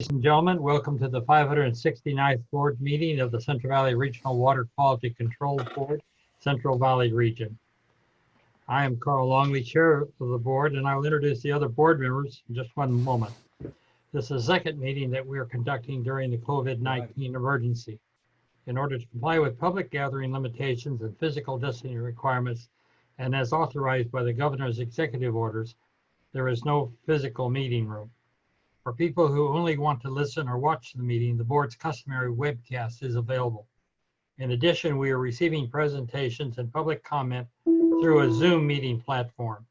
Ladies and gentlemen, welcome to the 569th Board Meeting of the Central Valley Regional Water Quality Control Board, Central Valley Region. I am Carl Longley, Chair of the Board, and I will introduce the other board members in just one moment. This is the second meeting that we are conducting during the COVID-19 emergency. In order to comply with public gathering limitations and physical distancing requirements, and as authorized by the governor's executive orders, there is no physical meeting room. For people who only want to listen or watch the meeting, the board's customary webcast is available. In addition, we are receiving presentations and public comment through a Zoom meeting platform.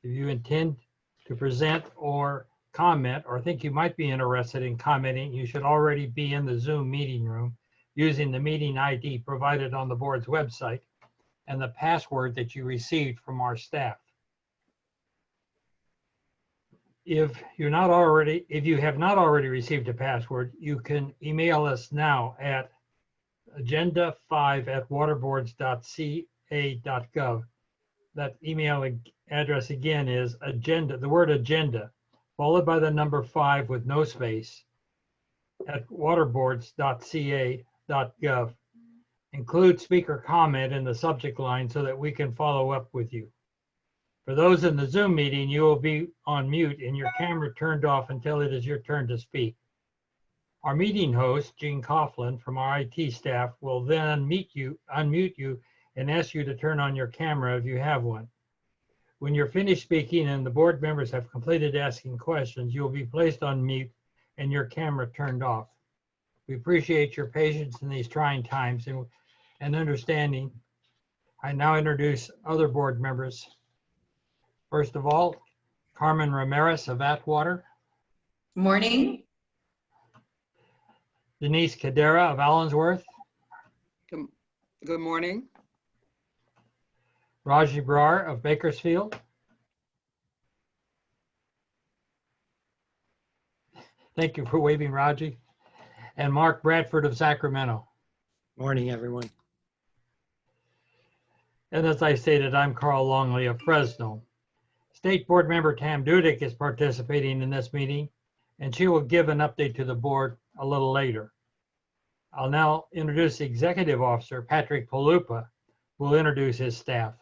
If you intend to present or comment or think you might be interested in commenting, you should already be in the Zoom meeting room using the meeting ID provided on the board's website and the password that you received from our staff. If you have not already received a password, you can email us now at agenda5@waterboards.ca.gov. That email address again is agenda, the word agenda, followed by the number 5 with no space, at waterboards.ca.gov. Include speaker comment in the subject line so that we can follow up with you. For those in the Zoom meeting, you will be on mute and your camera turned off until it is your turn to speak. Our meeting host, Gene Coughlin from our IT staff, will then unmute you and ask you to turn on your camera if you have one. When you're finished speaking and the board members have completed asking questions, you will be placed on mute and your camera turned off. We appreciate your patience in these trying times and understanding. I now introduce other board members. First of all, Carmen Ramirez of Atwater. Morning. Denise Cadera of Allensworth. Good morning. Raji Brar of Bakersfield. Thank you for waving, Raji. And Mark Bradford of Sacramento. Morning, everyone. And as I stated, I'm Carl Longley of Fresno. State Board Member Tam Dudick is participating in this meeting, and she will give an update to the board a little later. I'll now introduce the Executive Officer, Patrick Palupa, who will introduce his staff.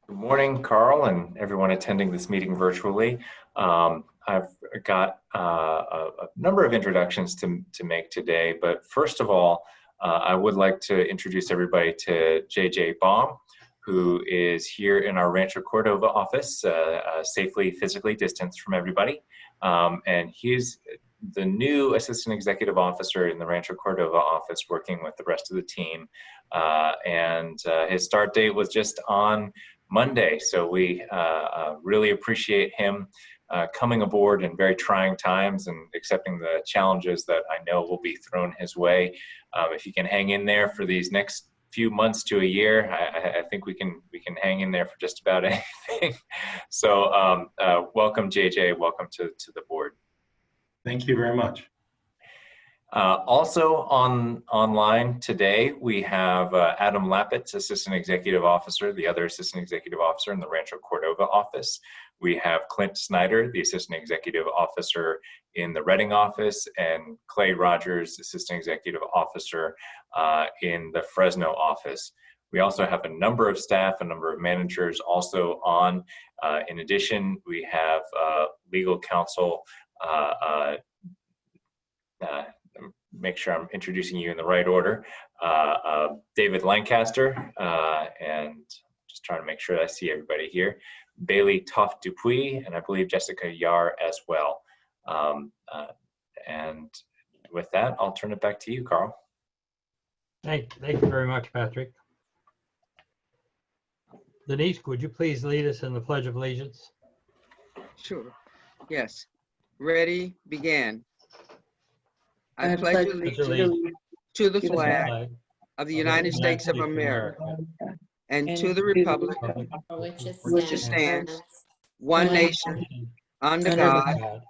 Good morning, Carl, and everyone attending this meeting virtually. I've got a number of introductions to make today, but first of all, I would like to introduce everybody to JJ Baum, who is here in our Rancho Cordova office, safely physically distanced from everybody. And he's the new Assistant Executive Officer in the Rancho Cordova office, working with the rest of the team. His start date was just on Monday, so we really appreciate him coming aboard in very trying times and accepting the challenges that I know will be thrown his way. If you can hang in there for these next few months to a year, I think we can hang in there for just about anything. So welcome, JJ. Welcome to the board. Thank you very much. Also online today, we have Adam Lappitz, Assistant Executive Officer, the other Assistant Executive Officer in the Rancho Cordova office. We have Clint Snyder, the Assistant Executive Officer in the Reading office, and Clay Rogers, Assistant Executive Officer in the Fresno office. We also have a number of staff, a number of managers also on. In addition, we have legal counsel, make sure I'm introducing you in the right order, David Lancaster, and just trying to make sure that I see everybody here, Bailey Toft Dupuis, and I believe Jessica Yar as well. And with that, I'll turn it back to you, Carl. Thank you very much, Patrick. Denise, would you please lead us in the Pledge of Allegiance? Sure. Yes. Ready, begin. I pledge allegiance to the flag of the United States of America and to the republic which it stands, one nation, under God,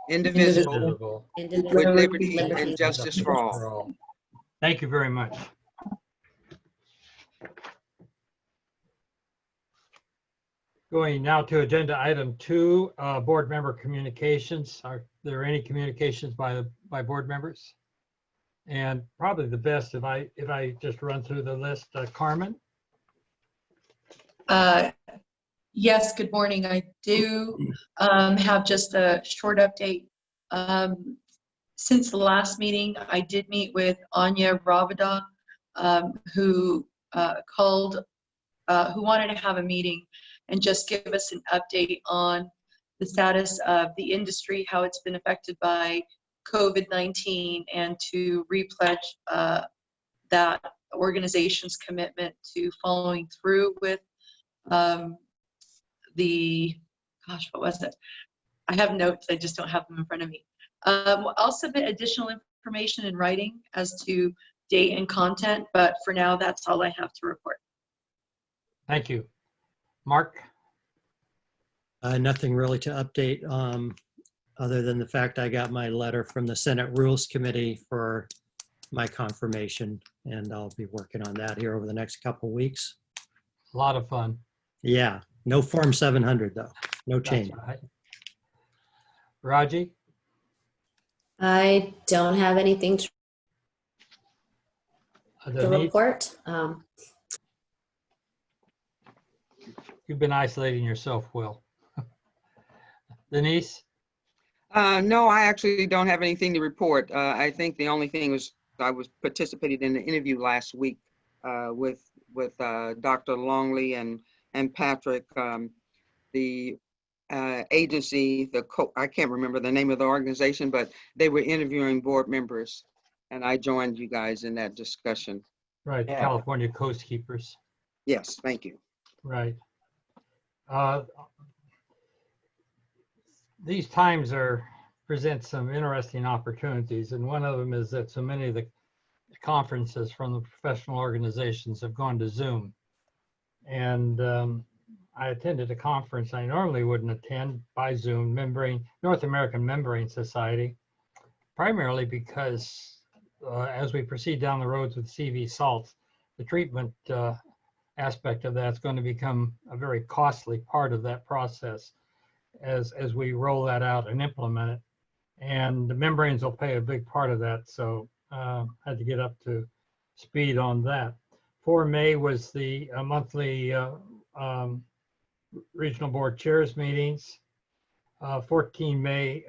indivisible, with liberty and justice for all. Thank you very much. Going now to agenda item 2, board member communications. Are there any communications by board members? And probably the best if I just run through the list. Carmen? Yes, good morning. I do have just a short update. Since the last meeting, I did meet with Anya Ravada, who wanted to have a meeting and just give us an update on the status of the industry, how it's been affected by COVID-19, and to repledge that organization's commitment to following through with what was it? I have notes, I just don't have them in front of me. I'll submit additional information in writing as to date and content, but for now, that's all I have to report. Thank you. Mark? Nothing really to update, other than the fact I got my letter from the Senate Rules Committee for my confirmation, and I'll be working on that here over the next couple weeks. A lot of fun. Yeah, no Form 700 though, no change. That's right. Raji? I don't have anything to Denise? report. You've been isolating yourself well. Denise? No, I actually don't have anything to report. I think the only thing was I was participated in the interview last week with Dr. Longley and Patrick. The agency, I can't remember the name of the organization, but they were interviewing board members, and I joined you guys in that discussion. Right, Yeah. California Coast Keepers. Yes, thank you. Right. These times present some interesting opportunities, and one of them is that so many of the conferences from the professional organizations have gone to Zoom. And I attended a conference I normally wouldn't attend by Zoom, North American Membrane Society, primarily because as we proceed down the roads with CV salts, the treatment aspect of that's going to become a very costly part of that process as we roll that out and implement it. And the membranes will play a big part of that, so had to get up to speed on that. 4 May was the monthly regional board chairs meetings. 14 May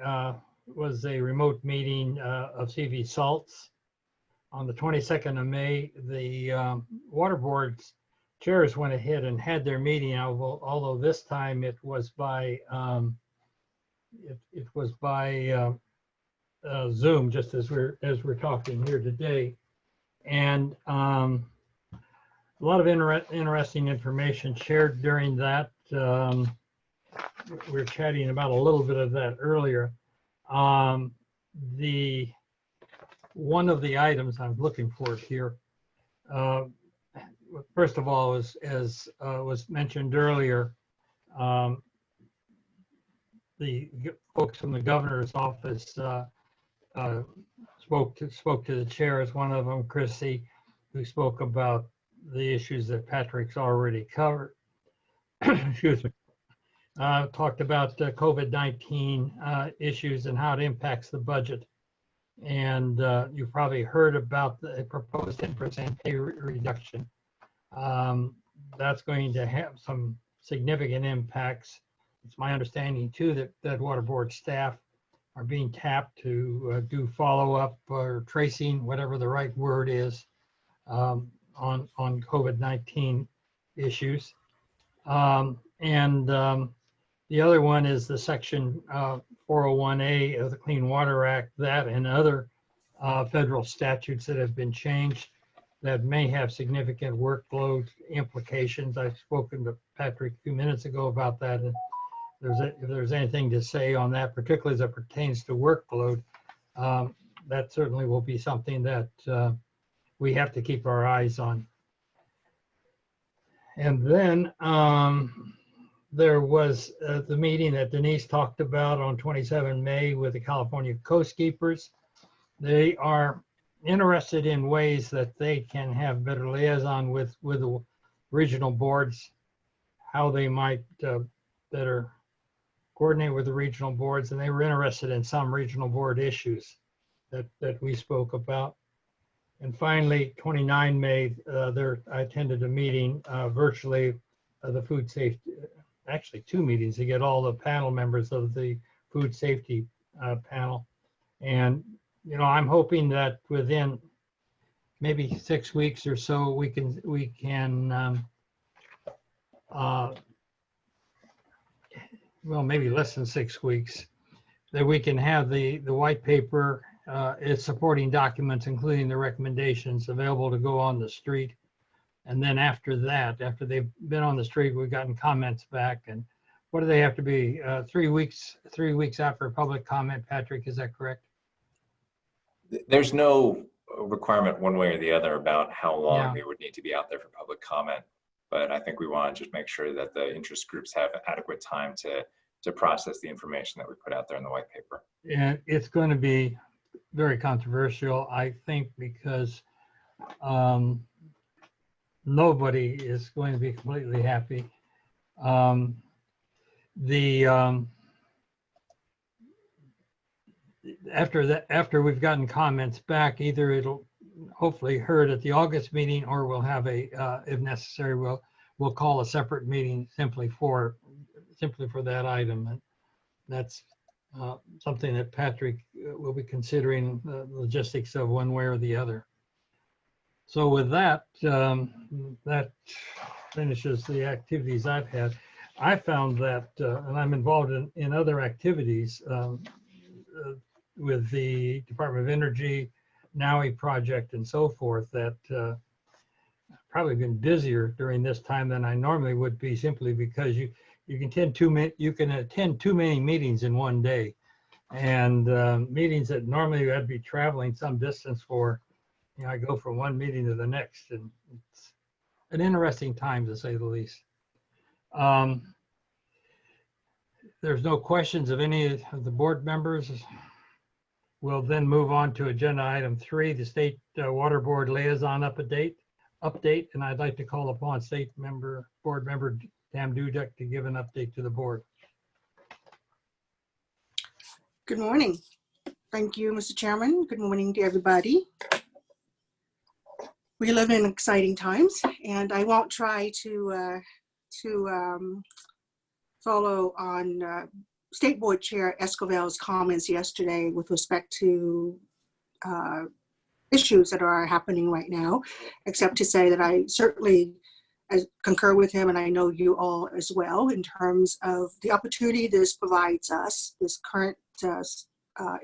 was a remote meeting of CV salts. On the 22nd of May, the water board's chairs went ahead and had their meeting, although this time it was by Zoom, just as we're talking here today. And a lot of interesting information shared during that. We were chatting about a little bit of that earlier. One of the items I'm looking for here, first of all, as was mentioned earlier, the folks from the governor's office spoke to the chairs. One of them, Chrissy, who spoke about the issues that Patrick's already covered. Excuse me. Talked about COVID-19 issues and how it impacts the budget. And you've probably heard about the proposed 10% pay reduction. That's going to have some significant impacts. It's my understanding too that water board staff are being tapped to do follow-up or tracing, whatever the right word is, on COVID-19 issues. The other one is the section 401A of the Clean Water Act, that and other federal statutes that have been changed that may have significant workload implications. I've spoken to Patrick a few minutes ago about that. And if there's anything to say on that, particularly as it pertains to workload, that certainly will be something that we have to keep our eyes on. And then there was the meeting that Denise talked about on 27 May with the California Coast Keepers. They are interested in ways that they can have better liaison with the regional boards. how they might better coordinate with the regional boards, and they were interested in some regional board issues that we spoke about. And finally, 29 May, I attended a meeting virtually of the food safety, actually 2 meetings to get all the panel members of the food safety panel. And, you know, I'm hoping that within maybe 6 weeks or so, we can well, maybe less than 6 weeks, that we can have the white paper, its supporting documents, including the recommendations, available to go on the street. And then after that, after they've been on the street, we've gotten comments back. And what do they have to be? 3 weeks after public comment, Patrick, is that correct? There's no requirement one way or the other about how long Yeah. they would need to be out there for public comment. But I think we want to just make sure that the interest groups have adequate time to process the information that we put out there in the white paper. And it's going to be very controversial, I think, because nobody is going to be completely happy. After we've gotten comments back, either it'll hopefully heard at the August meeting, or we'll have if necessary, we'll call a separate meeting simply for that item. And that's something that Patrick will be considering the logistics of one way or the other. So with that, that finishes the activities I've had. I found that, and I'm involved in other activities with the Department of Energy, NOWI project, and so forth, that probably been busier during this time than I normally would be, simply because you can attend too many meetings in one day, and meetings that normally I'd be traveling some distance for. You know, I go from one meeting to the next, and it's an interesting time, to say the least. There's no questions of any of the board members. We'll then move on to agenda item 3, the State Water Board Liaison update. And I'd like to call upon Board Member Tam Dudek to give an update to the board. Good morning. Thank you, Mr. Chairman. Good morning to everybody. We live in exciting times, and I won't try to follow on State Board Chair Escovel's comments yesterday with respect to issues that are happening right now, except to say that I certainly concur with him, and I know you all as well, in terms of the opportunity this provides us, this current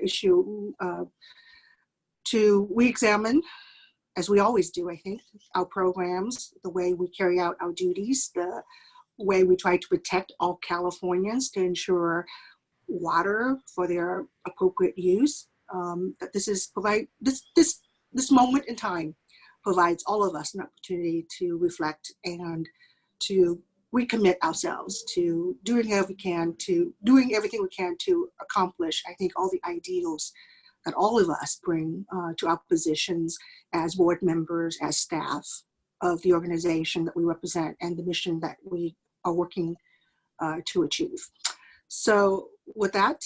issue, to re-examine, as we always do, I think, our programs, the way we carry out our duties, the way we try to protect all Californians to ensure water for their appropriate use. That this moment in time provides all of us an opportunity to reflect and to recommit ourselves to doing everything we can to accomplish, I think, all the ideals that all of us bring to our positions as board members, as staff of the organization that we represent, and the mission that we are working to achieve. So with that,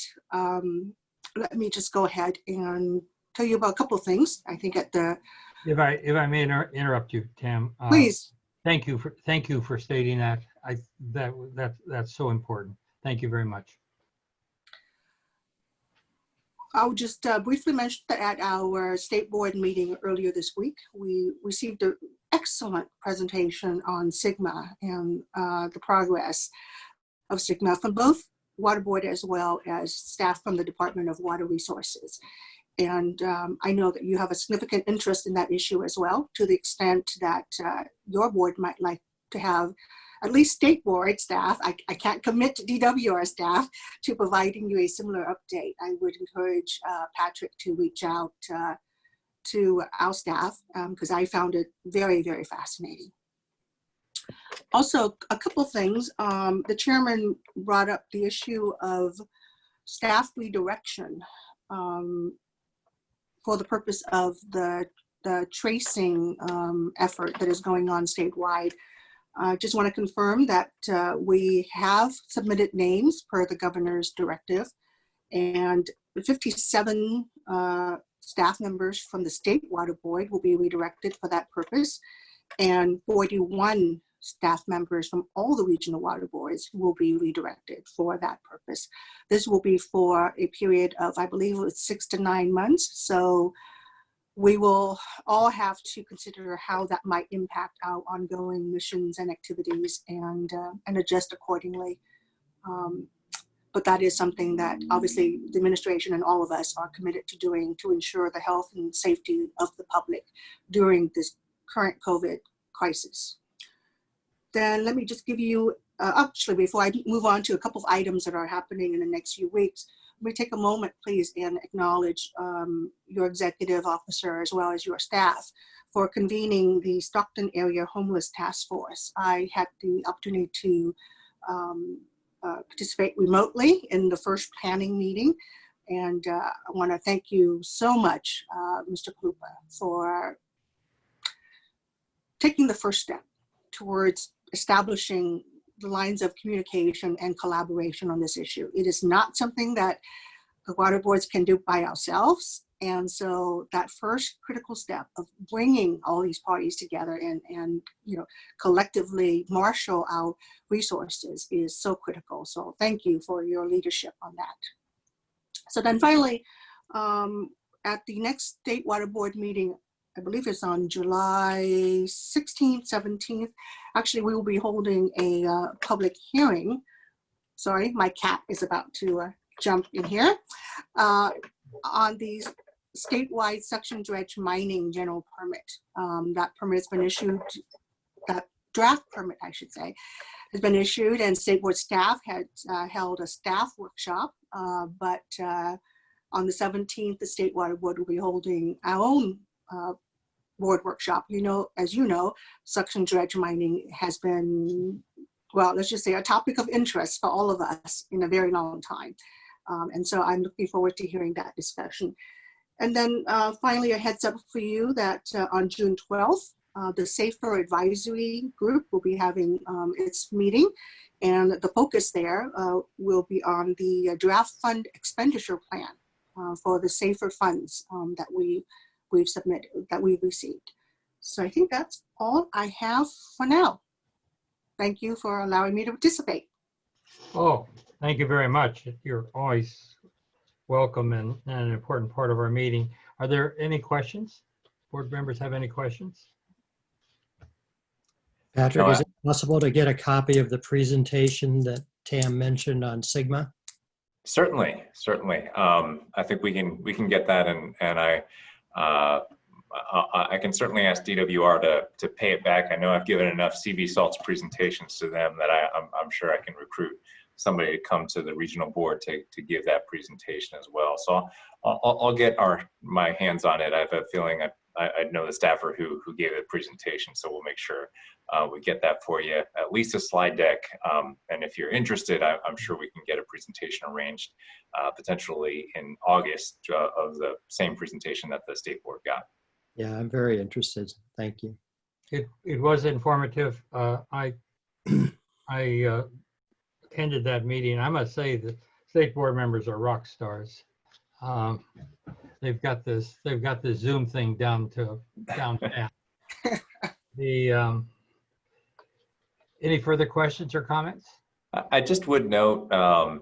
let me just go ahead and tell you about a couple of things. I think at the— If I may interrupt you, Tam. Please. Thank you for stating that. That's so important. Thank you very much. I'll just briefly mention that at our state board meeting earlier this week, we received an excellent presentation on SGMA and the progress of SGMA from both Water Board as well as staff from the Department of Water Resources. And I know that you have a significant interest in that issue as well, to the extent that your board might like to have at least state board staff. I can't commit to DWR staff to providing you a similar update. I would encourage Patrick to reach out to our staff because I found it very, very fascinating. Also, a couple of things. The chairman brought up the issue of staff redirection for the purpose of the tracing effort that is going on statewide I just want to confirm that we have submitted names per the governor's directive, and 57 staff members from the State Water Board will be redirected for that purpose, and 41 staff members from all the regional water boards will be redirected for that purpose. This will be for a period of, I believe it was 6 to 9 months. So we will all have to consider how that might impact our ongoing missions and activities and adjust accordingly. But that is something that obviously the administration and all of us are committed to doing to ensure the health and safety of the public during this current COVID crisis. Then let me just give you, actually before I move on to a couple of items that are happening in the next few weeks, let me take a moment please and acknowledge your executive officer as well as your staff for convening the Stockton Area Homeless Task Force. I had the opportunity to participate remotely in the first planning meeting. And I want to thank you so much, Mr. Klupa, for taking the first step towards establishing the lines of communication and collaboration on this issue. It is not something that the water boards can do by ourselves. And so that first critical step of bringing all these parties together and collectively marshal our resources is so critical. So thank you for your leadership on that. So then finally, at the next State Water Board meeting, I believe it's on July 16th, 17th. Actually, we will be holding a public hearing. Sorry, my cat is about to jump in here. On the statewide suction dredge mining general permit. That permit has been issued, that draft permit, I should say, has been issued, and State Board staff had held a staff workshop. But on the 17th, the State Water Board will be holding our own board workshop. As you know, suction dredge mining has been, well, let's just say a topic of interest for all of us in a very long time. And so I'm looking forward to hearing that discussion. And then finally, a heads up for you that on June 12th, the Safer Advisory Group will be having its meeting. And the focus there will be on the draft fund expenditure plan for the safer funds that we've submitted, that we've received. So I think that's all I have for now. Thank you for allowing me to participate. Oh, thank you very much. You're always welcome and an important part of our meeting. Are there any questions? Board members have any questions? Patrick, is it possible to get a copy of the presentation that Tam mentioned on Sigma? Certainly. I think we can get that, and I can certainly ask DWR to pay it back. I know I've given enough CV Salts presentations to them that I'm sure I can recruit somebody to come to the regional board to give that presentation as well. So I'll get my hands on it. I have a feeling I know the staffer who gave the presentation, so we'll make sure we get that for you, at least a slide deck. And if you're interested, I'm sure we can get a presentation arranged potentially in August of the same presentation that the state board got. Yeah, I'm very interested. Thank you. It was informative. I attended that meeting. I must say the state board members are rock stars. They've got this Zoom thing down pat. Any further questions or comments? I just would note, I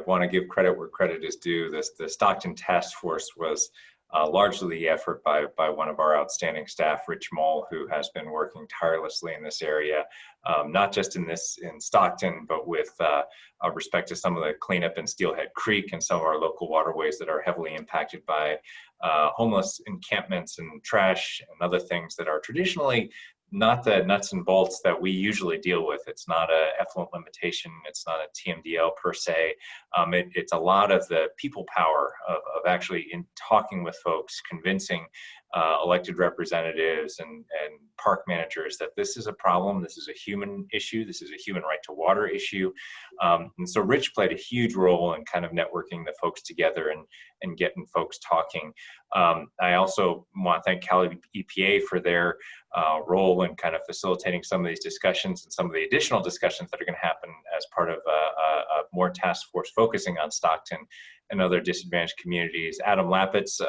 want to give credit where credit is due. The Stockton Task Force was largely the effort by one of our outstanding staff, Rich Moll, who has been working tirelessly in this area, not just in Stockton, but with respect to some of the cleanup in Steelhead Creek and some of our local waterways that are heavily impacted by homeless encampments and trash and other things that are traditionally not the nuts and bolts that we usually deal with. It's not a effluent limitation. It's not a TMDL per se. It's a lot of the people power of actually in talking with folks, convincing elected representatives and park managers that this is a problem. This is a human issue. This is a human right to water issue. And so Rich played a huge role in kind of networking the folks together and getting folks talking. I also want to thank Cali EPA for their role in kind of facilitating some of these discussions and some of the additional discussions that are going to happen as part of a more task force focusing on Stockton and other disadvantaged communities. Adam Lapitz,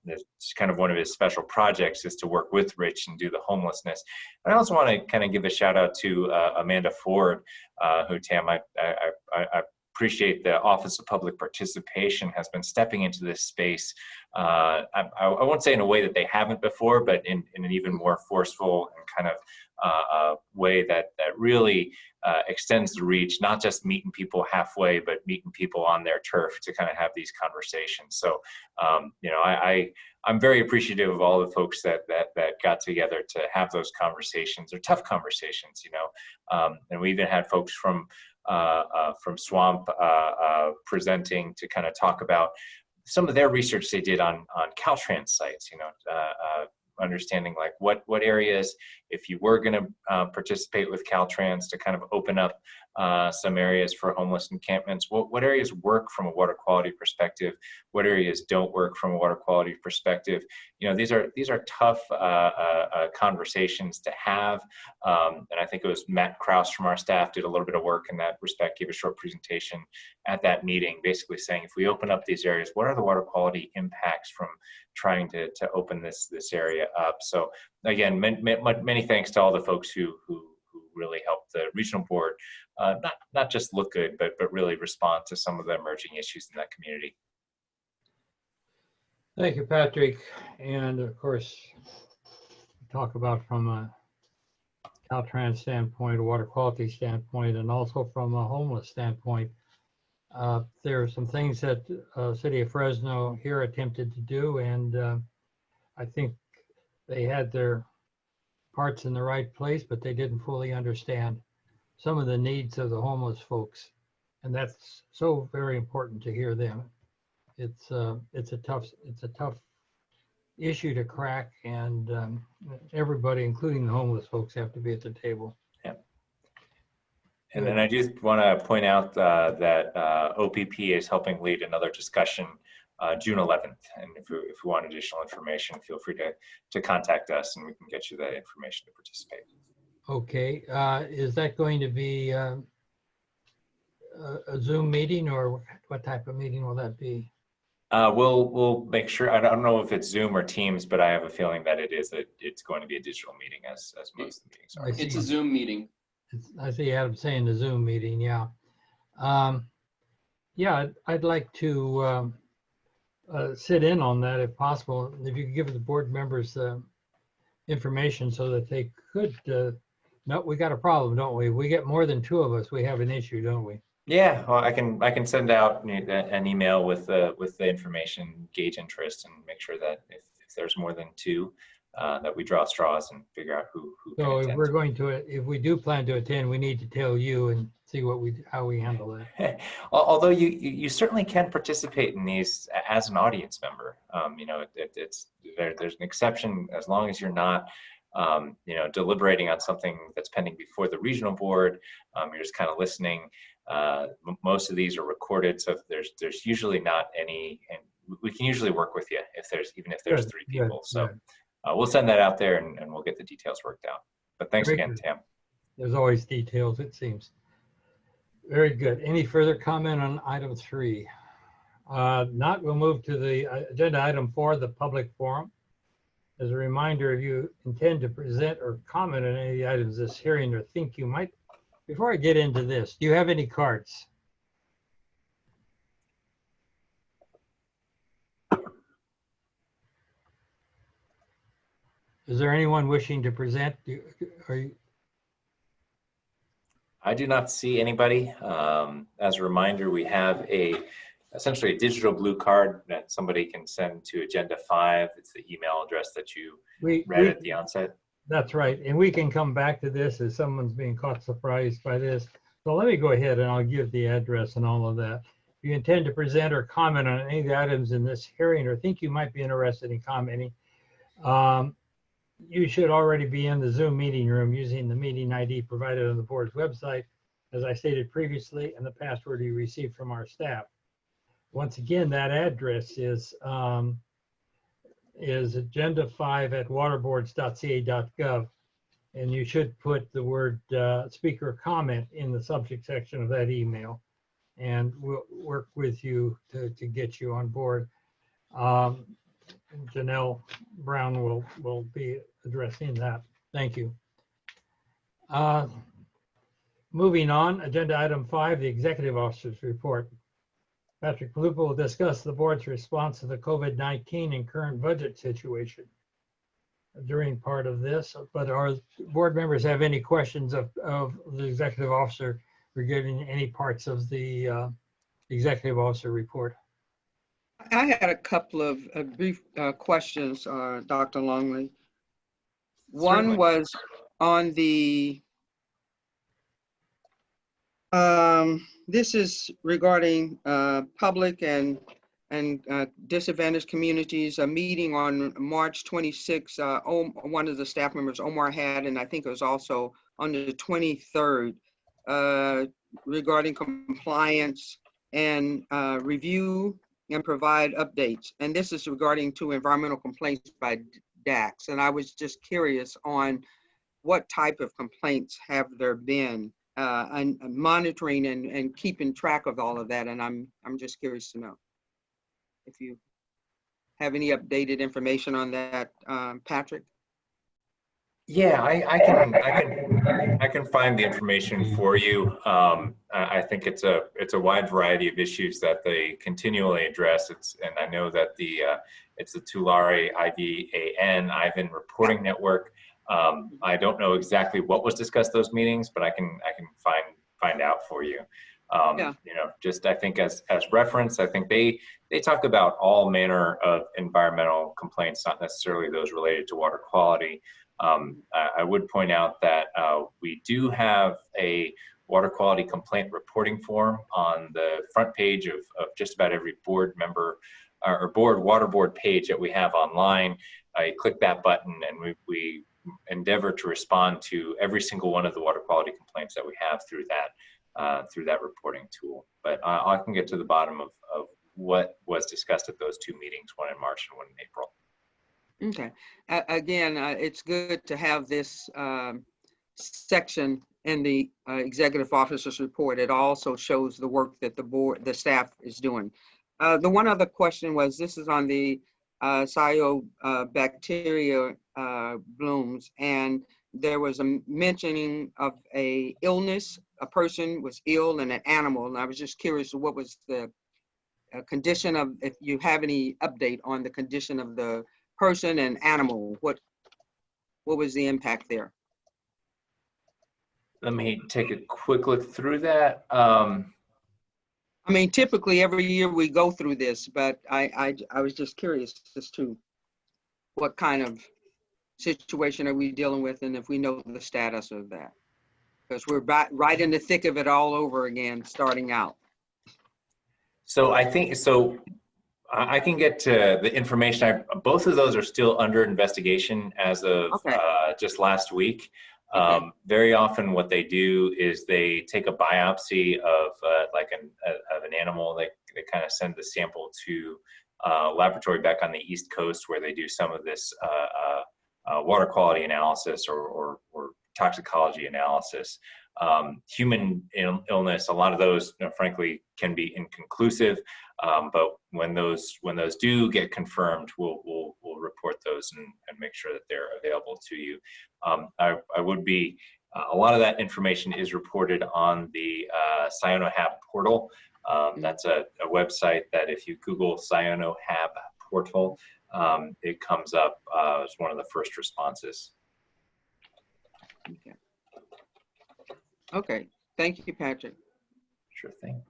it's kind of one of his special projects is to work with Rich and do the homelessness. And I also want to kind of give a shout out to Amanda Ford, who, Tam, I appreciate the Office of Public Participation has been stepping into this space. I won't say in a way that they haven't before, but in an even more forceful and kind of way that really extends the reach, not just meeting people halfway, but meeting people on their turf to kind of have these conversations. So, you know, I'm very appreciative of all the folks that got together to have those conversations. They're tough conversations, you know, and we even had folks from Swamp presenting to kind of talk about some of their research they did on Caltrans sites, you know, understanding like what areas, if you were going to participate with Caltrans to kind of open up some areas for homeless encampments, what areas work from a water quality perspective, what areas don't work from a water quality perspective. You know, these are tough conversations to have, and I think it was Matt Krause from our staff did a little bit of work in that respect, gave a short presentation at that meeting, basically saying if we open up these areas, what are the water quality impacts from trying to open this area up. So again, many thanks to all the folks who really helped the regional board not just look good, but really respond to some of the emerging issues in that community. Thank you, Patrick. And of course, talk about from a Caltrans standpoint, a water quality standpoint, and also from a homeless standpoint. There are some things that City of Fresno here attempted to do, and I think they had their hearts in the right place, but they didn't fully understand some of the needs of the homeless folks. And that's so very important to hear them. It's a tough issue to crack, and everybody, including the homeless folks, have to be at the table. Yeah. And then I just want to point out that OPP is helping lead another discussion June 11th. And if you want additional information, feel free to contact us and we can get you that information to participate. Okay. Is that going to be a Zoom meeting, or what type of meeting will that be? We'll make sure. I don't know if it's Zoom or Teams, but I have a feeling that it's going to be a digital meeting, as most of the meetings are. It's a Zoom meeting. I see Adam saying the Zoom meeting. Yeah. Yeah, I'd like to sit in on that if possible. If you could give the board members information so that they could. No, we got a problem, don't we? We get more than two of us, we have an issue, don't we? Yeah, well, I can send out an email with the information, gauge interest, and make sure that if there's more than two, that we draw straws and figure out who So can if we're going to, if we do plan to attend, we need to tell you and see how we handle that. Although you certainly can participate in these as an audience member. You know, there's an exception as long as you're not you know, deliberating on something that's pending before the regional board. You're just kind of listening. Most of these are recorded, so there's usually not any, and we can usually work with you if there's Good, three people. good, So good. We'll send that out there and we'll get the details worked out. But thanks Very again, good. Tam. There's always details, it seems. Very good. Any further comment on item 3? Not, we'll move to the agenda item 4, the public forum. As a reminder, if you intend to present or comment on any of the items this hearing or think you might, before I get into this, do you have any cards? Is there anyone wishing to present? I do not see anybody. As a reminder, we have essentially a digital blue card that somebody can send to Agenda 5. It's the email address that you read at the onset. That's right. And we can come back to this as someone's being caught surprised by this. So let me go ahead and I'll give the address and all of that. If you intend to present or comment on any of the items in this hearing or think you might be interested in commenting, You should already be in the Zoom meeting room using the meeting ID provided on the board's website, as I stated previously, and the password you received from our staff. Once again, that address is agenda5@waterboards.ca.gov, and you should put the word speaker comment in the subject section of that email, and we'll work with you to get you on board. Janelle Brown will be addressing that. Thank you. Moving on, agenda item 5, the executive officer's report. Patrick Palupa will discuss the board's response to the COVID-19 and current budget situation during part of this, but our board members have any questions of the executive officer regarding any parts of the executive officer report? I had a couple of brief questions, Dr. Longley. One Certainly. was on the, this is regarding public and disadvantaged communities, a meeting on March 26. One of the staff members, Omar, had, and I think it was also on the 23rd, regarding compliance and review and provide updates. And this is regarding to environmental complaints by DACs. And I was just curious on what type of complaints have there been, and monitoring and keeping track of all of that. And I'm just curious to know if you have any updated information on that, Patrick. Yeah, I can find the information for you. I think it's a wide variety of issues that they continually address. And I know that it's the Tulare IVAN reporting network. I don't know exactly what was discussed those meetings, but I can find out for you. Yeah. You know, just I think as reference, I think they talk about all manner of environmental complaints, not necessarily those related to water quality. I would point out that we do have a water quality complaint reporting form on the front page of just about every board member or water board page that we have online. You click that button and we endeavor to respond to every single one of the water quality complaints that we have through that reporting tool. But I can get to the bottom of what was discussed at those two meetings, one in March and one in April. Okay. Again, it's good to have this section in the executive officer's report. It also shows the work that the staff is doing. The one other question was, this is on the cyanobacteria blooms, and there was a mentioning of a illness. A person was ill and an animal, and I was just curious, what was the condition of, if you have any update on the condition of the person and animal, what was the impact there? Let me take a quick look through that. I mean, typically every year we go through this, but I was just curious as to what kind of situation are we dealing with, and if we know the status of that, because we're right in the thick of it all over again, starting out. So I think I can get to the information. Both of those are still under investigation as of just last week. Very often what they do is they take a biopsy of of an animal. They kind of send the sample to a laboratory back on the East Coast where they do some of this water quality analysis or toxicology analysis. Human illness, a lot of those, frankly, can be inconclusive. But when those do get confirmed, we'll report those and make sure that they're available to you. I would be, a lot of that information is reported on the CyanoHab portal. That's a website that if you Google CyanoHab portal, it comes up as one of the first responses. Okay. Okay. Thank you, Patrick. Sure thing.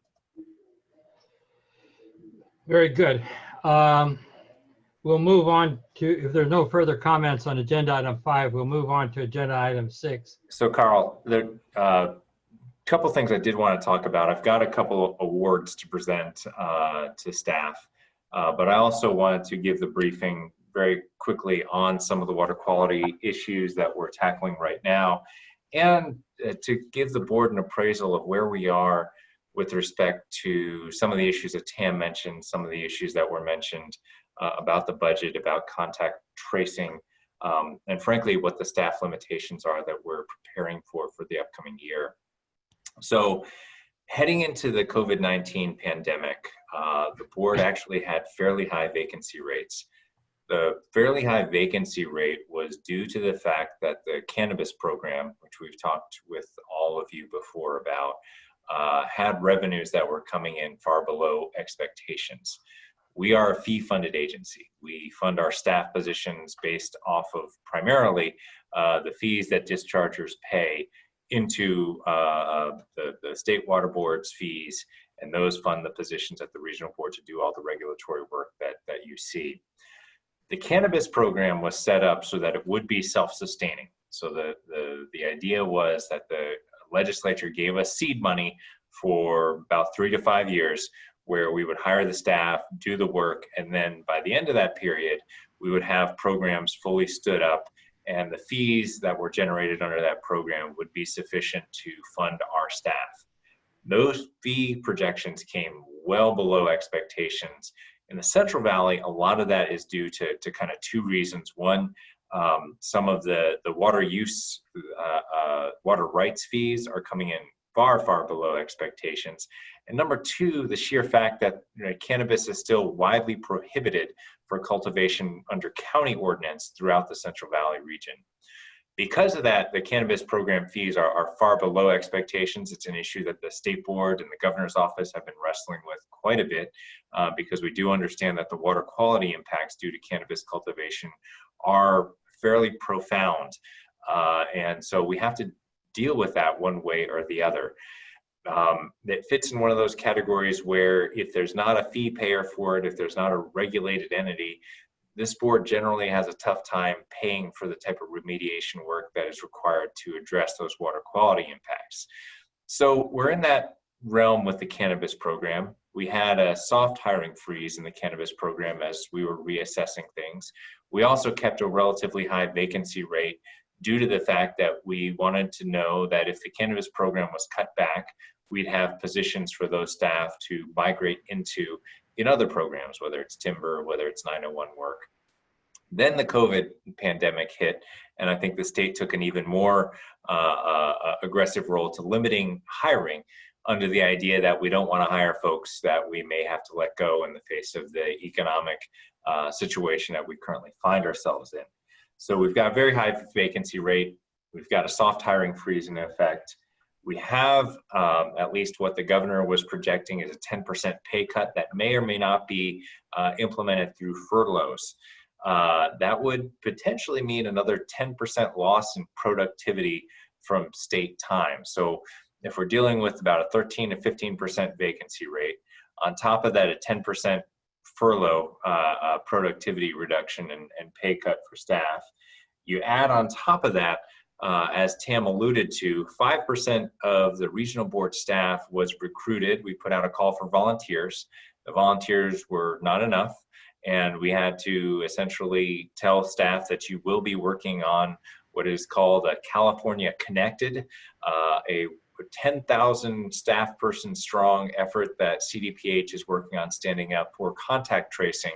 Very good. We'll move on to, if there's no further comments on agenda item 5, we'll move on to agenda item 6. So Carl, there are a couple things I did want to talk about. I've got a couple of awards to present to staff, but I also wanted to give the briefing very quickly on some of the water quality issues that we're tackling right now, and to give the board an appraisal of where we are with respect to some of the issues that Tam mentioned, some of the issues that were mentioned about the budget, about contact tracing, and frankly, what the staff limitations are that we're preparing for the upcoming year. So heading into the COVID-19 pandemic, the board actually had fairly high vacancy rates. The fairly high vacancy rate was due to the fact that the cannabis program, which we've talked with all of you before about, had revenues that were coming in far below expectations. We are a fee-funded agency. We fund our staff positions based off of primarily the fees that dischargers pay into the state water board's fees, and those fund the positions at the regional board to do all the regulatory work that you see. The cannabis program was set up so that it would be self-sustaining. So the idea was that the legislature gave us seed money for about 3 to 5 years, where we would hire the staff, do the work, and then by the end of that period, we would have programs fully stood up, and the fees that were generated under that program would be sufficient to fund our staff. Those fee projections came well below expectations. In the Central Valley, a lot of that is due to kind of 2 reasons. One, some of the water use, water rights fees are coming in far, far below expectations. And number 2, the sheer fact that cannabis is still widely prohibited for cultivation under county ordinance throughout the Central Valley region. Because of that, the cannabis program fees are far below expectations. It's an issue that the state board and the governor's office have been wrestling with quite a bit, because we do understand that the water quality impacts due to cannabis cultivation are fairly profound. And so we have to deal with that one way or the other. It fits in one of those categories where if there's not a fee payer for it, if there's not a regulated entity, this board generally has a tough time paying for the type of remediation work that is required to address those water quality impacts. So we're in that realm with the cannabis program. We had a soft hiring freeze in the cannabis program as we were reassessing things. We also kept a relatively high vacancy rate due to the fact that we wanted to know that if the cannabis program was cut back, we'd have positions for those staff to migrate into in other programs, whether it's timber, whether it's 901 work. Then the COVID pandemic hit, and I think the state took an even more aggressive role to limiting hiring under the idea that we don't want to hire folks that we may have to let go in the face of the economic situation that we currently find ourselves in. So we've got a very high vacancy rate. We've got a soft hiring freeze in effect. We have at least what the governor was projecting is a 10% pay cut that may or may not be implemented through furloughs. That would potentially mean another 10% loss in productivity from state time. So if we're dealing with about a 13 to 15% vacancy rate, on top of that, a 10% furlough productivity reduction and pay cut for staff, you add on top of that, as Tam alluded to, 5% of the regional board staff was recruited. We put out a call for volunteers. The volunteers were not enough, and we had to essentially tell staff that you will be working on what is called a California Connected, a 10,000 staff person strong effort that CDPH is working on standing up for contact tracing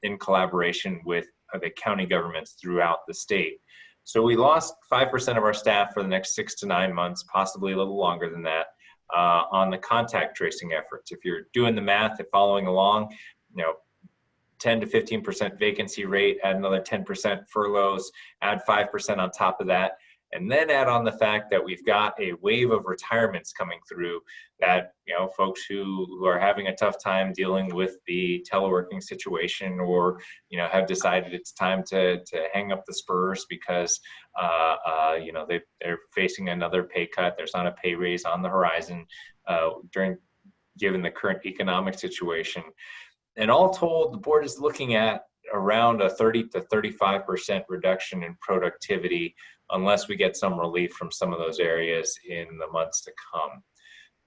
in collaboration with the county governments throughout the state. So we lost 5% of our staff for the next 6 to 9 months, possibly a little longer than that, on the contact tracing efforts. If you're doing the math and following along, 10 to 15% vacancy rate, add another 10% furloughs, add 5% on top of that, and then add on the fact that we've got a wave of retirements coming through that, folks who are having a tough time dealing with the teleworking situation, or, have decided it's time to hang up the spurs because, they're facing another pay cut. There's not a pay raise on the horizon given the current economic situation. And all told, the board is looking at around a 30 to 35% reduction in productivity unless we get some relief from some of those areas in the months to come.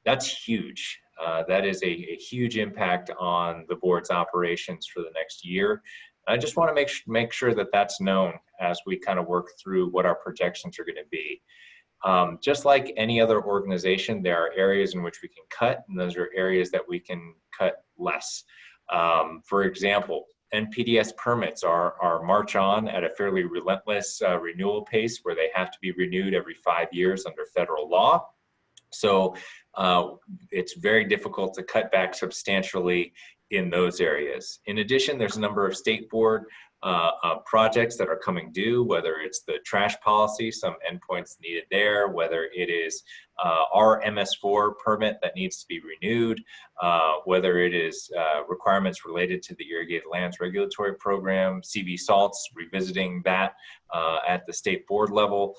That's huge. That is a huge impact on the board's operations for the next year. I just want to make sure that that's known as we kind of work through what our projections are going to be. Just like any other organization, there are areas in which we can cut, and those are areas that we can cut less. For example, NPDES permits are march on at a fairly relentless renewal pace, where they have to be renewed every 5 years under federal law. So it's very difficult to cut back substantially in those areas. In addition, there's a number of state board projects that are coming due, whether it's the trash policy, some endpoints needed there, whether it is our MS4 permit that needs to be renewed, whether it is requirements related to the irrigated lands regulatory program, CV salts, revisiting that at the state board level.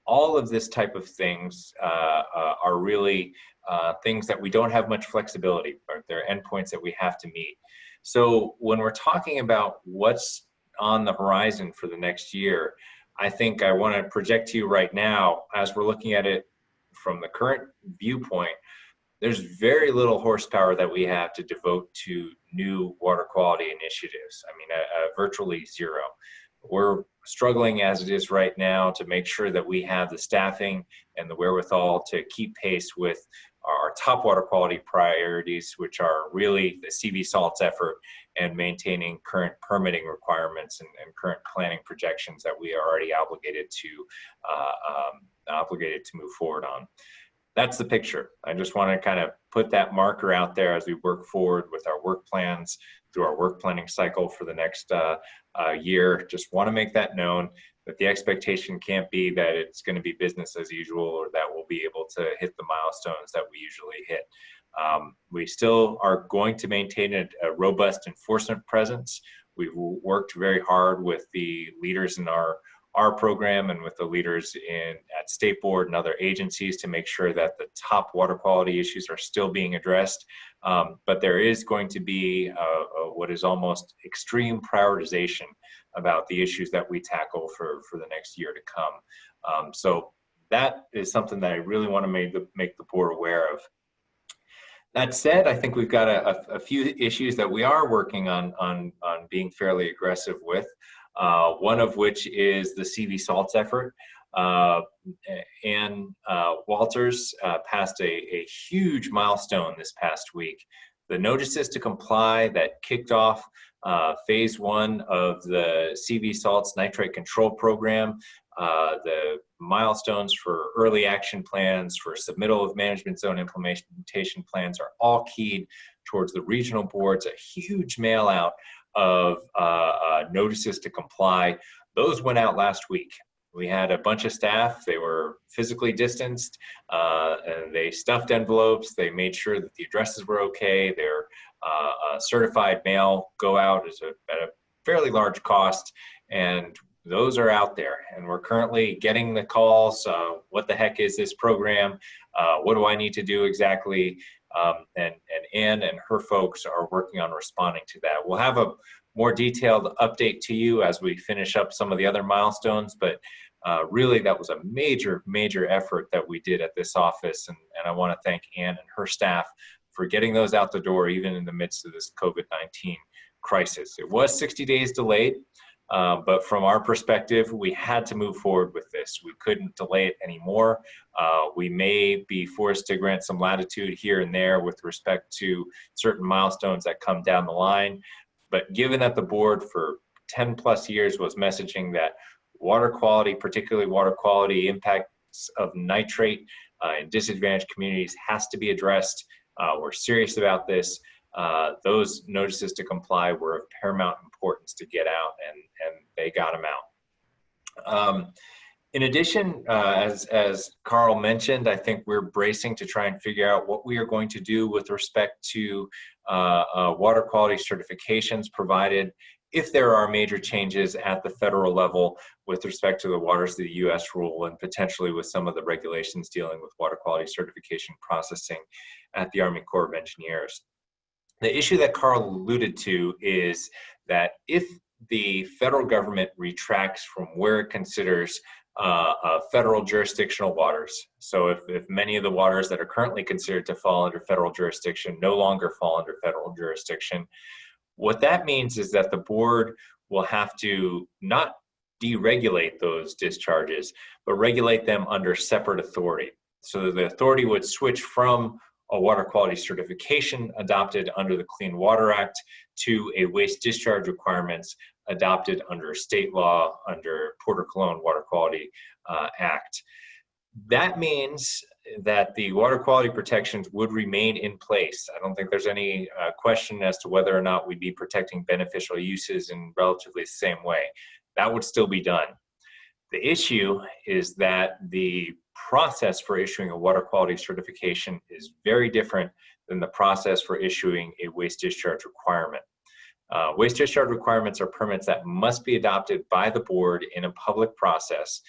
All of this type of things are really things that we don't have much flexibility, but they're endpoints that we have to meet. So when we're talking about what's on the horizon for the next year, I think I want to project to you right now, as we're looking at it from the current viewpoint, there's very little horsepower that we have to devote to new water quality initiatives. I mean, virtually zero. We're struggling as it is right now to make sure that we have the staffing and the wherewithal to keep pace with our top water quality priorities, which are really the CV salts effort and maintaining current permitting requirements and current planning projections that we are already obligated to move forward on. That's the picture. I just want to kind of put that marker out there as we work forward with our work plans through our work planning cycle for the next year. Just want to make that known, that the expectation can't be that it's going to be business as usual, or that we'll be able to hit the milestones that we usually hit. We still are going to maintain a robust enforcement presence. We've worked very hard with the leaders in our program and with the leaders at State Board and other agencies to make sure that the top water quality issues are still being addressed. But there is going to be what is almost extreme prioritization about the issues that we tackle for the next year to come. So that is something that I really want to make the board aware of. That said, I think we've got a few issues that we are working on being fairly aggressive with. One of which is the CV salts effort. Ann Walters passed a huge milestone this past week. The notices to comply that kicked off phase 1 of the CV salts nitrate control program, the milestones for early action plans, for submittal of management zone implementation plans are all keyed towards the regional boards, a huge mail out of notices to comply. Those went out last week. We had a bunch of staff. They were physically distanced, and they stuffed envelopes. They made sure that the addresses were okay. Their certified mail go out at a fairly large cost, and those are out there. And we're currently getting the calls. What the heck is this program? What do I need to do exactly? And Ann and her folks are working on responding to that. We'll have a more detailed update to you as we finish up some of the other milestones, but really that was a major effort that we did at this office, and I want to thank Ann and her staff for getting those out the door even in the midst of this COVID-19 crisis. It was 60 days delayed, but from our perspective, we had to move forward with this. We couldn't delay it anymore. We may be forced to grant some latitude here and there with respect to certain milestones that come down the line. But given that the board for 10 plus years was messaging that water quality, particularly water quality impacts of nitrate in disadvantaged communities, has to be addressed. We're serious about this. Those notices to comply were of paramount importance to get out, and they got them out. In addition, as Carl mentioned, I think we're bracing to try and figure out what we are going to do with respect to water quality certifications provided if there are major changes at the federal level with respect to the Waters of the U.S. rule, and potentially with some of the regulations dealing with water quality certification processing at the Army Corps of Engineers. The issue that Carl alluded to is that if the federal government retracts from where it considers federal jurisdictional waters, so if many of the waters that are currently considered to fall under federal jurisdiction no longer fall under federal jurisdiction, What that means is that the board will have to not deregulate those discharges, but regulate them under separate authority. So the authority would switch from a water quality certification adopted under the Clean Water Act to a waste discharge requirements adopted under state law under Porter Cologne Water Quality Act. That means that the water quality protections would remain in place. I don't think there's any question as to whether or not we'd be protecting beneficial uses in relatively the same way. That would still be done. The issue is that the process for issuing a water quality certification is very different than the process for issuing a waste discharge requirement. Waste discharge requirements are permits that must be adopted by the board in a public process.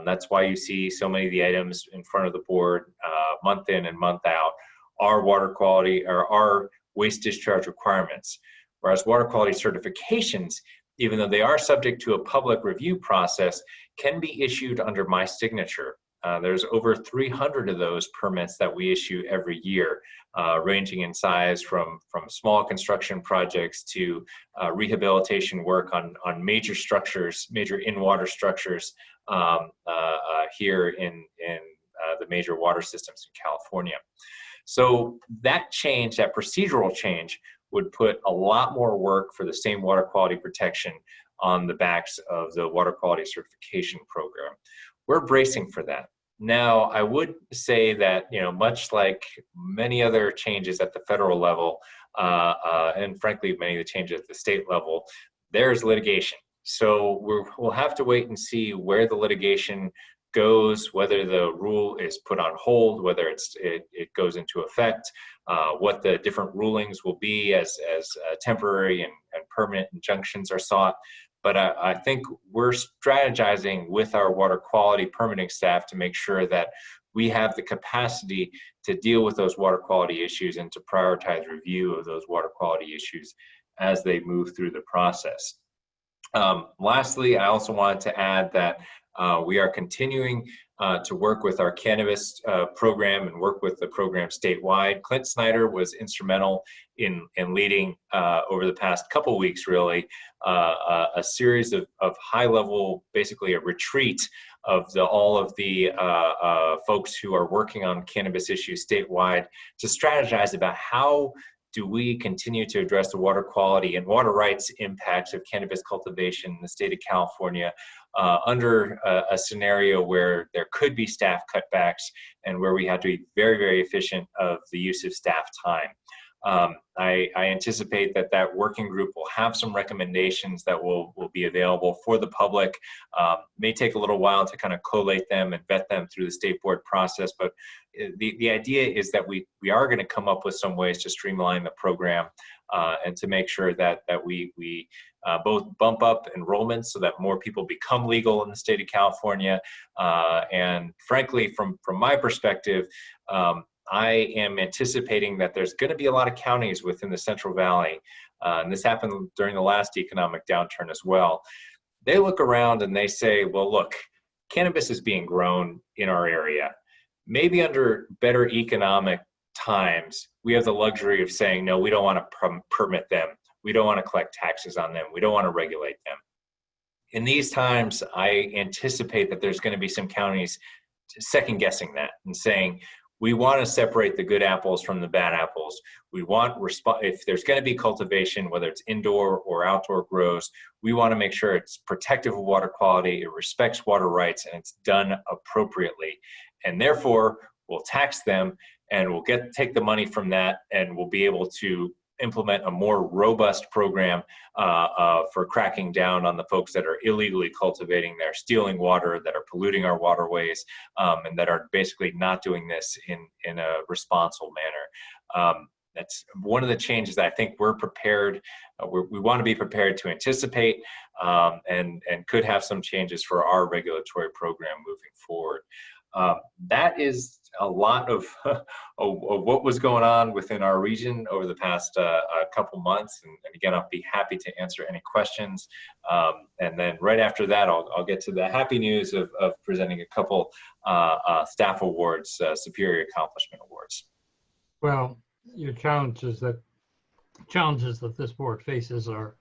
That's why you see so many of the items in front of the board month in and month out are water quality or are waste discharge requirements. Whereas water quality certifications, even though they are subject to a public review process, can be issued under my signature. There's over 300 of those permits that we issue every year, ranging in size from small construction projects to rehabilitation work on major structures, major in-water structures here in the major water systems in California. So that change, that procedural change, would put a lot more work for the same water quality protection on the backs of the water quality certification program. We're bracing for that. Now, I would say that, much like many other changes at the federal level, and frankly, many of the changes at the state level, there's litigation. So we'll have to wait and see where the litigation goes, whether the rule is put on hold, whether it goes into effect, what the different rulings will be as temporary and permanent injunctions are sought. But I think we're strategizing with our water quality permitting staff to make sure that we have the capacity to deal with those water quality issues and to prioritize review of those water quality issues as they move through the process. Lastly, I also wanted to add that we are continuing to work with our cannabis program and work with the program statewide. Clint Snyder was instrumental in leading over the past couple weeks, really, a series of high-level, basically a retreat of all of the folks who are working on cannabis issues statewide to strategize about how do we continue to address the water quality and water rights impacts of cannabis cultivation in the state of California under a scenario where there could be staff cutbacks and where we have to be very, very efficient of the use of staff time. I anticipate that working group will have some recommendations that will be available for the public. May take a little while to kind of collate them and vet them through the state board process, but the idea is that we are going to come up with some ways to streamline the program and to make sure that we both bump up enrollment so that more people become legal in the state of California. And frankly, from my perspective, I am anticipating that there's going to be a lot of counties within the Central Valley, and this happened during the last economic downturn as well. They look around and they say, well, look, cannabis is being grown in our area. Maybe under better economic times, we have the luxury of saying, no, we don't want to permit them. We don't want to collect taxes on them. We don't want to regulate them. In these times, I anticipate that there's going to be some counties second guessing that and saying, we want to separate the good apples from the bad apples. We want, if there's going to be cultivation, whether it's indoor or outdoor grows, we want to make sure it's protective of water quality, it respects water rights, and it's done appropriately. And therefore, we'll tax them and we'll take the money from that and we'll be able to implement a more robust program for cracking down on the folks that are illegally cultivating, that are stealing water, that are polluting our waterways, and that are basically not doing this in a responsible manner. That's one of the changes that I think we're prepared, we want to be prepared to anticipate and could have some changes for our regulatory program moving forward. That is a lot of what was going on within our region over the past couple months. And again, I'll be happy to answer any questions. And then right after that, I'll get to the happy news of presenting a couple staff awards, Superior Accomplishment Awards. Well, your challenge is that challenges that this board faces are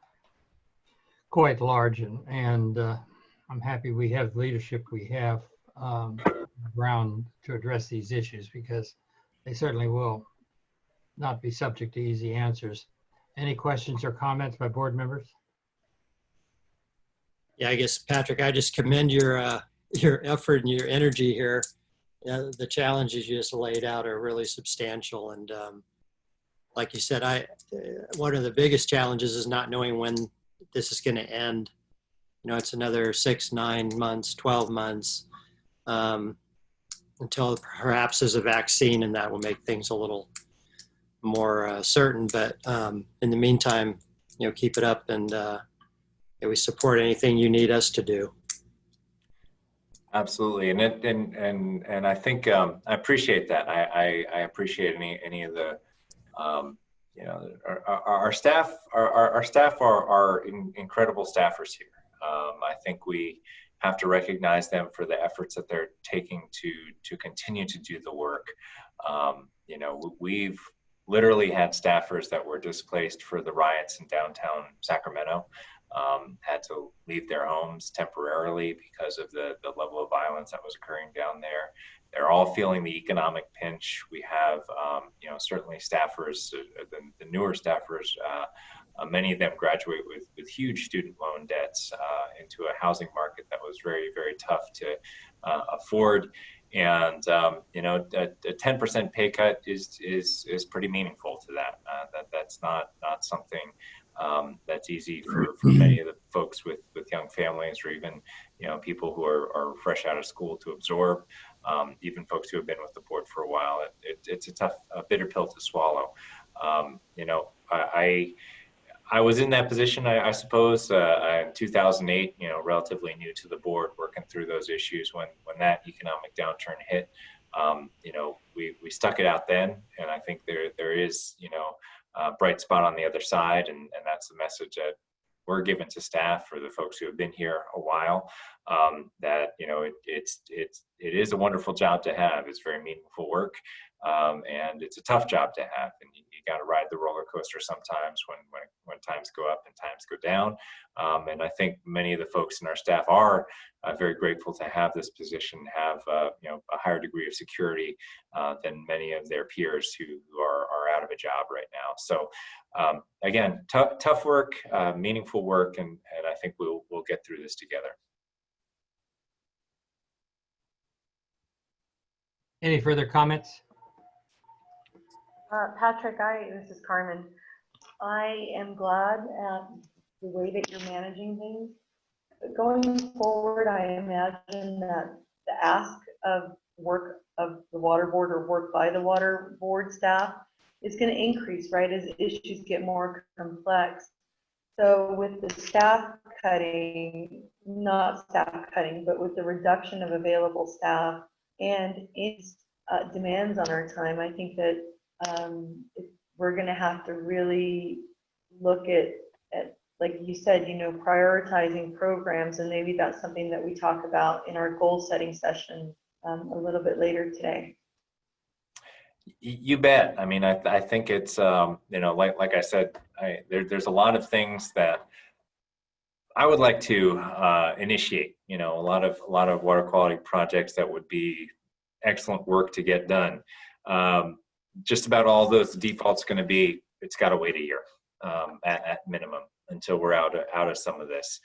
quite large, and I'm happy we have the leadership we have around to address these issues, because they certainly will not be subject to easy answers. Any questions or comments by board members? Yeah, I guess, Patrick, I just commend your effort and your energy here. The challenges you just laid out are really substantial. And like you said, one of the biggest challenges is not knowing when this is going to end. You know, it's another 6, 9 months, 12 months until perhaps there's a vaccine, and that will make things a little more certain. But in the meantime, you know, keep it up, and we support anything you need us to do. Absolutely, and I think I appreciate that. I appreciate any of the you know, our staff. Our staff are incredible staffers here. I think we have to recognize them for the efforts that they're taking to continue to do the work. You know, we've literally had staffers that were displaced for the riots in downtown Sacramento. Had to leave their homes temporarily because of the level of violence that was occurring down there. They're all feeling the economic pinch. We have, you know, certainly staffers, the newer staffers, many of them graduate with huge student loan debts into a housing market that was very, very tough to afford. And you know, a 10% pay cut is pretty meaningful to that. That's not something that's easy for many of the folks with young families, or even, you know, people who are fresh out of school to absorb. Even folks who have been with the board for a while, it's a tough, bitter pill to swallow. You know, I was in that position, I suppose, in 2008, you know, relatively new to the board, working through those issues when that economic downturn hit. You know, we stuck it out then, and I think there is, you know, a bright spot on the other side, and that's the message that we're given to staff, for the folks who have been here a while, that, you know, it is a wonderful job to have. It's very meaningful work, and it's a tough job to have, and you got to ride the roller coaster sometimes when times go up and times go down. And I think many of the folks in our staff are very grateful to have this position, have you know, a higher degree of security than many of their peers who are out of a job right now. So again, tough work, meaningful work, and I think we'll get through this together. Any further comments? Patrick, this is Carmen. I am glad at the way that you're managing things. But going forward, I imagine that the ask of work of the water board, or work by the water board staff, is going to increase, right, as issues get more complex. So with the staff cutting, not staff cutting, but with the reduction of available staff and its demands on our time, I think that we're going to have to really look at, like you said, you know, prioritizing programs, and maybe that's something that we talk about in our goal setting session a little bit later today. You bet. I mean, I think it's, you know, like I said, there's a lot of things that I would like to initiate. You know, a lot of water quality projects that would be excellent work to get done. Just about all those, the default's going to be, it's got to wait a year at minimum until we're out of some of this,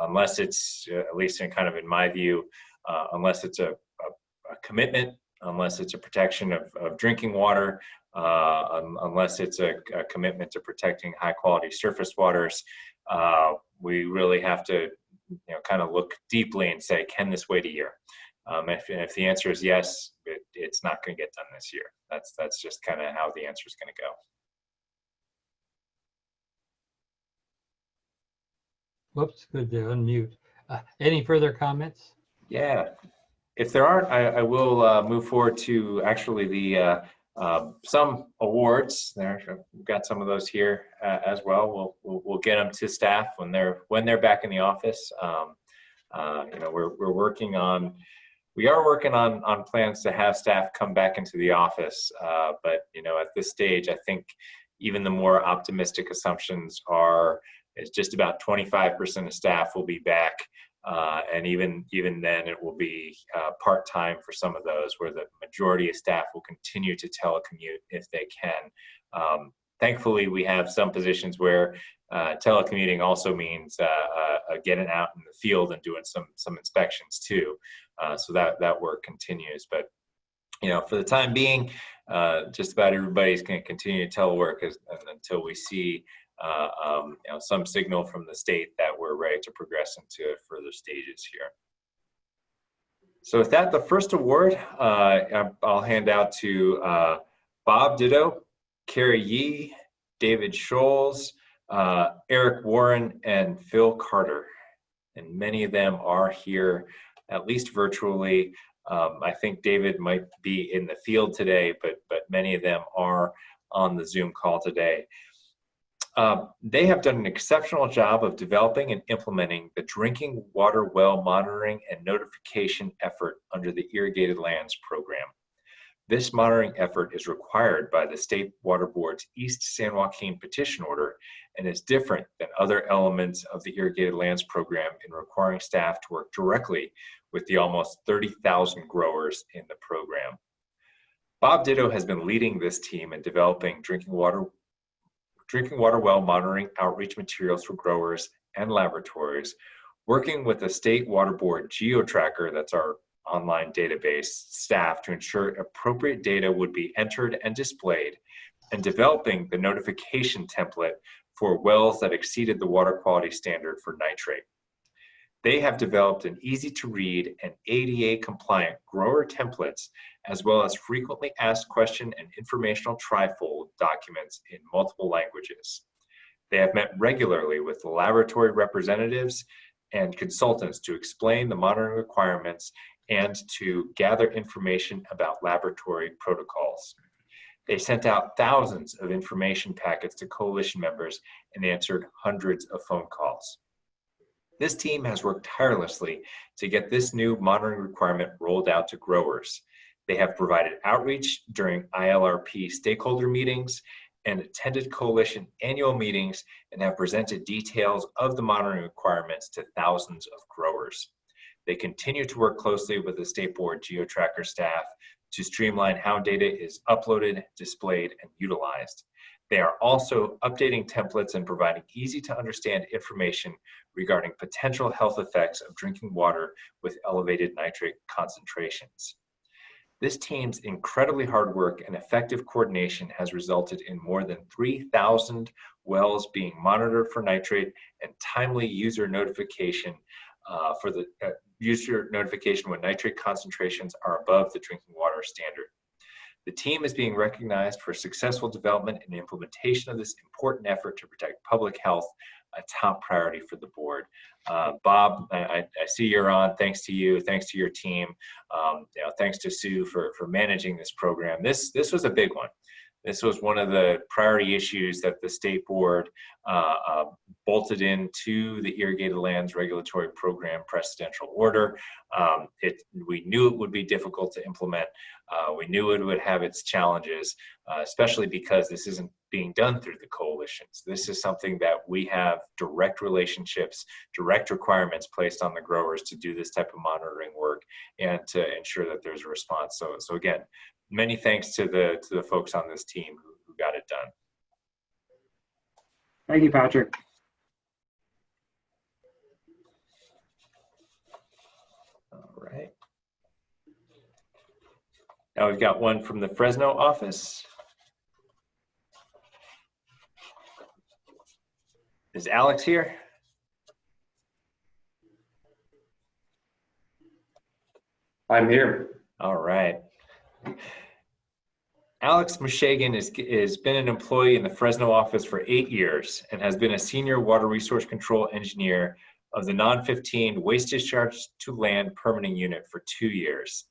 unless it's, at least in kind of in my view, unless it's a commitment, unless it's a protection of drinking water, unless it's a commitment to protecting high quality surface waters. We really have to, you know, kind of look deeply and say, can this wait a year? If the answer is yes, it's not going to get done this year. That's just kind of how the answer is going to go. Whoops, good to unmute. Any further comments? Yeah, if there aren't, I will move forward to actually the some awards. We've got some of those here as well. We'll get them to staff when they're back in the office. You know, we are working on plans to have staff come back into the office, but you know, at this stage, I think, Even the more optimistic assumptions are it's just about 25% of staff will be back. And even then, it will be part-time for some of those, where the majority of staff will continue to telecommute if they can. Thankfully, we have some positions where telecommuting also means getting out in the field and doing some inspections too. So that work continues. But for the time being, just about everybody's going to continue to telework until we see some signal from the state that we're ready to progress into further stages here. So with that, the first award I'll hand out to Bob Ditto, Carrie Yee, David Scholes, Eric Warren, and Phil Carter. And many of them are here, at least virtually. I think David might be in the field today, but many of them are on the Zoom call today. They have done an exceptional job of developing and implementing the drinking water well monitoring and notification effort under the Irrigated Lands Program. This monitoring effort is required by the State Water Board's East San Joaquin petition order and is different than other elements of the Irrigated Lands Program in requiring staff to work directly with the almost 30,000 growers in the program. Bob Ditto has been leading this team in developing drinking water well monitoring outreach materials for growers and laboratories, working with the State Water Board GeoTracker, that's our online database, staff to ensure appropriate data would be entered and displayed, and developing the notification template for wells that exceeded the water quality standard for nitrate. They have developed an easy-to-read and ADA-compliant grower templates, as well as frequently asked question and informational trifold documents in multiple languages. They have met regularly with the laboratory representatives and consultants to explain the monitoring requirements and to gather information about laboratory protocols. They sent out thousands of information packets to coalition members and answered hundreds of phone calls. This team has worked tirelessly to get this new monitoring requirement rolled out to growers. They have provided outreach during ILRP stakeholder meetings and attended coalition annual meetings and have presented details of the monitoring requirements to thousands of growers. They continue to work closely with the State Board GeoTracker staff to streamline how data is uploaded, displayed, and utilized. They are also updating templates and providing easy to understand information regarding potential health effects of drinking water with elevated nitrate concentrations. This team's incredibly hard work and effective coordination has resulted in more than 3,000 wells being monitored for nitrate and timely user notification when nitrate concentrations are above the drinking water standard. The team is being recognized for successful development and implementation of this important effort to protect public health, a top priority for the board. Bob, I see you're on. Thanks to you. Thanks to your team. Thanks to Sue for managing this program. This was a big one. This was one of the priority issues that the State Board bolted into the Irrigated Lands Regulatory Program Precedential Order. We knew it would be difficult to implement. We knew it would have its challenges, especially because this isn't being done through the coalitions. This is something that we have direct relationships, direct requirements placed on the growers to do this type of monitoring work and to ensure that there's a response. So again, many thanks to the folks on this team who got it done. Thank you, Patrick. All right. Now we've got one from the Fresno office. Is Alex here? I'm here. All right. Alex Mushagan has been an employee in the Fresno office for 8 years and has been a senior water resource control engineer of the non-15 waste discharge to land permitting unit for 2 years.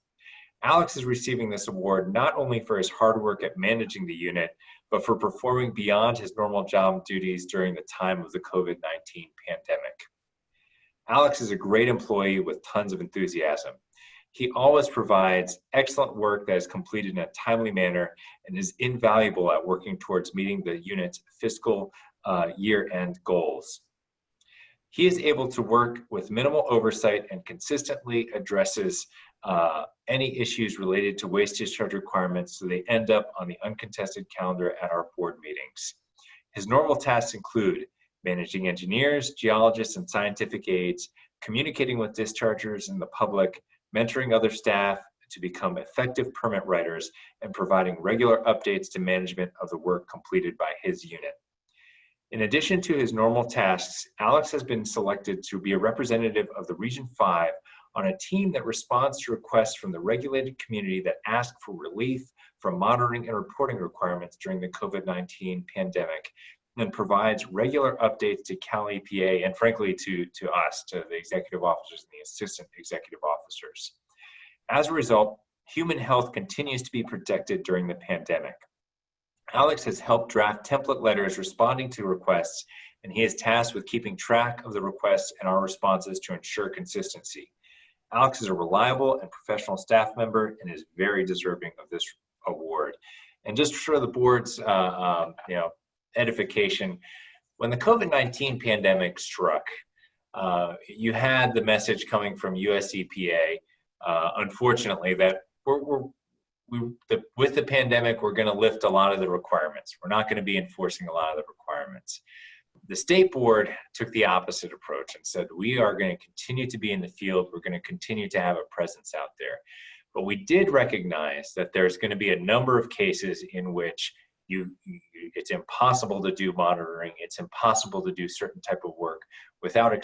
Alex is receiving this award not only for his hard work at managing the unit, but for performing beyond his normal job duties during the time of the COVID-19 pandemic. Alex is a great employee with tons of enthusiasm. He always provides excellent work that is completed in a timely manner and is invaluable at working towards meeting the unit's fiscal year-end goals. He is able to work with minimal oversight and consistently addresses any issues related to waste discharge requirements so they end up on the uncontested calendar at our board meetings. His normal tasks include managing engineers, geologists, and scientific aides, communicating with dischargers and the public, mentoring other staff to become effective permit writers, and providing regular updates to management of the work completed by his unit. In addition to his normal tasks, Alex has been selected to be a representative of the Region 5 on a team that responds to requests from the regulated community that ask for relief from monitoring and reporting requirements during the COVID-19 pandemic, and provides regular updates to Cal EPA and frankly to us, to the executive officers and the assistant executive officers. As a result, human health continues to be protected during the pandemic. Alex has helped draft template letters responding to requests, and he is tasked with keeping track of the requests and our responses to ensure consistency. Alex is a reliable and professional staff member and is very deserving of this award. And just for the board's edification, when the COVID-19 pandemic struck, you had the message coming from US EPA, unfortunately, that with the pandemic, we're going to lift a lot of the requirements. We're not going to be enforcing a lot of the requirements. The state board took the opposite approach and said, we are going to continue to be in the field. We're going to continue to have a presence out there. But we did recognize that there's going to be a number of cases in which it's impossible to do monitoring. It's impossible to do certain type of work without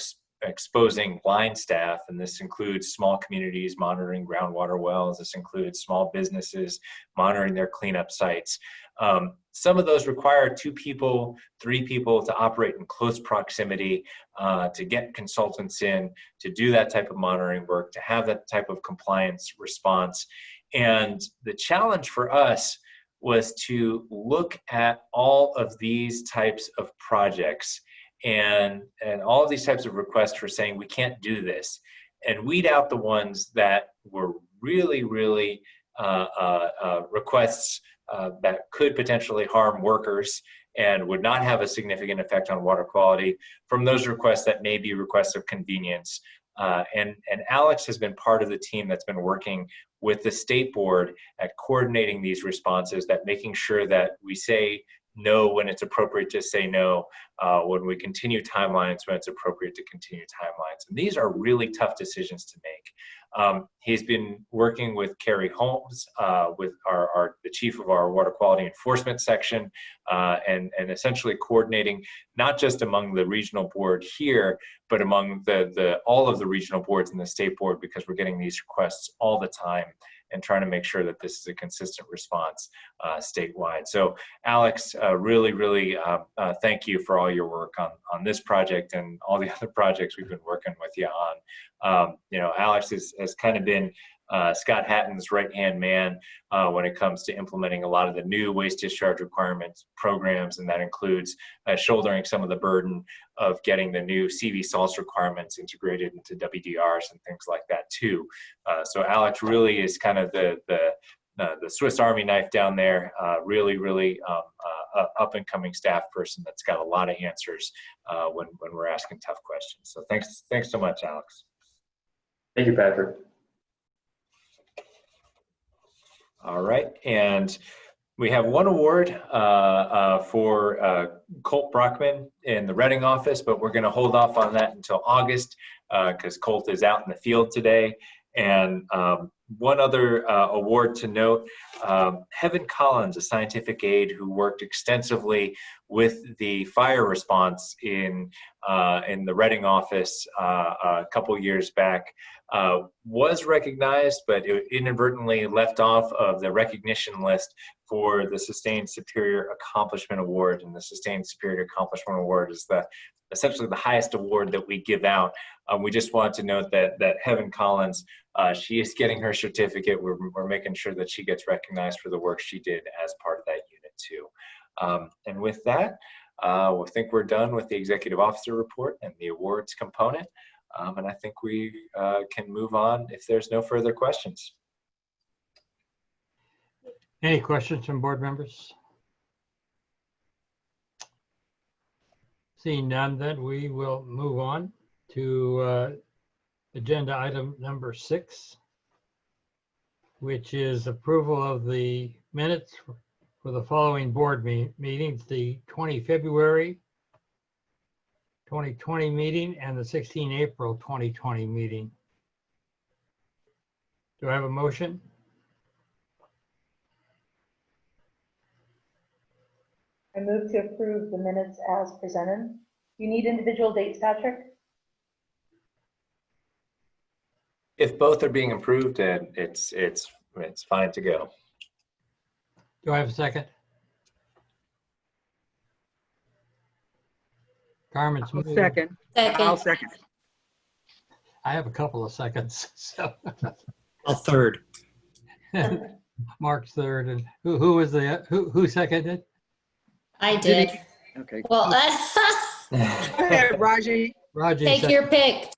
exposing line staff, and this includes small communities monitoring groundwater wells. This includes small businesses monitoring their cleanup sites. Some of those require 2 people, 3 people to operate in close proximity, to get consultants in, to do that type of monitoring work, to have that type of compliance response. And the challenge for us was to look at all of these types of projects and all of these types of requests for saying we can't do this, and weed out the ones that were really requests that could potentially harm workers and would not have a significant effect on water quality from those requests that may be requests of convenience. And Alex has been part of the team that's been working with the state board at coordinating these responses, that making sure that we say no when it's appropriate to say no, when we continue timelines when it's appropriate to continue timelines. And these are really tough decisions to make. He's been working with Carrie Holmes, with the chief of our water quality enforcement section, and essentially coordinating not just among the regional board here, but among all of the regional boards and the state board, because we're getting these requests all the time, and trying to make sure that this is a consistent response statewide. So Alex, really thank you for all your work on this project and all the other projects we've been working with you on. Alex has kind of been Scott Hatton's right-hand man when it comes to implementing a lot of the new waste discharge requirements programs, and that includes shouldering some of the burden of getting the new CV SALT requirements integrated into WDRs and things like that too. So Alex really is kind of the Swiss Army knife down there, really up-and-coming staff person that's got a lot of answers when we're asking tough questions. So thanks so much, Alex. Thank you, Patrick. All right, and we have one award for Colt Brockman in the Reading office, but we're going to hold off on that until August because Colt is out in the field today. And one other award to note, Heaven Collins, a scientific aide who worked extensively with the fire response in the Reading office a couple years back, was recognized, but it inadvertently left off of the recognition list for the Sustained Superior Accomplishment Award. And the Sustained Superior Accomplishment Award is essentially the highest award that we give out. We just want to note that Heaven Collins, she is getting her certificate. We're making sure that she gets recognized for the work she did as part of that unit too. And with that, I think we're done with the executive officer report and the awards component. And I think we can move on if there's no further questions. Any questions from board members? Seeing none, then we will move on to agenda item number 6, which is approval of the minutes for the following board meetings, the 20 February 2020 meeting and the 16 April 2020 meeting. Do I have a motion? I move to approve the minutes as presented. You need individual dates, Patrick? If both are being approved, then it's fine to go. Do I have a second? Carmen's I'll moved. second. I'll second. I have a couple of seconds, so I'll third. Mark's third, and who was the who seconded? I did. Okay. Well, Go ahead, Raji. Raji. take your pick.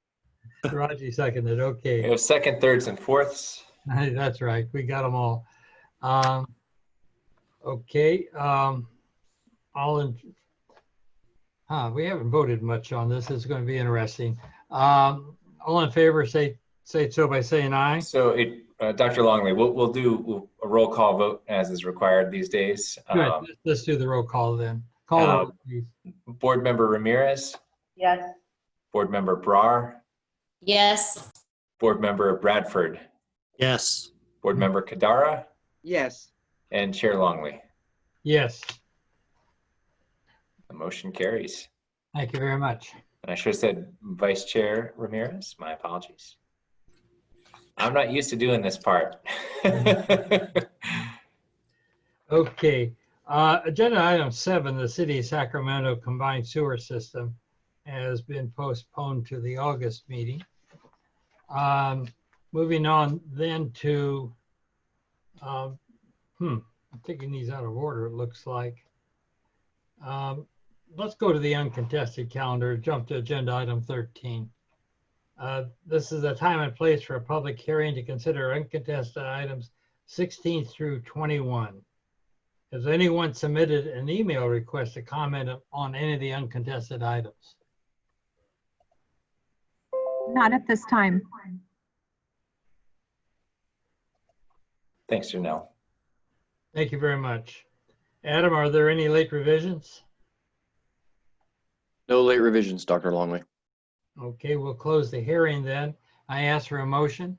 Raji seconded. We Okay, have second, thirds, and fourths. that's right. We got them all. Okay. All in. We haven't voted much on this. It's going to be interesting. All in favor, say so by saying aye. So, Dr. Longley, we'll do a roll call vote as is required these days. Good. Let's do the roll call then. Call the roll, please. Board Member Ramirez, Yes. Board Member Brar, Yes. Board Member Bradford, Yes. Board Member Kadara, Yes. and Chair Longley. Yes. The motion carries. Thank you very much. And I should have said Vice Chair Ramirez. My apologies. I'm not used to doing this part. Okay. Agenda item 7, the City of Sacramento Combined Sewer System, has been postponed to the August meeting. Moving on then to, I'm taking these out of order, it looks like. Let's go to the uncontested calendar, jump to agenda item 13. This is a time and place for a public hearing to consider uncontested items 16 through 21. Has anyone submitted an email request to comment on any of the uncontested items? Not at this time. Thanks, Janelle. Thank you very much. Adam, are there any late revisions? No late revisions, Dr. Longley. Okay, we'll close the hearing then. I ask for a motion.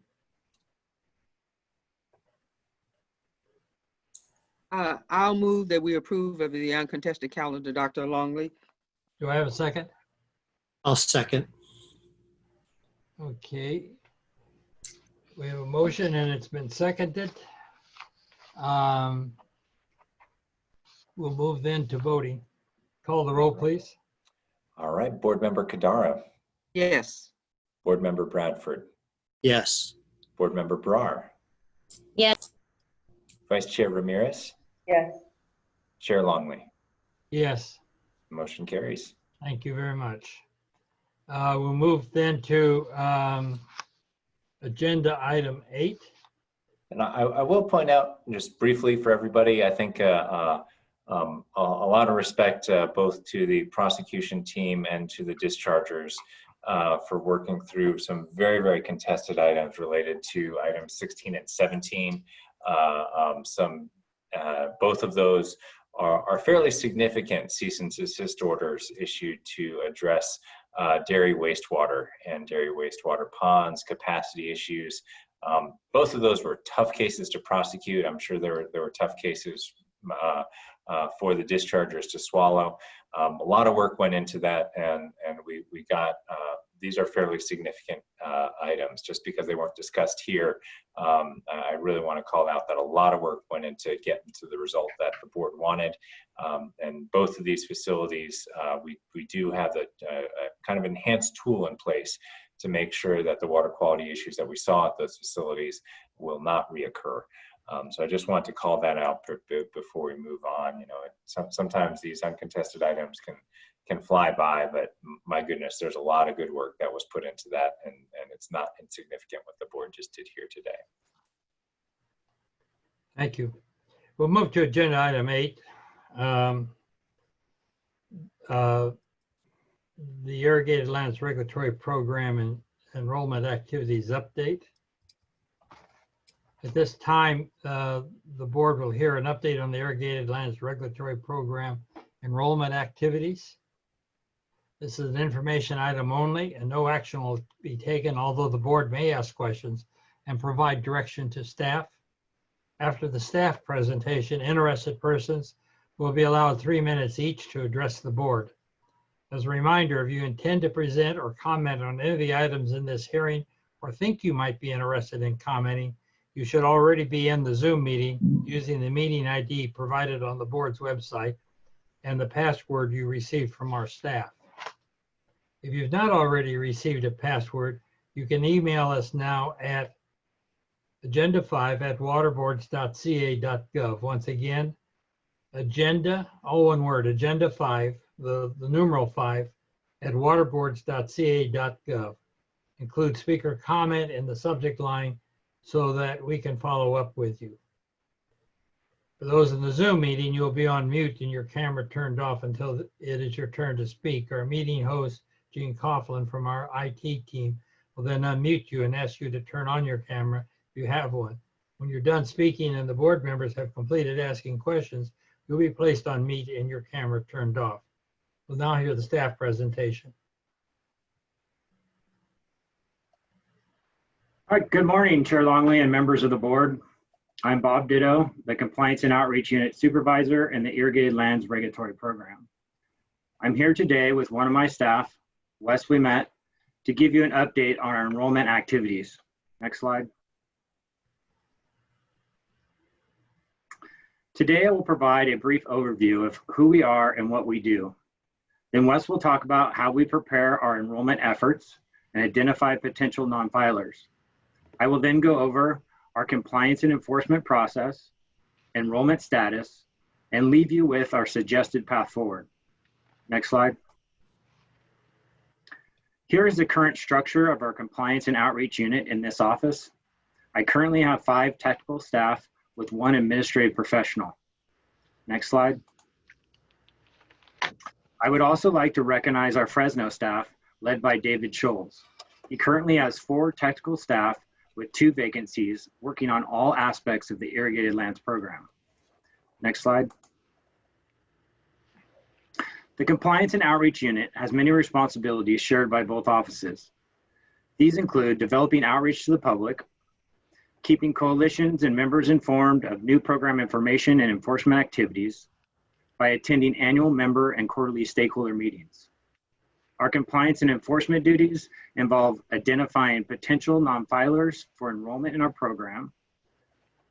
I'll move that we approve of the uncontested calendar, Dr. Longley. Do I have a second? I'll second. Okay. We have a motion and it's been seconded. We'll move then to voting. Call the roll, please. All right, Board Member Kadara, Yes. Board Member Bradford, Yes. Board Member Brar, Yes. Vice Chair Ramirez, Yes. Chair Longley. Yes, Motion carries. thank you very much. We'll move then to agenda item 8. And I will point out just briefly for everybody, I think a lot of respect both to the prosecution team and to the dischargers for working through some very, very contested items related to items 16 and 17. Both of those are fairly significant cease and desist orders issued to address dairy wastewater and dairy wastewater ponds, capacity issues. Both of those were tough cases to prosecute. I'm sure there were tough cases for the dischargers to swallow. A lot of work went into that, and we got these are fairly significant items. Just because they weren't discussed here, I really want to call out that a lot of work went into getting to the result that the board wanted. And both of these facilities, we do have a kind of enhanced tool in place to make sure that the water quality issues that we saw at those facilities will not reoccur. So I just want to call that out before we move on. You know, sometimes these uncontested items can fly by, but my goodness, there's a lot of good work that was put into that, and it's not insignificant what the board just did here today. Thank you. We'll move to agenda item 8. The Irrigated Lands Regulatory Program and Enrollment Activities Update. At this time, the board will hear an update on the Irrigated Lands Regulatory Program enrollment activities. This is an information item only, and no action will be taken, although the board may ask questions and provide direction to staff. After the staff presentation, interested persons will be allowed 3 minutes each to address the board. As a reminder, if you intend to present or comment on any of the items in this hearing or think you might be interested in commenting, you should already be in the Zoom meeting using the meeting ID provided on the board's website and the password you received from our staff. If you've not already received a password, you can email us now at agenda5@waterboards.ca.gov. Once again, agenda, all one word, agenda 5, the numeral 5, at waterboards.ca.gov. Include speaker comment in the subject line so that we can follow up with you. For those in the Zoom meeting, you'll be on mute and your camera turned off until it is your turn to speak. Our meeting host, Gene Coughlin from our IT team, will then unmute you and ask you to turn on your camera if you have one. When you're done speaking and the board members have completed asking questions, you'll be placed on mute and your camera turned off. We'll now hear the staff presentation. All right, good morning, Chair Longley and members of the board. I'm Bob Ditto, the Compliance and Outreach Unit Supervisor in the Irrigated Lands Regulatory Program. I'm here today with one of my staff, Wes Wimet, to give you an update on our enrollment activities. Next slide. Today, I will provide a brief overview of who we are and what we do. Then Wes will talk about how we prepare our enrollment efforts and identify potential non-filers. I will then go over our compliance and enforcement process, enrollment status, and leave you with our suggested path forward. Next slide. Here is the current structure of our compliance and outreach unit in this office. I currently have 5 technical staff with 1 administrative professional. Next slide. I would also like to recognize our Fresno staff led by David Scholes. He currently has 4 technical staff with 2 vacancies working on all aspects of the Irrigated Lands Program. Next slide. The Compliance and Outreach Unit has many responsibilities shared by both offices. These include developing outreach to the public, keeping coalitions and members informed of new program information and enforcement activities by attending annual member and quarterly stakeholder meetings. Our compliance and enforcement duties involve identifying potential non-filers for enrollment in our program,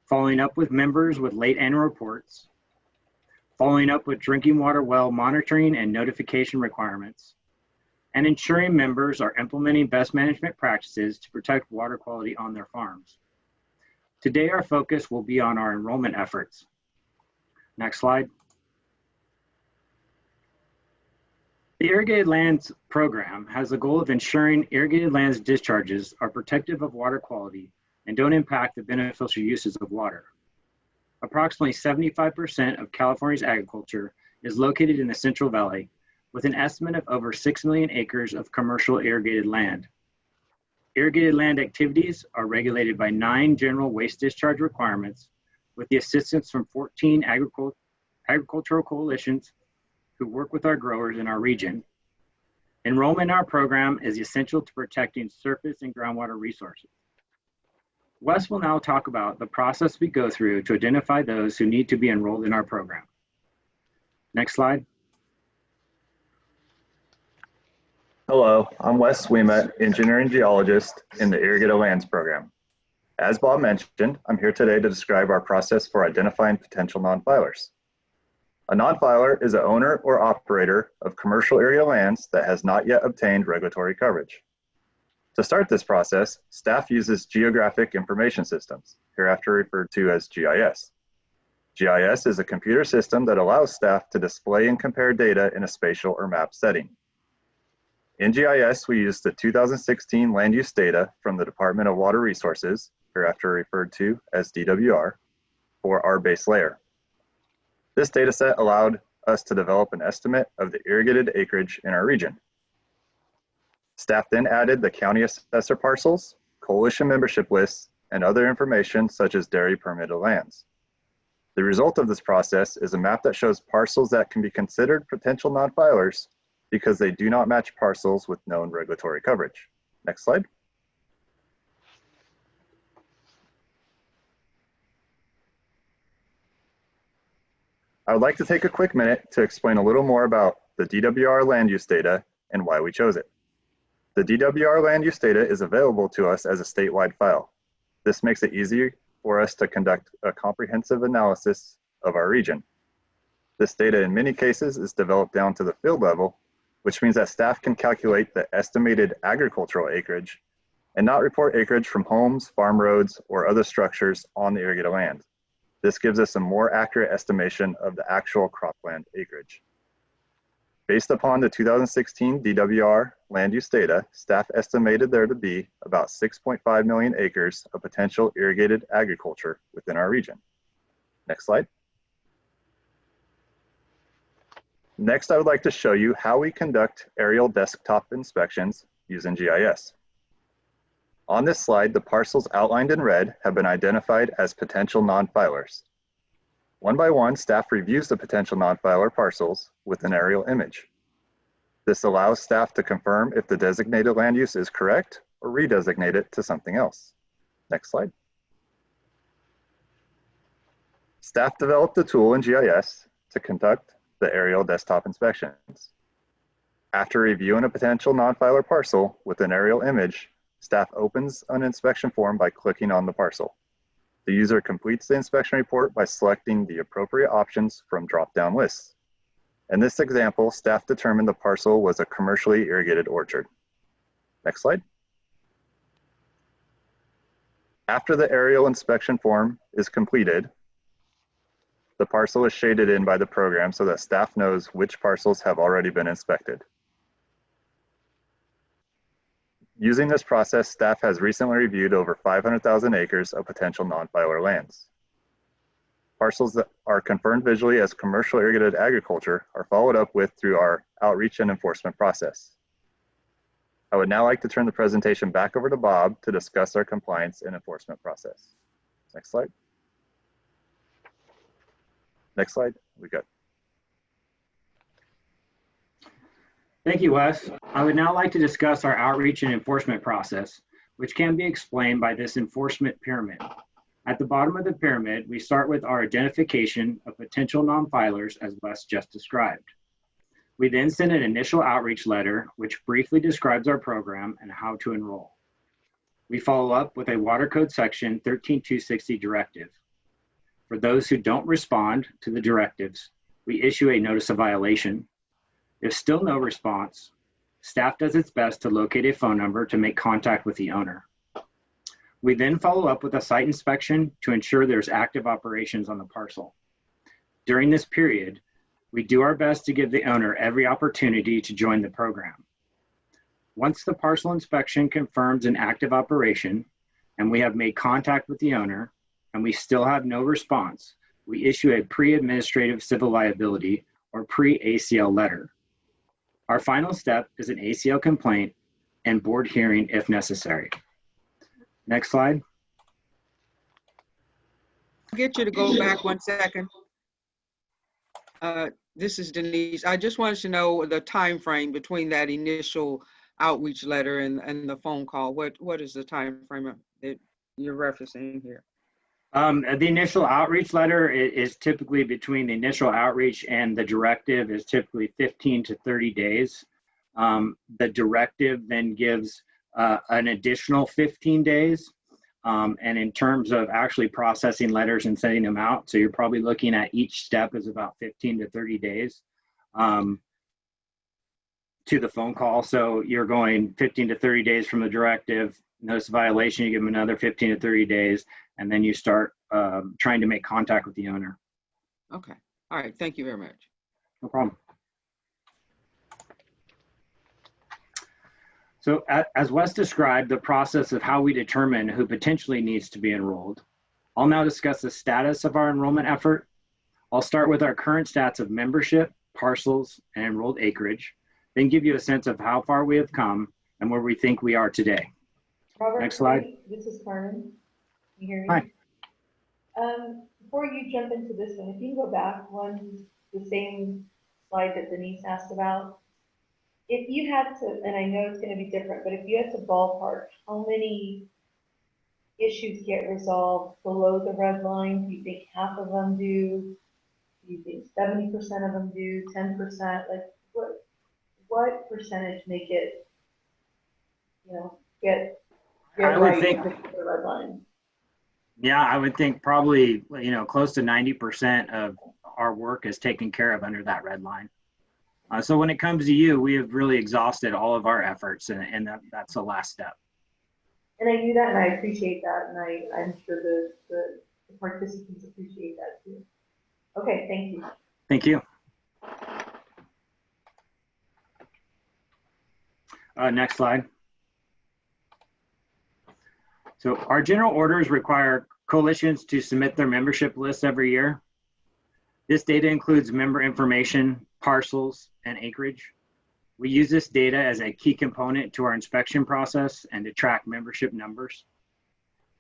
following up with members with late annual reports, following up with drinking water well monitoring and notification requirements, and ensuring members are implementing best management practices to protect water quality on their farms. Today, our focus will be on our enrollment efforts. Next slide. The Irrigated Lands Program has the goal of ensuring irrigated lands discharges are protective of water quality and don't impact the beneficial uses of water. Approximately 75% of California's agriculture is located in the Central Valley, with an estimate of over 6 million acres of commercial irrigated land. Irrigated land activities are regulated by 9 general waste discharge requirements, with the assistance from 14 agricultural coalitions who work with our growers in our region. Enrollment in our program is essential to protecting surface and groundwater resources. Wes will now talk about the process we go through to identify those who need to be enrolled in our program. Next slide. Hello, I'm Wes Wimet, engineer and geologist in the Irrigated Lands Program. As Bob mentioned, I'm here today to describe our process for identifying potential non-filers. A non-filer is an owner or operator of commercial area lands that has not yet obtained regulatory coverage. To start this process, staff uses geographic information systems, hereafter referred to as GIS. GIS is a computer system that allows staff to display and compare data in a spatial or map setting. In GIS, we use the 2016 land use data from the Department of Water Resources, hereafter referred to as DWR, for our base layer. This data set allowed us to develop an estimate of the irrigated acreage in our region. Staff then added the county assessor parcels, coalition membership lists, and other information such as dairy permitted lands. The result of this process is a map that shows parcels that can be considered potential non-filers because they do not match parcels with known regulatory coverage. Next slide. I would like to take a quick minute to explain a little more about the DWR land use data and why we chose it. The DWR land use data is available to us as a statewide file. This makes it easy for us to conduct a comprehensive analysis of our region. This data in many cases is developed down to the field level, which means that staff can calculate the estimated agricultural acreage and not report acreage from homes, farm roads, or other structures on the irrigated land. This gives us a more accurate estimation of the actual cropland acreage. Based upon the 2016 DWR land use data, staff estimated there to be about 6.5 million acres of potential irrigated agriculture within our region. Next slide. Next, I would like to show you how we conduct aerial desktop inspections using GIS. On this slide, the parcels outlined in red have been identified as potential non-filers. One by one, staff reviews the potential non-filer parcels with an aerial image. This allows staff to confirm if the designated land use is correct or redesignate it to something else. Next slide. Staff developed a tool in GIS to conduct the aerial desktop inspections. After reviewing a potential non-filer parcel with an aerial image, staff opens an inspection form by clicking on the parcel. The user completes the inspection report by selecting the appropriate options from drop-down lists. In this example, staff determined the parcel was a commercially irrigated orchard. Next slide. After the aerial inspection form is completed, the parcel is shaded in by the program so that staff knows which parcels have already been inspected. Using this process, staff has recently reviewed over 500,000 acres of potential non-filer lands. Parcels that are confirmed visually as commercial irrigated agriculture are followed up with through our outreach and enforcement process. I would now like to turn the presentation back over to Bob to discuss our compliance and enforcement process. Next slide. Next slide, we got. Thank you, Wes. I would now like to discuss our outreach and enforcement process, which can be explained by this enforcement pyramid. At the bottom of the pyramid, we start with our identification of potential non-filers, as Wes just described. We then send an initial outreach letter, which briefly describes our program and how to enroll. We follow up with a Water Code Section 13260 directive. For those who don't respond to the directives, we issue a notice of violation. If still no response, staff does its best to locate a phone number to make contact with the owner. We then follow up with a site inspection to ensure there's active operations on the parcel. During this period, we do our best to give the owner every opportunity to join the program. Once the parcel inspection confirms an active operation and we have made contact with the owner and we still have no response, we issue a pre-administrative civil liability or pre-ACL letter. Our final step is an ACL complaint and board hearing if necessary. Next slide. I'll get you to go back 1 second. This is Denise. I just wanted to know the time frame between that initial outreach letter and the phone call. What is the time frame that you're referencing here? The initial outreach letter is typically between the initial outreach and the directive is typically 15 to 30 days. The directive then gives an additional 15 days. And in terms of actually processing letters and sending them out, so you're probably looking at each step is about 15 to 30 days to the phone call. So you're going 15 to 30 days from the directive, notice of violation, you give them another 15 to 30 days, and then you start trying to make contact with the owner. Okay. All right. Thank you very much. No problem. So as Wes described the process of how we determine who potentially needs to be enrolled, I'll now discuss the status of our enrollment effort. I'll start with our current stats of membership, parcels, and enrolled acreage, then give you a sense of how far we have come and where we think we are today. Robert, Next slide. this is Carmen. You hear me? Hi. Before you jump into this one, if you can go back the same slide that Denise asked about. If you had to, and I know it's going to be different, but if you had to ballpark, how many issues get resolved below the red line? Do you think half of them do? Do you think 70% of them do? 10%? Like what percentage make it, get I would think, the red line? yeah, I would think probably, close to 90% of our work is taken care of under that red line. So when it comes to you, we have really exhausted all of our efforts, and that's the last step. And I knew that, and I appreciate that, and I'm sure the participants appreciate that too. Okay, thank you. Thank you. Next slide. So our general orders require coalitions to submit their membership lists every year. This data includes member information, parcels, and acreage. We use this data as a key component to our inspection process and to track membership numbers.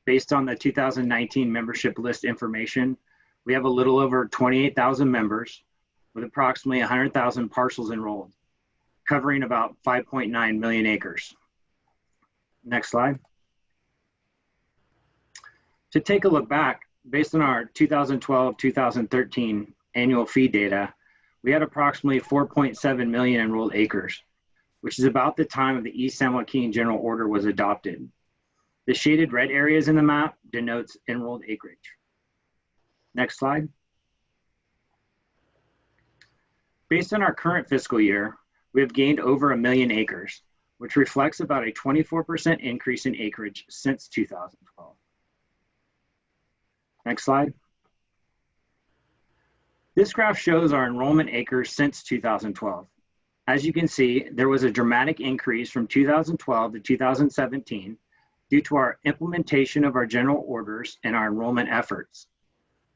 Based on the 2019 membership list information, we have a little over 28,000 members with approximately 100,000 parcels enrolled, covering about 5.9 million acres. Next slide. To take a look back, based on our 2012-2013 annual fee data, we had approximately 4.7 million enrolled acres, which is about the time of the East San Joaquin General Order was adopted. The shaded red areas in the map denotes enrolled acreage. Next slide. Based on our current fiscal year, we have gained over 1 million acres, which reflects about a 24% increase in acreage since 2012. Next slide. This graph shows our enrollment acres since 2012. As you can see, there was a dramatic increase from 2012 to 2017 due to our implementation of our general orders and our enrollment efforts.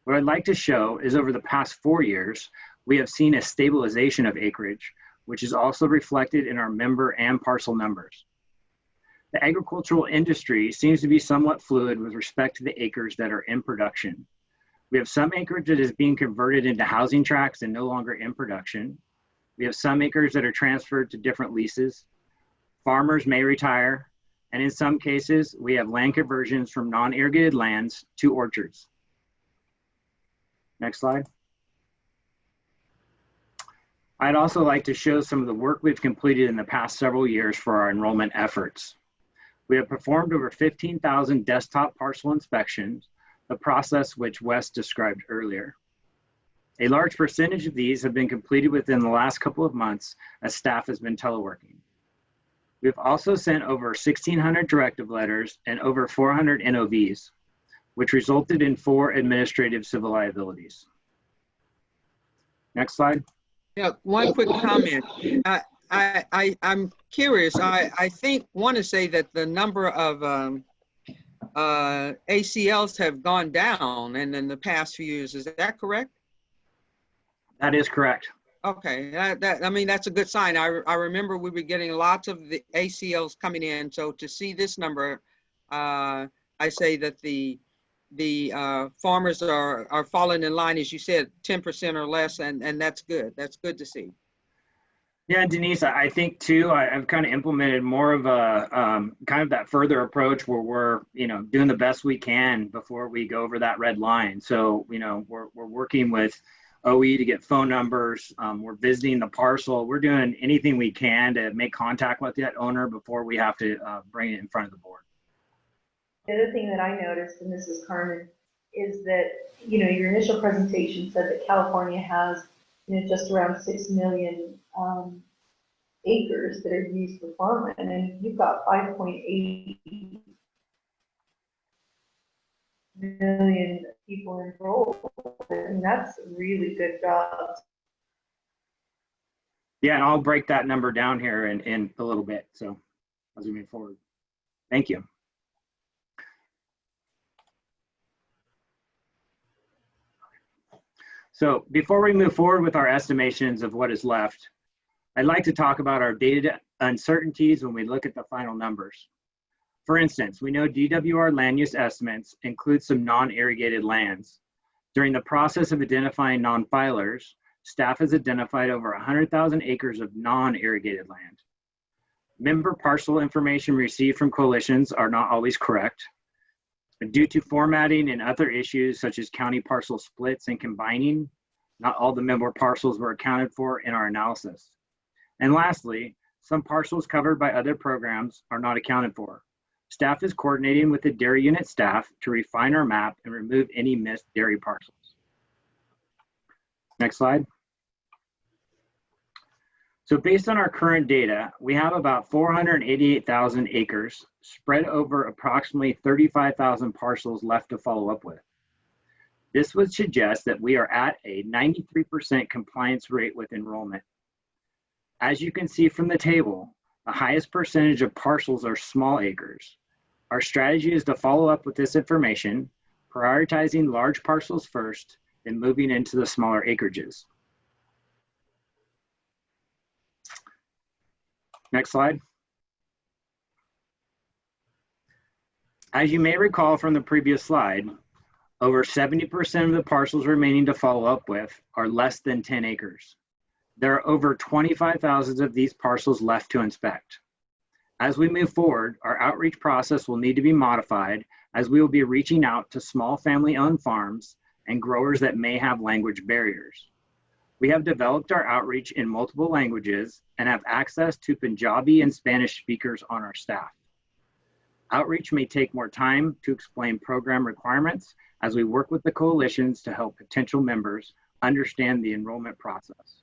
What I'd like to show is over the past 4 years, we have seen a stabilization of acreage, which is also reflected in our member and parcel numbers. The agricultural industry seems to be somewhat fluid with respect to the acres that are in production. We have some acreage that is being converted into housing tracts and no longer in production. We have some acres that are transferred to different leases. Farmers may retire, and in some cases, we have land conversions from non-irrigated lands to orchards. Next slide. I'd also like to show some of the work we've completed in the past several years for our enrollment efforts. We have performed over 15,000 desktop parcel inspections, the process which Wes described earlier. A large percentage of these have been completed within the last couple of months as staff has been teleworking. We've also sent over 1,600 directive letters and over 400 NOVs, which resulted in 4 administrative civil liabilities. Next slide. Yeah, one quick comment. I'm curious. I want to say that the number of ACLs have gone down in the past few years. Is that correct? That is correct. Okay, I mean, that's a good sign. I remember we were getting lots of the ACLs coming in. So to see this number, I say that the farmers are falling in line, as you said, 10% or less, and that's good. That's good to see. Yeah, Denise, I think too, I've kind of implemented more of a kind of that further approach where we're, doing the best we can before we go over that red line. So, we're working with OE to get phone numbers. We're visiting the parcel. We're doing anything we can to make contact with that owner before we have to bring it in front of the board. The other thing that I noticed, and this is Carmen, is that, your initial presentation said that California has, just around 6 million acres that are used for farmland, and you've got 5.8 million people enrolled. And that's a really good job. Yeah, and I'll break that number down here in a little bit. So as we move forward. Thank you. So before we move forward with our estimations of what is left, I'd like to talk about our data uncertainties when we look at the final numbers. For instance, we know DWR land use estimates include some non-irrigated lands. During the process of identifying non-filers, staff has identified over 100,000 acres of non-irrigated land. Member parcel information received from coalitions are not always correct. Due to formatting and other issues such as county parcel splits and combining, not all the member parcels were accounted for in our analysis. And lastly, some parcels covered by other programs are not accounted for. Staff is coordinating with the dairy unit staff to refine our map and remove any missed dairy parcels. Next slide. So based on our current data, we have about 488,000 acres spread over approximately 35,000 parcels left to follow up with. This would suggest that we are at a 93% compliance rate with enrollment. As you can see from the table, the highest percentage of parcels are small acres. Our strategy is to follow up with this information, prioritizing large parcels first, then moving into the smaller acreages. Next slide. As you may recall from the previous slide, over 70% of the parcels remaining to follow up with are less than 10 acres. There are over 25,000 of these parcels left to inspect. As we move forward, our outreach process will need to be modified as we will be reaching out to small family-owned farms and growers that may have language barriers. We have developed our outreach in multiple languages and have access to Punjabi and Spanish speakers on our staff. Outreach may take more time to explain program requirements as we work with the coalitions to help potential members understand the enrollment process.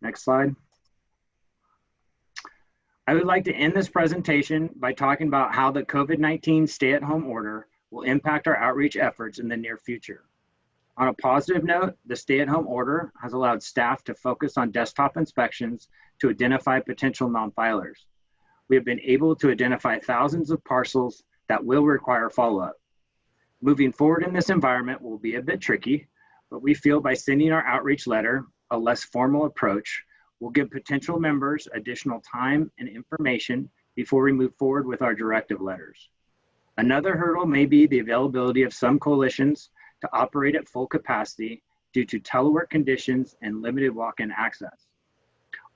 Next slide. I would like to end this presentation by talking about how the COVID-19 stay-at-home order will impact our outreach efforts in the near future. On a positive note, the stay-at-home order has allowed staff to focus on desktop inspections to identify potential non-filers. We have been able to identify thousands of parcels that will require follow-up. Moving forward in this environment will be a bit tricky, but we feel by sending our outreach letter, a less formal approach, will give potential members additional time and information before we move forward with our directive letters. Another hurdle may be the availability of some coalitions to operate at full capacity due to telework conditions and limited walk-in access.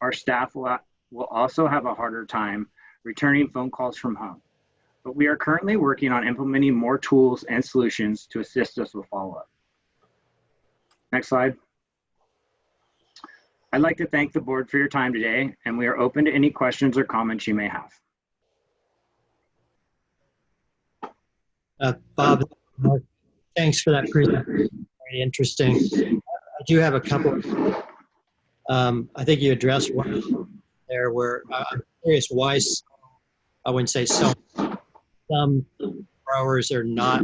Our staff will also have a harder time returning phone calls from home, but we are currently working on implementing more tools and solutions to assist us with follow-up. Next slide. I'd like to thank the board for your time today, and we are open to any questions or comments you may have. Bob, Mark, thanks for that presentation. Very interesting. I do have a couple. I think you addressed one there where I'm curious why, I wouldn't say some growers are not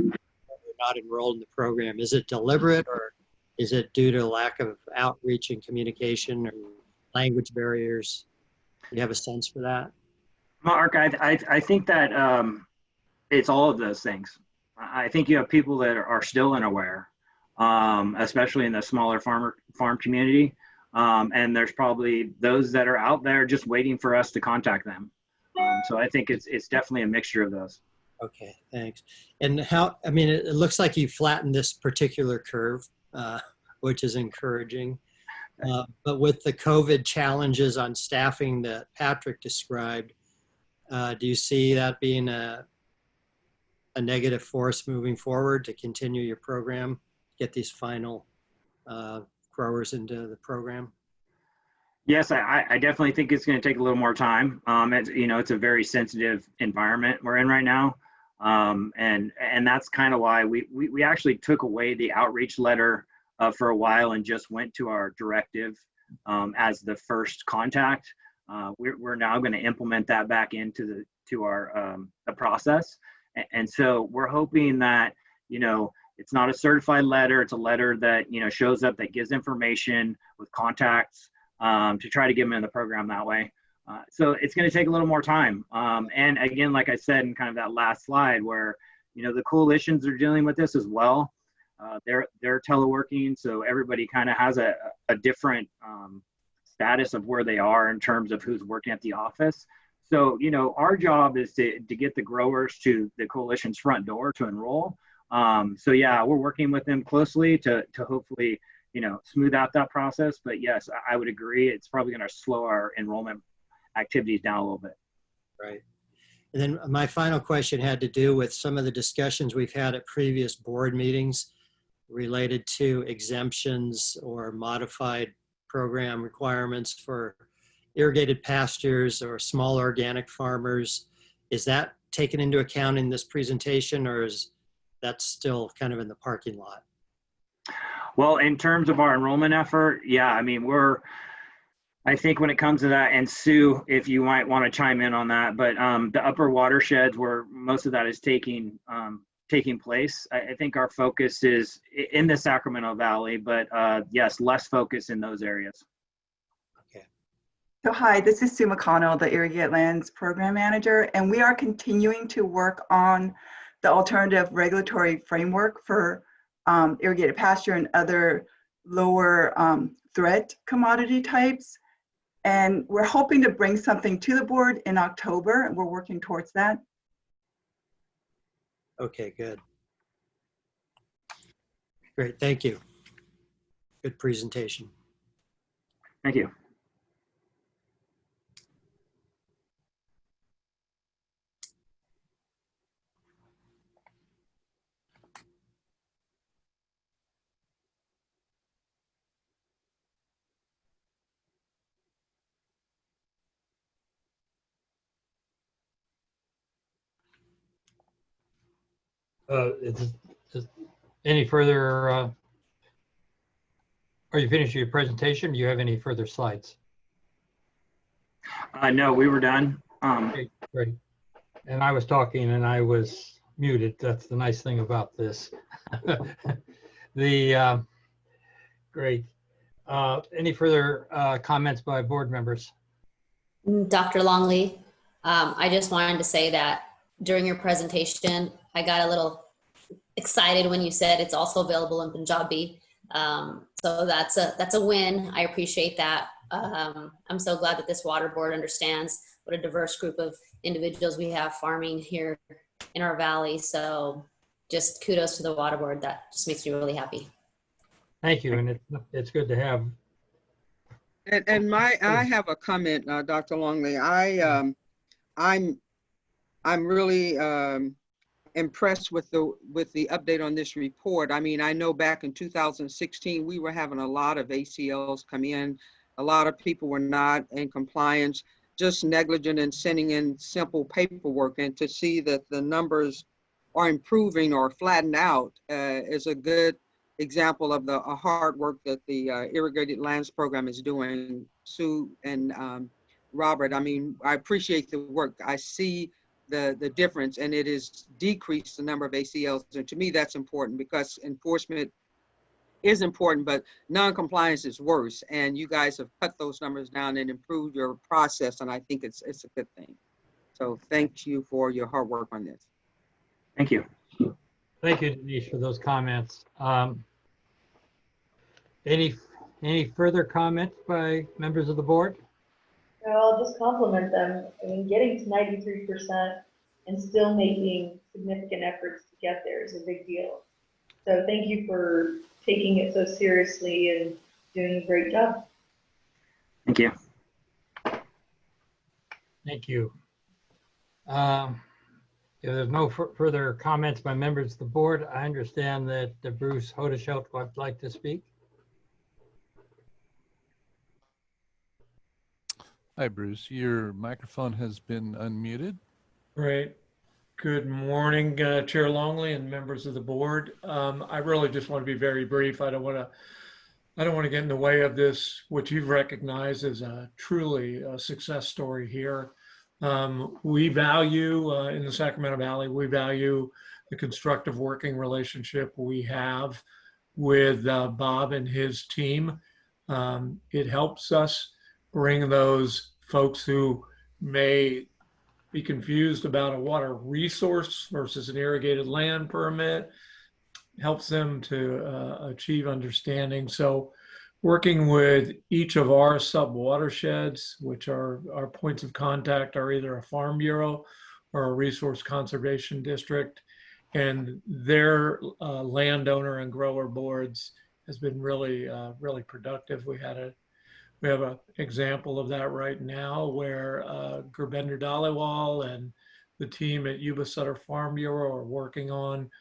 enrolled in the program. Is it deliberate, or is it due to lack of outreach and communication or language barriers? Do you have a sense for that? Mark, I think that it's all of those things. I think you have people that are still unaware, especially in the smaller farm community. And there's probably those that are out there just waiting for us to contact them. So I think it's definitely a mixture of those. Okay, thanks. And how, I mean, it looks like you flattened this particular curve, which is encouraging. But with the COVID challenges on staffing that Patrick described, do you see that being a negative force moving forward to continue your program, get these final growers into the program? Yes, I definitely think it's going to take a little more time. It's a very sensitive environment we're in right now. And that's kind of why we actually took away the outreach letter for a while and just went to our directive as the first contact. We're now going to implement that back into the process. And so we're hoping that, it's not a certified letter. It's a letter that, shows up, that gives information with contacts to try to get them in the program that way. So it's going to take a little more time. And again, like I said in kind of that last slide where, the coalitions are dealing with this as well. They're teleworking, so everybody kind of has a different status of where they are in terms of who's working at the office. So, our job is to get the growers to the coalition's front door to enroll. So yeah, we're working with them closely to hopefully, smooth out that process. But yes, I would agree. It's probably going to slow our enrollment activities down a little bit. Right. And then my final question had to do with some of the discussions we've had at previous board meetings related to exemptions or modified program requirements for irrigated pastures or small organic farmers. Is that taken into account in this presentation, or is that still kind of in the parking lot? Well, in terms of our enrollment effort, yeah, I mean, I think when it comes to that, and Sue, if you might want to chime in on that, but the upper watersheds where most of that is taking place, I think our focus is in the Sacramento Valley, but yes, less focus in those areas. Okay. So hi, this is Sue McConnell, the Irrigated Lands Program Manager, and we are continuing to work on the alternative regulatory framework for irrigated pasture and other lower threat commodity types. And we're hoping to bring something to the board in October, and we're working towards that. Okay, good. Great, thank you. Good presentation. Thank you. Is any further, are you finished your presentation? Do you have any further slides? No, we were done. Okay, great. And I was talking and I was muted. That's the nice thing about this. Great. Any further comments by board members? Dr. Longley, I just wanted to say that during your presentation, I got a little excited when you said it's also available in Punjabi. So that's a win. I appreciate that. I'm so glad that this water board understands what a diverse group of individuals we have farming here in our valley. So just kudos to the water board. That just makes me really happy. Thank you, and it's good to have. And I have a comment, Dr. Longley. I'm really impressed with the update on this report. I mean, I know back in 2016 we were having a lot of ACLs come in. A lot of people were not in compliance, just negligent in sending in simple paperwork. And to see that the numbers are improving or flattened out is a good example of the hard work that the Irrigated Lands Program is doing. Sue and Robert, I mean, I appreciate the work. I see the difference, and it has decreased the number of ACLs. And to me, that's important because enforcement is important, but non-compliance is worse. And you guys have cut those numbers down and improved your process, and I think it's a good thing. So thank you for your hard work on this. Thank you. Thank you, Denise, for those comments. Any further comments by members of the board? No, I'll just compliment them. I mean, getting to 93% and still making significant efforts to get there is a big deal. So thank you for taking it so seriously and doing a great job. Thank you. Thank you. If there's no further comments by members of the board, I understand that Bruce Hodeshelt would like to speak. Hi, Bruce. Your microphone has been unmuted. Great. Good morning, Chair Longley and members of the board. I really just want to be very brief. I don't want to get in the way of this, which you've recognized as a truly success story here. We value, in the Sacramento Valley, we value the constructive working relationship we have with Bob and his team. It helps us bring those folks who may be confused about a water resource versus an irrigated land permit, helps them to achieve understanding. So working with each of our sub watersheds, which are our points of contact, are either a farm bureau or a resource conservation district, and their landowner and grower boards has been really, really productive. We have an example of that right now where Gurbender Dhaliwal and the team at Yuba Sutter Farm Bureau are working on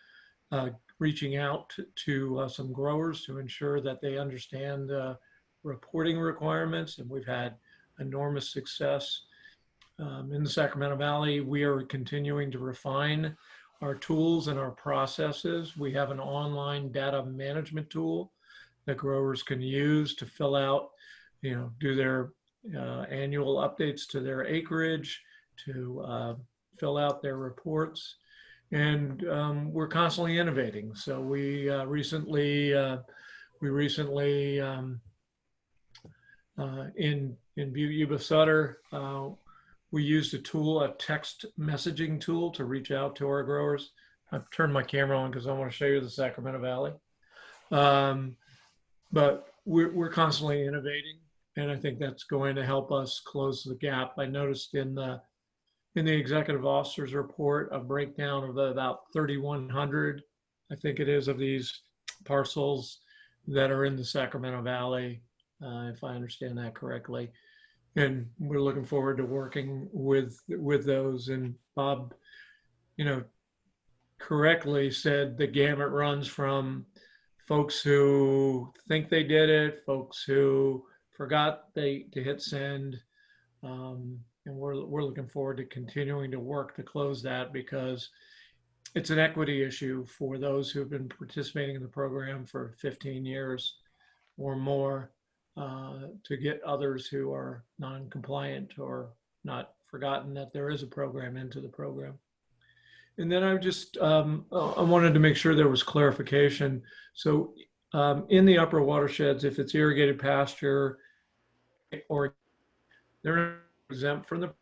reaching out to some growers to ensure that they understand reporting requirements, and we've had enormous success. In the Sacramento Valley, we are continuing to refine our tools and our processes. We have an online data management tool that growers can use to fill out, do their annual updates to their acreage, to fill out their reports. And we're constantly innovating. So we recently in Yuba Sutter, we used a text messaging tool to reach out to our growers. I've turned my camera on because I want to show you the Sacramento Valley. But we're constantly innovating, and I think that's going to help us close the gap. I noticed in the executive officer's report a breakdown of about 3,100, I think it is, of these parcels that are in the Sacramento Valley, if I understand that correctly. And we're looking forward to working with those. And Bob, correctly said the gamut runs from folks who think they did it, folks who forgot to hit send. And we're looking forward to continuing to work to close that, because it's an equity issue for those who have been participating in the program for 15 years or more, to get others who are non-compliant or not forgotten that there is a program into the program. And then I just, I wanted to make sure there was clarification. So in the upper watersheds, if it's irrigated pasture, or they're not exempt from the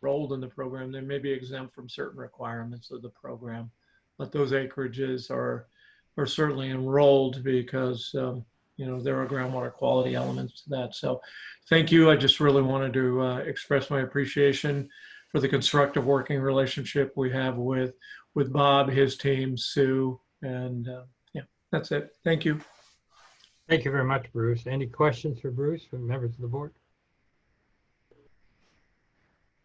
enrolled in the program, they may be exempt from certain requirements of the program, but those acreages are certainly enrolled because there are groundwater quality elements to that. So thank you. I just really wanted to express my appreciation for the constructive working relationship we have with Bob, his team, Sue, and yeah, that's it. Thank you. Thank you very much, Bruce. Any questions for Bruce from members of the board?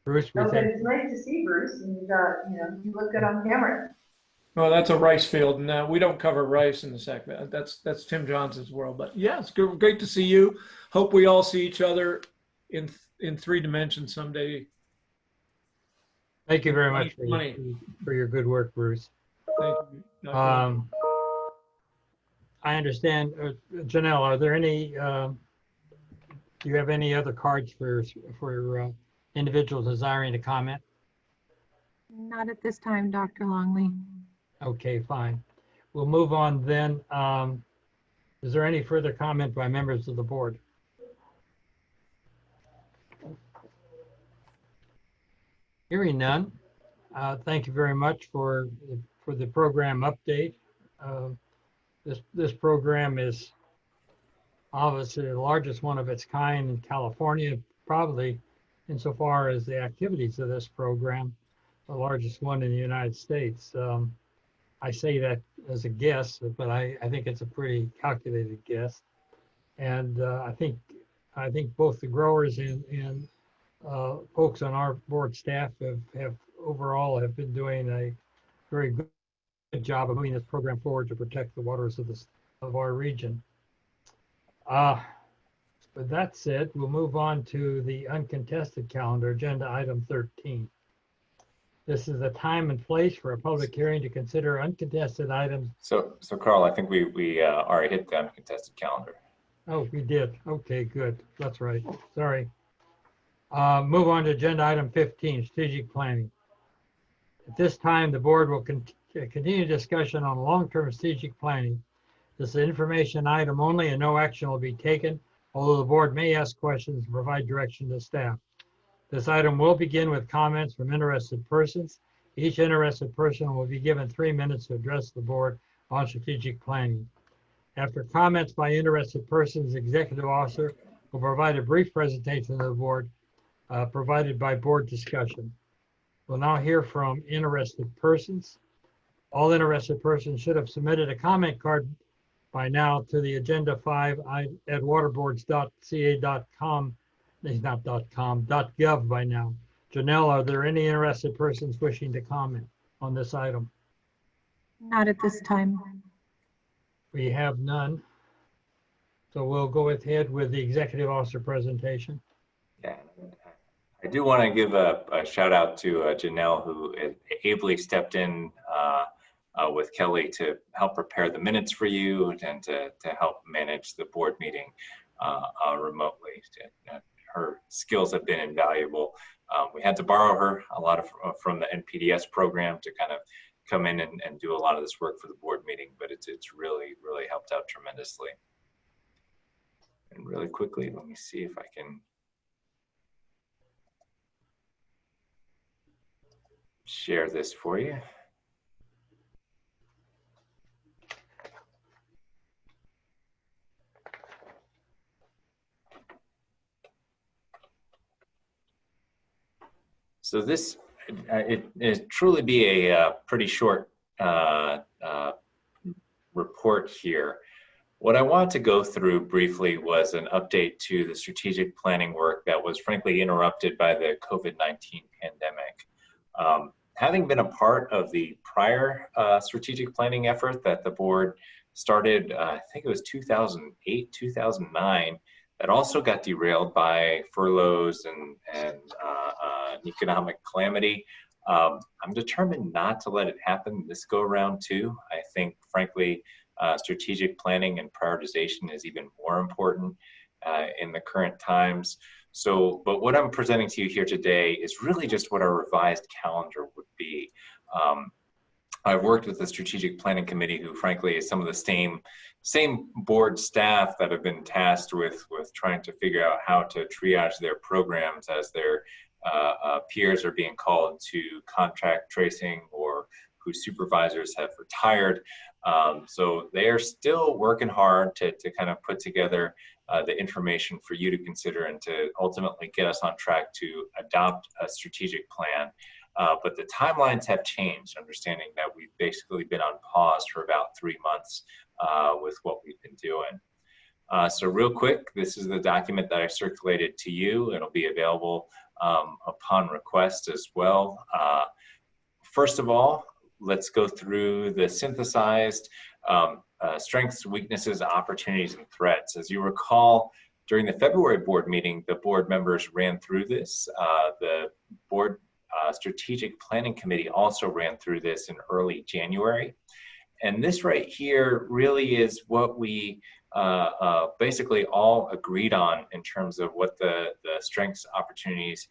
Bruce, it's nice to see Bruce, and you look good on camera. Well, that's a rice field, and we don't cover rice in the Sac. That's Tim Johnson's world. But yeah, it's great to see you. Hope we all see each other in 3 dimensions someday. Thank you very much for your good work, Bruce. Thank you. I understand, Janelle. Are there any? Do you have any other cards for individuals desiring to comment? Not at this time, Dr. Longley. Okay, fine. We'll move on then. Is there any further comment by members of the board? Hearing none. Thank you very much for the program update. This program is obviously the largest one of its kind in California, probably insofar as the activities of this program, the largest one in the United States. I say that as a guess, but I think it's a pretty calculated guess. And I think both the growers and folks on our board staff have overall been doing a very good job of moving this program forward to protect the waters of our region. With that said, we'll move on to the uncontested calendar, agenda item 13. This is a time and place for a public hearing to consider uncontested items. So Carl, I think we already hit the uncontested calendar. Oh, we did. Okay, good. That's right. Sorry. Move on to agenda item 15, strategic planning. At this time, the board will continue discussion on long-term strategic planning. This is an information item only and no action will be taken, although the board may ask questions and provide direction to staff. This item will begin with comments from interested persons. Each interested person will be given 3 minutes to address the board on strategic planning. After comments by interested persons, the executive officer will provide a brief presentation to the board provided by board discussion. We'll now hear from interested persons. All interested persons should have submitted a comment card by now to the agenda 5 at waterboards.ca.com, not .com, .gov by now. Janelle, are there any interested persons wishing to comment on this item? Not at this time. We have none. So we'll go ahead with the executive officer presentation. Yeah, I do want to give a shout out to Janelle, who ably stepped in with Kelly to help prepare the minutes for you and to help manage the board meeting remotely. Her skills have been invaluable. We had to borrow her a lot from the NPDS program to kind of come in and do a lot of this work for the board meeting, but it's really helped out tremendously. And really quickly, let me see if I can share this for you. So this, it truly be a pretty short report here. What I wanted to go through briefly was an update to the strategic planning work that was frankly interrupted by the COVID-19 pandemic. Having been a part of the prior strategic planning effort that the board started, I think it was 2008, 2009, that also got derailed by furloughs and economic calamity. I'm determined not to let it happen this go around too. I think, frankly, strategic planning and prioritization is even more important in the current times. So, but what I'm presenting to you here today is really just what our revised calendar would be. I've worked with the strategic planning committee, who frankly is some of the same board staff that have been tasked with trying to figure out how to triage their programs as their peers are being called to contract tracing or whose supervisors have retired. So they are still working hard to kind of put together the information for you to consider and to ultimately get us on track to adopt a strategic plan. But the timelines have changed, understanding that we've basically been on pause for about 3 months with what we've been doing. So real quick, this is the document that I circulated to you. It'll be available upon request as well. First of all, let's go through the synthesized strengths, weaknesses, opportunities, and threats. As you recall, during the February board meeting, the board members ran through this. The board strategic planning committee also ran through this in early January. And this right here really is what we basically all agreed on in terms of what the strengths, opportunities,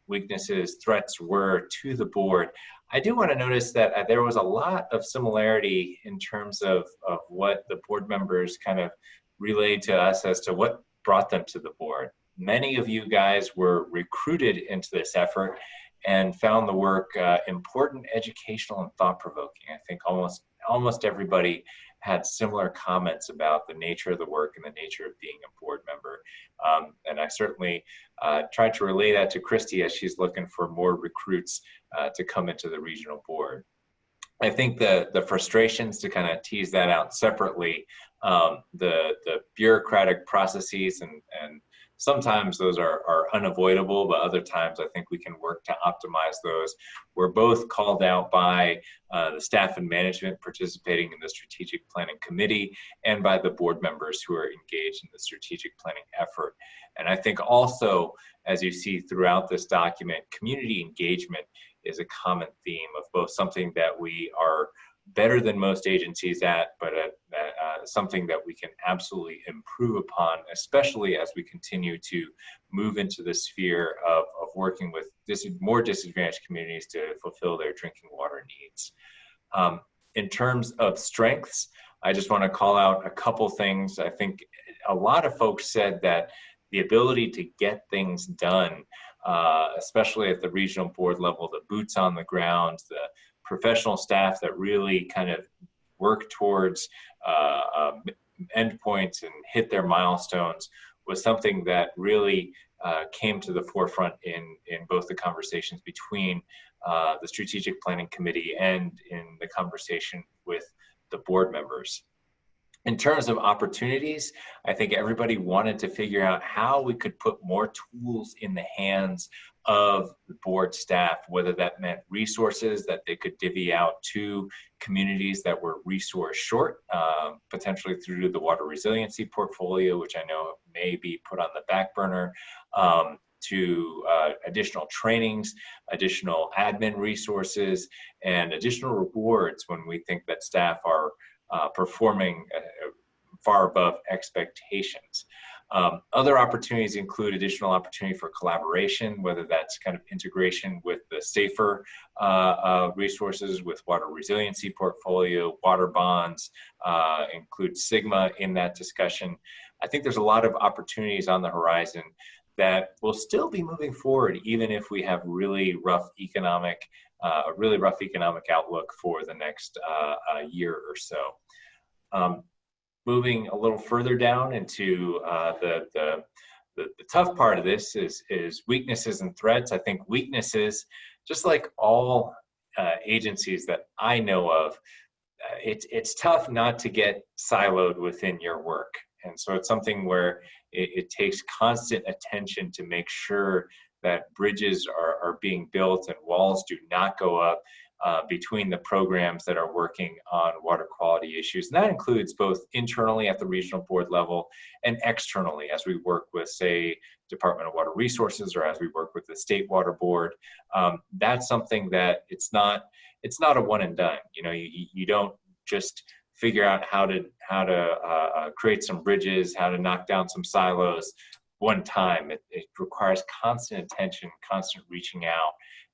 weaknesses, threats were to the board. I do want to notice that there was a lot of similarity in terms of what the board members kind of relayed to us as to what brought them to the board. Many of you guys were recruited into this effort and found the work important, educational, and thought-provoking. I think almost everybody had similar comments about the nature of the work and the nature of being a board member. And I certainly tried to relay that to Christy as she's looking for more recruits to come into the regional board. I think the frustrations, to kind of tease that out separately, the bureaucratic processes and sometimes those are unavoidable, but other times I think we can work to optimize those. We're both called out by the staff and management participating in the strategic planning committee and by the board members who are engaged in the strategic planning effort. And I think also, as you see throughout this document, community engagement is a common theme of both something that we are better than most agencies at, but something that we can absolutely improve upon, especially as we continue to move into the sphere of working with more disadvantaged communities to fulfill their drinking water needs. In terms of strengths, I just want to call out a couple things. I think a lot of folks said that the ability to get things done, especially at the regional board level, the boots on the ground, the professional staff that really kind of work towards endpoints and hit their milestones, was something that really came to the forefront in both the conversations between the Strategic Planning Committee and in the conversation with the board members. In terms of opportunities, I think everybody wanted to figure out how we could put more tools in the hands of the board staff, whether that meant resources that they could divvy out to communities that were resource short, potentially through the water resiliency portfolio, which I know may be put on the back burner, to additional trainings, additional admin resources, and additional rewards when we think that staff are performing far above expectations. Other opportunities include additional opportunity for collaboration, whether that's kind of integration with the SAFER resources, with water resiliency portfolio, water bonds, include Sigma in that discussion. I think there's a lot of opportunities on the horizon that will still be moving forward, even if we have a really rough economic outlook for the next year or so. Moving a little further down into the tough part of this is weaknesses and threats. I think weaknesses, just like all agencies that I know of, it's tough not to get siloed within your work. And so it's something where it takes constant attention to make sure that bridges are being built and walls do not go up between the programs that are working on water quality issues. And that includes both internally at the regional board level and externally as we work with, say, Department of Water Resources, or as we work with the State Water Board. That's something that it's not a one and done. You know, you don't just figure out how to create some bridges, how to knock down some silos one time. It requires constant attention, constant reaching out.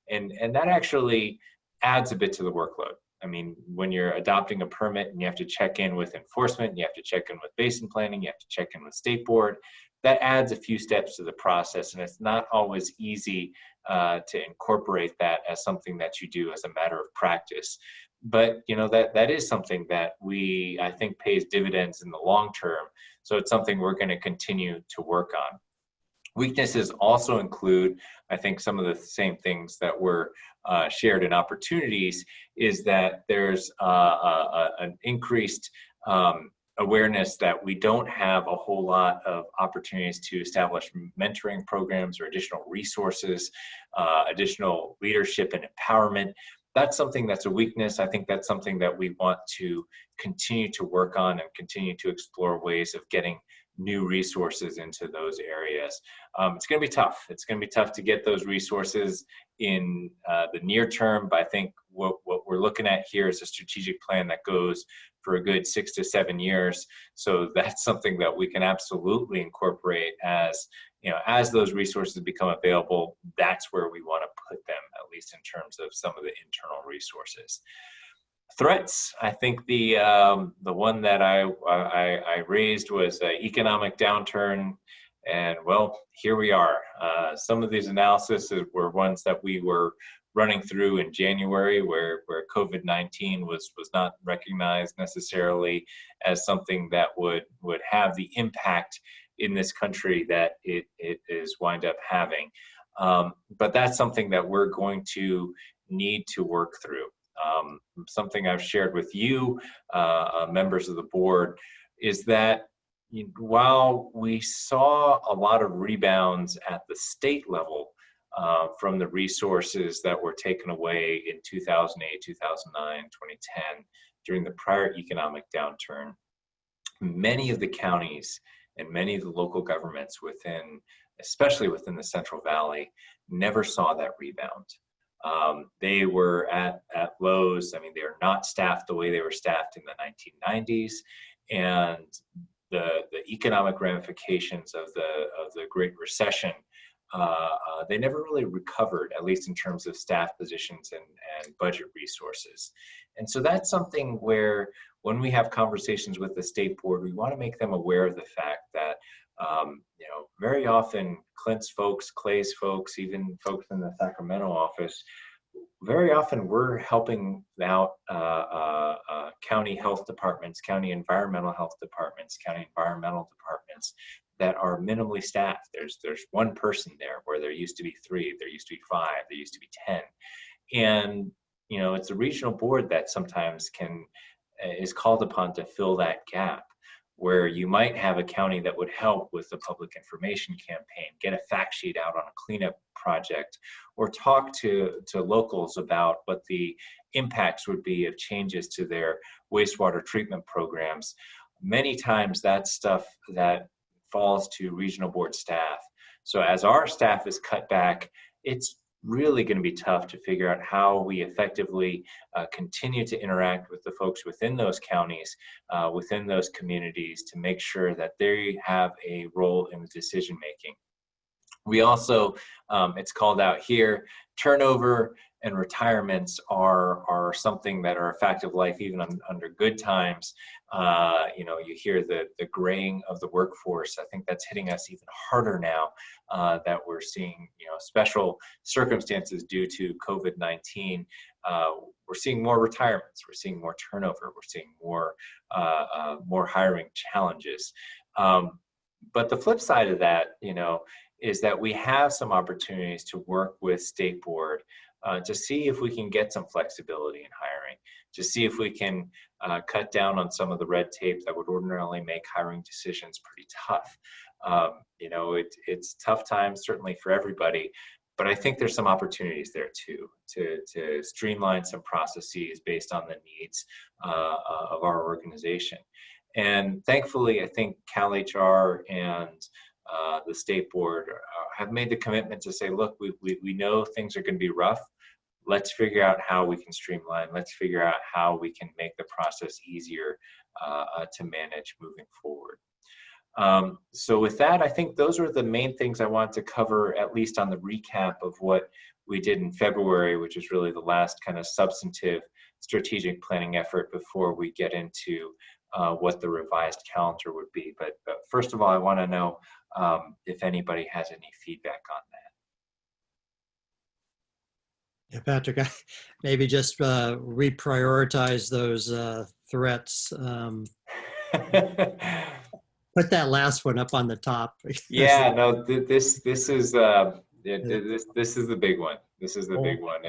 And that actually adds a bit to the workload. I mean, when you're adopting a permit and you have to check in with enforcement, you have to check in with basin planning, you have to check in with state board, that adds a few steps to the process. And it's not always easy to incorporate that as something that you do as a matter of practice. But you know, that is something that I think pays dividends in the long term. So it's something we're going to continue to work on. Weaknesses also include, I think, some of the same things that were shared in opportunities, is that there's an increased awareness that we don't have a whole lot of opportunities to establish mentoring programs or additional resources, additional leadership and empowerment. That's something that's a weakness. I think that's something that we want to continue to work on and continue to explore ways of getting new resources into those areas. It's going to be tough. It's going to be tough to get those resources in the near term, but I think what we're looking at here is a strategic plan that goes for a good 6 to 7 years. So that's something that we can absolutely incorporate as, you know, as those resources become available. That's where we want to put them, at least in terms of some of the internal resources. Threats, I think the one that I raised was economic downturn, and well, here we are. Some of these analyses were ones that we were running through in January, where COVID-19 was not recognized necessarily as something that would have the impact in this country that it is wind up having. But that's something that we're going to need to work through. Something I've shared with you, members of the board, is that while we saw a lot of rebounds at the state level from the resources that were taken away in 2008, 2009, 2010 during the prior economic downturn, many of the counties and many of the local governments especially within the Central Valley, never saw that rebound. They were at lows. I mean, they are not staffed the way they were staffed in the 1990s, and the economic ramifications of the Great Recession, they never really recovered, at least in terms of staff positions and budget resources. And so that's something where when we have conversations with the state board, we want to make them aware of the fact that very often Clint's folks, Clay's folks, even folks in the Sacramento office, very often we're helping out county health departments, county environmental health departments, county environmental departments that are minimally staffed. There's one person there where there used to be 3, there used to be 5, there used to be 10. And it's a regional board that sometimes is called upon to fill that gap, where you might have a county that would help with the public information campaign, get a fact sheet out on a cleanup project, or talk to locals about what the impacts would be of changes to their wastewater treatment programs. Many times that's stuff that falls to regional board staff. So as our staff is cut back, it's really going to be tough to figure out how we effectively continue to interact with the folks within those counties, within those communities, to make sure that they have a role in the decision making. We also, it's called out here, turnover and retirements are something that are a fact of life even under good times. You hear the graying of the workforce. I think that's hitting us even harder now that we're seeing special circumstances due to COVID-19. We're seeing more retirements. We're seeing more turnover. We're seeing more hiring challenges. But the flip side of that, is that we have some opportunities to work with state board to see if we can get some flexibility in hiring, to see if we can cut down on some of the red tape that would ordinarily make hiring decisions pretty tough. It's tough times certainly for everybody, but I think there's some opportunities there too, to streamline some processes based on the needs of our organization. And thankfully, I think CalHR and the state board have made the commitment to say, look, we know things are going to be rough. Let's figure out how we can streamline. Let's figure out how we can make the process easier to manage moving forward. So with that, I think those are the main things I wanted to cover, at least on the recap of what we did in February, which is really the last kind of substantive strategic planning effort before we get into what the revised calendar would be. But first of all, I want to know if anybody has any feedback on that. Yeah, Patrick, maybe just reprioritize those threats. Put that last one up on the top. Yeah, no, this is this is the big one. This is the big one.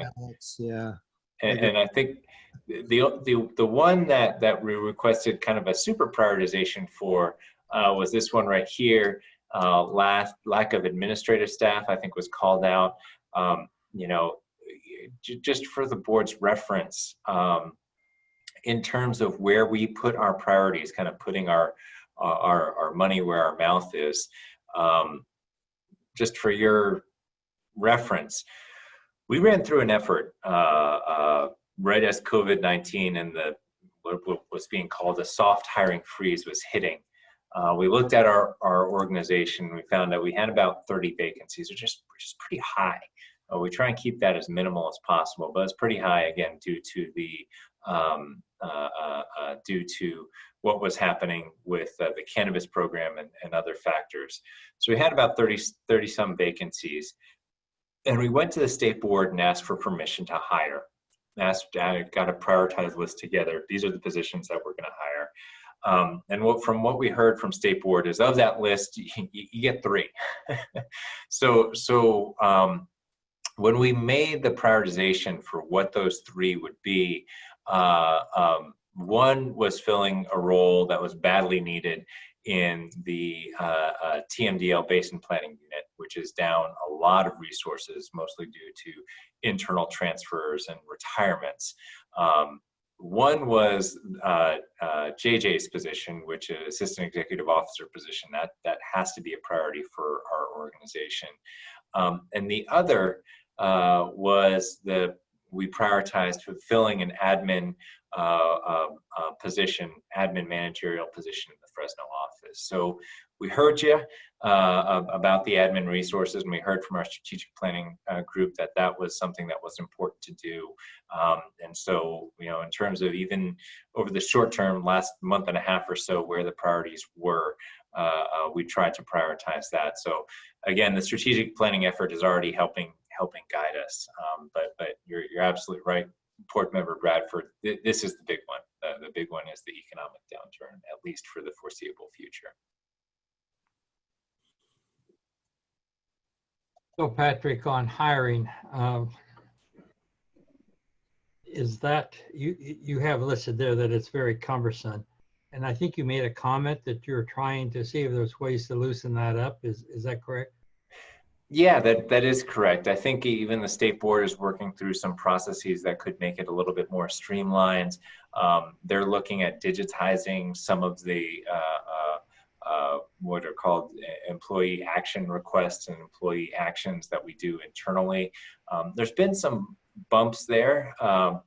Yeah. And I think the one that we requested kind of a super prioritization for was this one right here. Lack of administrative staff, I think, was called out. Just for the board's reference, in terms of where we put our priorities, kind of putting our money where our mouth is. Just for your reference, we ran through an effort right as COVID-19 and what was being called a soft hiring freeze was hitting. We looked at our organization. We found that we had about 30 vacancies, which is pretty high. We try and keep that as minimal as possible, but it's pretty high again due to what was happening with the cannabis program and other factors. So we had about 30 some vacancies, and we went to the state board and asked for permission to hire. Got a prioritized list together. These are the positions that we're going to hire. And from what we heard from state board is of that list, you get 3. So when we made the prioritization for what those 3 would be, one was filling a role that was badly needed in the TMDL Basin Planning Unit, which is down a lot of resources, mostly due to internal transfers and retirements. One was JJ's position, which is Assistant Executive Officer position. That has to be a priority for our organization. And the other was we prioritized fulfilling an admin position, admin managerial position in the Fresno office. So we heard you about the admin resources, and we heard from our strategic planning group that that was something that was important to do. And so, you know, in terms of even over the short term, last month and a half or so, where the priorities were, we tried to prioritize that. So again, the strategic planning effort is already helping guide us. But you're absolutely right, Board Member Bradford. This is the big one. The big one is the economic downturn, at least for the foreseeable future. So Patrick, on hiring, is that you have listed there that it's very cumbersome, and I think you made a comment that you're trying to see if there's ways to loosen that up. Is that correct? Yeah, that is correct. I think even the state board is working through some processes that could make it a little bit more streamlined. They're looking at digitizing some of the what are called employee action requests and employee actions that we do internally. There's been some bumps there,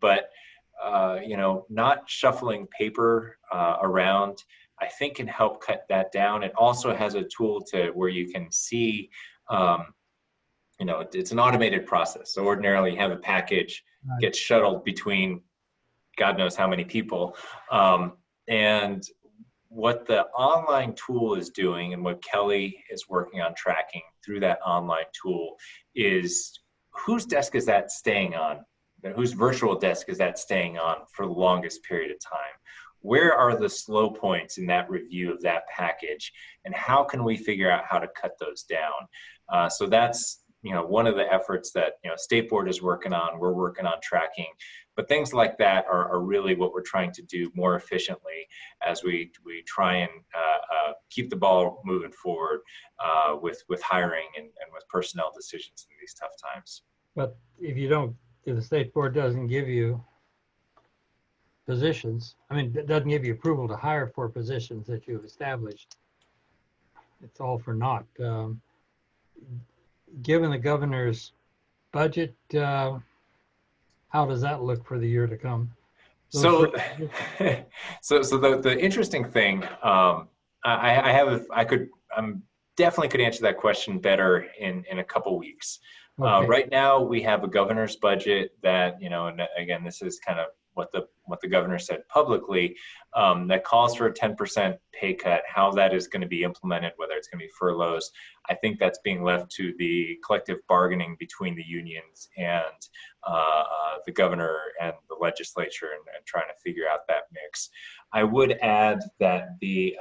but you know, not shuffling paper around, I think, can help cut that down. It also has a tool where you can see, you know, it's an automated process. So ordinarily you have a package gets shuttled between God knows how many people. And what the online tool is doing, and what Kelly is working on tracking through that online tool, is whose desk is that staying on? Whose virtual desk is that staying on for the longest period of time? Where are the slow points in that review of that package, and how can we figure out how to cut those down? So that's, you know, one of the efforts that, you know, State Board is working on. We're working on tracking, but things like that are really what we're trying to do more efficiently as we try and keep the ball moving forward with hiring and with personnel decisions in these tough times. But if the State Board doesn't give you positions, I mean, it doesn't give you approval to hire for positions that you've established, it's all for naught. Given the governor's budget, how does that look for the year to come? So the interesting thing, I'm definitely could answer that question better in a couple weeks. Okay. Right now we have a governor's budget that, you know, and again, this is kind of what the governor said publicly, that calls for a 10% pay cut. How that is going to be implemented, whether it's going to be furloughs, I think that's being left to the collective bargaining between the unions and the governor and the legislature, and trying to figure out that mix. I would add that the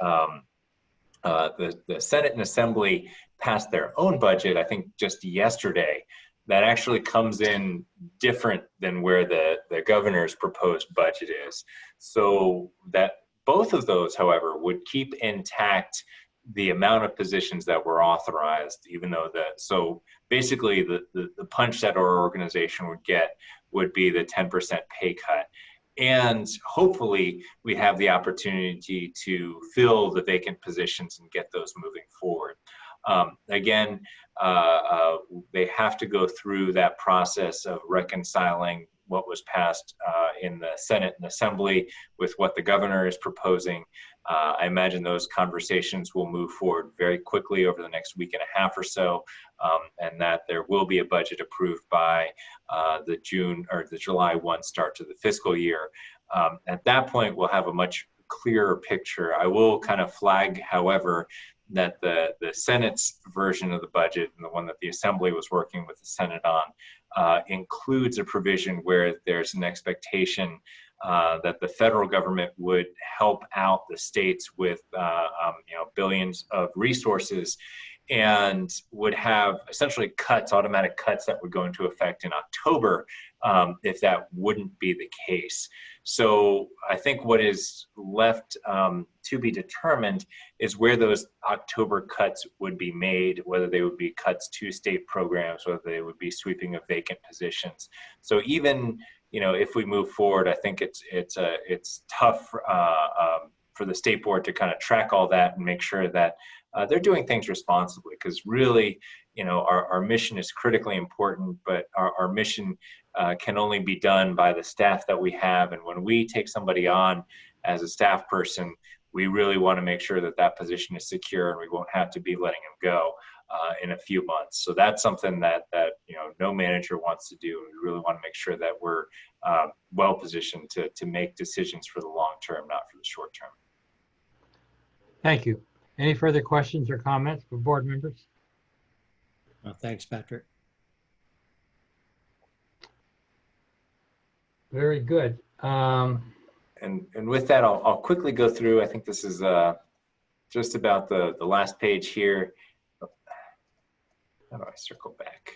Senate and Assembly passed their own budget, I think just yesterday, that actually comes in different than where the governor's proposed budget is. So that both of those, however, would keep intact the amount of positions that were authorized, even though so basically the punch that our organization would get would be the 10% pay cut. And hopefully we have the opportunity to fill the vacant positions and get those moving forward. Again, they have to go through that process of reconciling what was passed in the Senate and Assembly with what the governor is proposing. I imagine those conversations will move forward very quickly over the next week and a half or so, and that there will be a budget approved by the July 1 start to the fiscal year. At that point, we'll have a much clearer picture. I will kind of flag, however, that the Senate's version of the budget, and the one that the Assembly was working with the Senate on, includes a provision where there's an expectation that the federal government would help out the states with billions of resources, and would have essentially automatic cuts that would go into effect in October if that wouldn't be the case. So I think what is left to be determined is where those October cuts would be made, whether they would be cuts to state programs, whether they would be sweeping of vacant positions. So even, you know, if we move forward, I think it's tough for the State Board to kind of track all that and make sure that they're doing things responsibly, because really, you know, our mission is critically important, but our mission can only be done by the staff that we have. And when we take somebody on as a staff person, we really want to make sure that that position is secure and we won't have to be letting him go in a few months. So that's something that you know, no manager wants to do. We really want to make sure that we're well positioned to make decisions for the long term, not for the short term. Thank you. Any further questions or comments for board members? Thanks, Patrick. Very good. And with that, I'll quickly go through. I think this is just about the last page here. How do I circle back?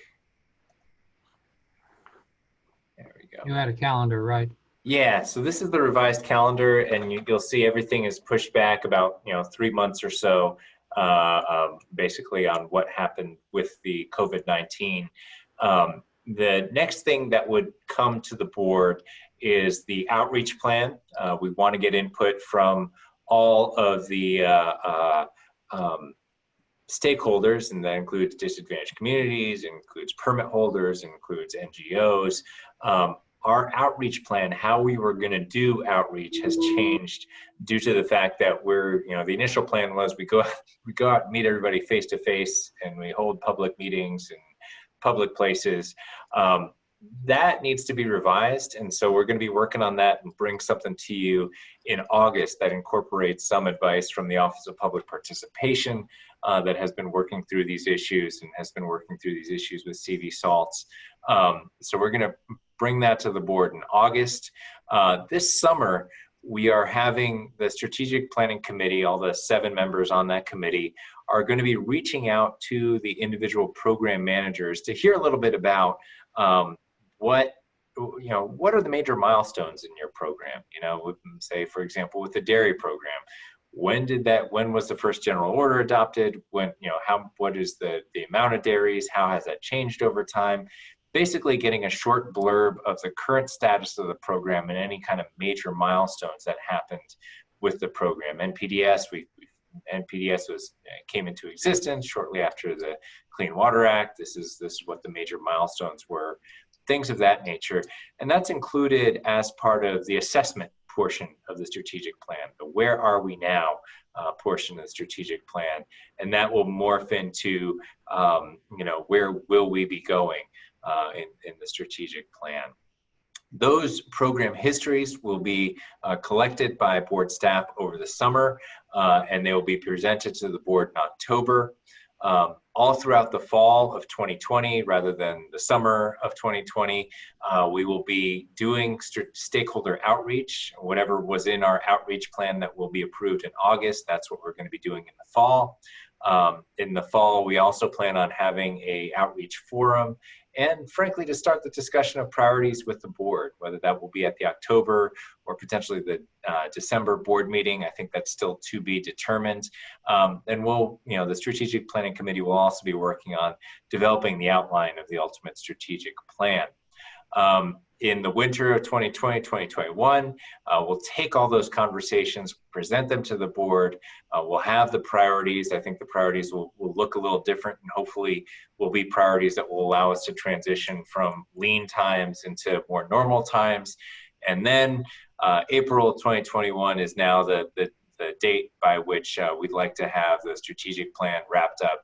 There we go. You had a calendar, right? Yeah, so this is the revised calendar, and you'll see everything is pushed back about 3 months or so, basically on what happened with the COVID-19. The next thing that would come to the board is the outreach plan. We want to get input from all of the stakeholders, and that includes disadvantaged communities, includes permit holders, includes NGOs. Our outreach plan, how we were going to do outreach, has changed due to the fact that the initial plan was we go out and meet everybody face to face, and we hold public meetings in public places. That needs to be revised, and so we're going to be working on that and bring something to you in August that incorporates some advice from the Office of Public Participation that has been working through these issues and has been working through these issues with CV salts. So we're going to bring that to the board in August. This summer, we are having the Strategic Planning Committee, all the 7 members on that committee, are going to be reaching out to the individual program managers to hear a little bit about what are the major milestones in your program. Say, for example, with the dairy program, when was the first general order adopted? What is the amount of dairies? How has that changed over time? Basically getting a short blurb of the current status of the program and any kind of major milestones that happened with the program. NPDES came into existence shortly after the Clean Water Act. This is what the major milestones were, things of that nature. And that's included as part of the assessment portion of the strategic plan, the where are we now portion of the strategic plan. And that will morph into, where will we be going in the strategic plan. Those program histories will be collected by board staff over the summer, and they will be presented to the board in October. All throughout the fall of 2020, rather than the summer of 2020, we will be doing stakeholder outreach. Whatever was in our outreach plan that will be approved in August, that's what we're going to be doing in the fall. In the fall, we also plan on having an outreach forum, and frankly, to start the discussion of priorities with the board, whether that will be at the October or potentially the December board meeting. I think that's still to be determined. And the Strategic Planning Committee will also be working on developing the outline of the ultimate strategic plan. In the winter of 2020, 2021, we'll take all those conversations, present them to the board. We'll have the priorities. I think the priorities will look a little different, and hopefully will be priorities that will allow us to transition from lean times into more normal times. And then April 2021 is now the date by which we'd like to have the strategic plan wrapped up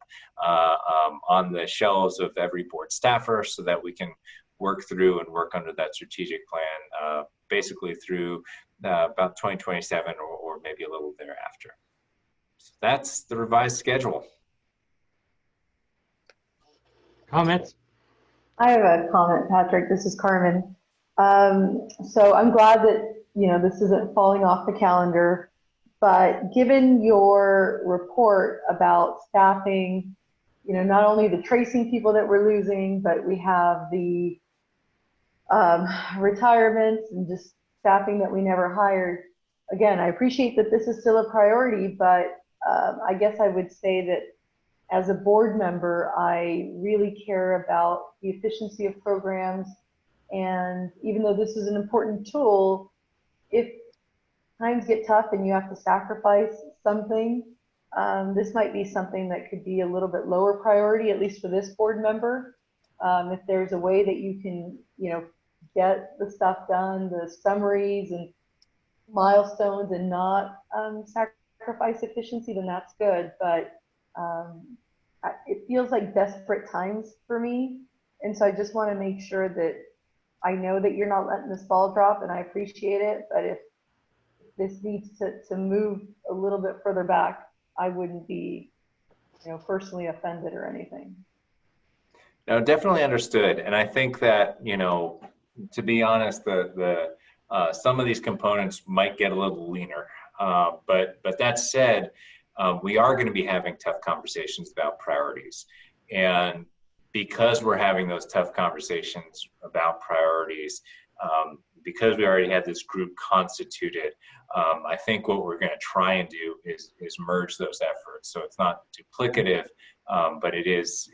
on the shelves of every board staffer, so that we can work through and work under that strategic plan basically through about 2027 or maybe a little thereafter. So that's the revised schedule. Comments? I have a comment, Patrick. This is Carmen. So I'm glad that, this isn't falling off the calendar, but given your report about staffing, not only the tracing people that we're losing, but we have the retirements and just staffing that we never hired. Again, I appreciate that this is still a priority, but I guess I would say that as a board member, I really care about the efficiency of programs. And even though this is an important tool, if times get tough and you have to sacrifice something, this might be something that could be a little bit lower priority, at least for this board member. If there's a way that you can, get the stuff done, the summaries and milestones, and not sacrifice efficiency, then that's good. But it feels like desperate times for me. And so I just want to make sure that I know that you're not letting this ball drop, and I appreciate it. But if this needs to move a little bit further back, I wouldn't be, personally offended or anything. No, definitely understood. And I think that, to be honest, the some of these components might get a little leaner. But that said, we are going to be having tough conversations about priorities. And because we're having those tough conversations about priorities, because we already have this group constituted, I think what we're going to try and do is merge those efforts. So it's not duplicative, but it is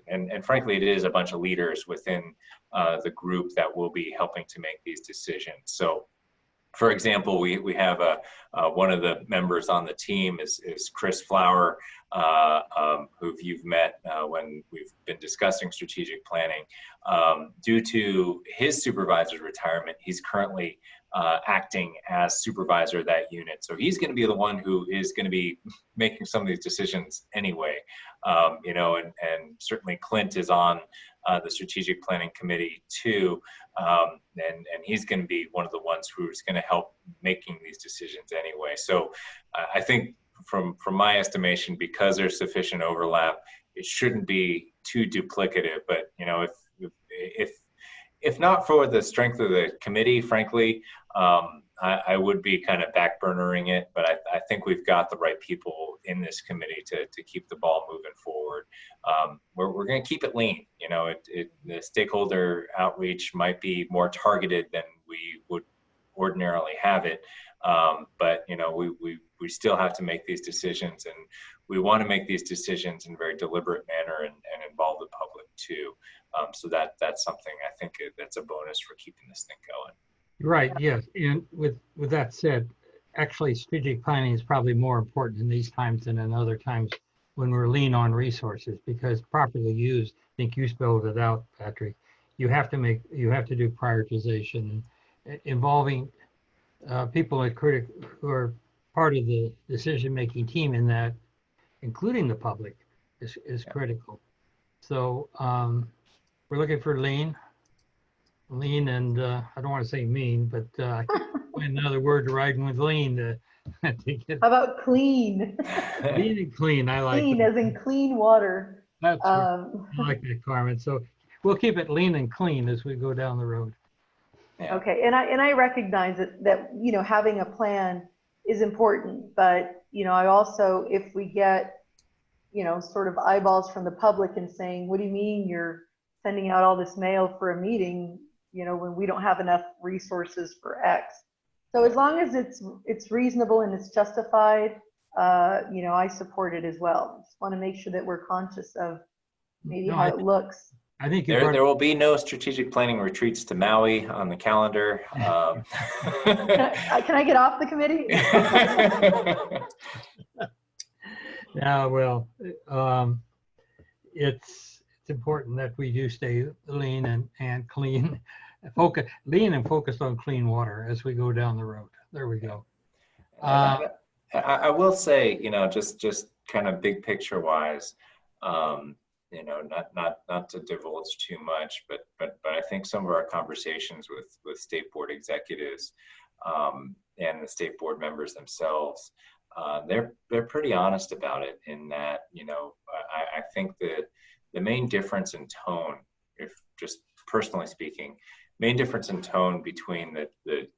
and frankly, it is a bunch of leaders within the group that will be helping to make these decisions. So, for example, we have one of the members on the team is Chris Flower, who you've met when we've been discussing strategic planning. Due to his supervisor's retirement, he's currently acting as supervisor of that unit. So he's going to be the one who is going to be making some of these decisions anyway. And certainly Clint is on the strategic planning committee too. And he's going to be one of the ones who's going to help making these decisions anyway. So I think from my estimation, because there's sufficient overlap, it shouldn't be too duplicative. But if not for the strength of the committee, frankly, I would be kind of backburnering it. But I think we've got the right people in this committee to keep the ball moving forward. We're going to keep it lean. The stakeholder outreach might be more targeted than we would ordinarily have it. But we still have to make these decisions, and we want to make these decisions in a very deliberate manner and involve the public too. So that's something I think that's a bonus for keeping this thing going. Right, yes. And with that said, actually strategic planning is probably more important in these times than in other times when we're lean on resources, because properly used, I think you spelled it out, Patrick, you have to do prioritization involving people who are part of the decision-making team in that, including the public, is critical. So we're looking for lean, and I don't want to say mean, but I can't find another word to ride with lean to get. How about clean? Lean and clean, I like clean it. as in clean water. That's right. I like that, Carmen. So we'll keep it lean and clean as we go down the road. Yeah. Okay, and I recognize that having a plan is important, but I also, if we get sort of eyeballs from the public and saying, what do you mean you're sending out all this mail for a meeting, when we don't have enough resources for X? So as long as it's reasonable and it's justified, I support it as well. Just want to make sure that we're conscious of maybe how it looks. I think there will be no strategic planning retreats to Maui on the calendar. Can I get off the committee? Yeah, well, it's important that we do stay lean and clean, lean and focused on clean water as we go down the road. There we go. I will say, just kind of big picture wise, not to divulge too much, but I think some of our conversations with state board executives and the state board members themselves, they're pretty honest about it. In that, I think the main difference in tone, if just personally speaking, main difference in tone between the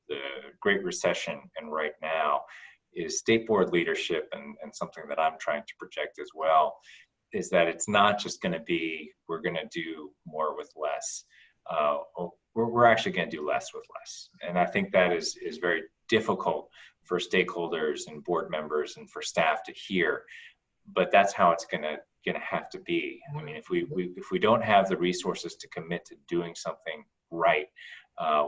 Great Recession and right now is state board leadership, and something that I'm trying to project as well, is that it's not just going to be, we're going to do more with less. We're actually going to do less with less. And I think that is very difficult for stakeholders and board members and for staff to hear, but that's how it's going to have to be. I mean, if we don't have the resources to commit to doing something right,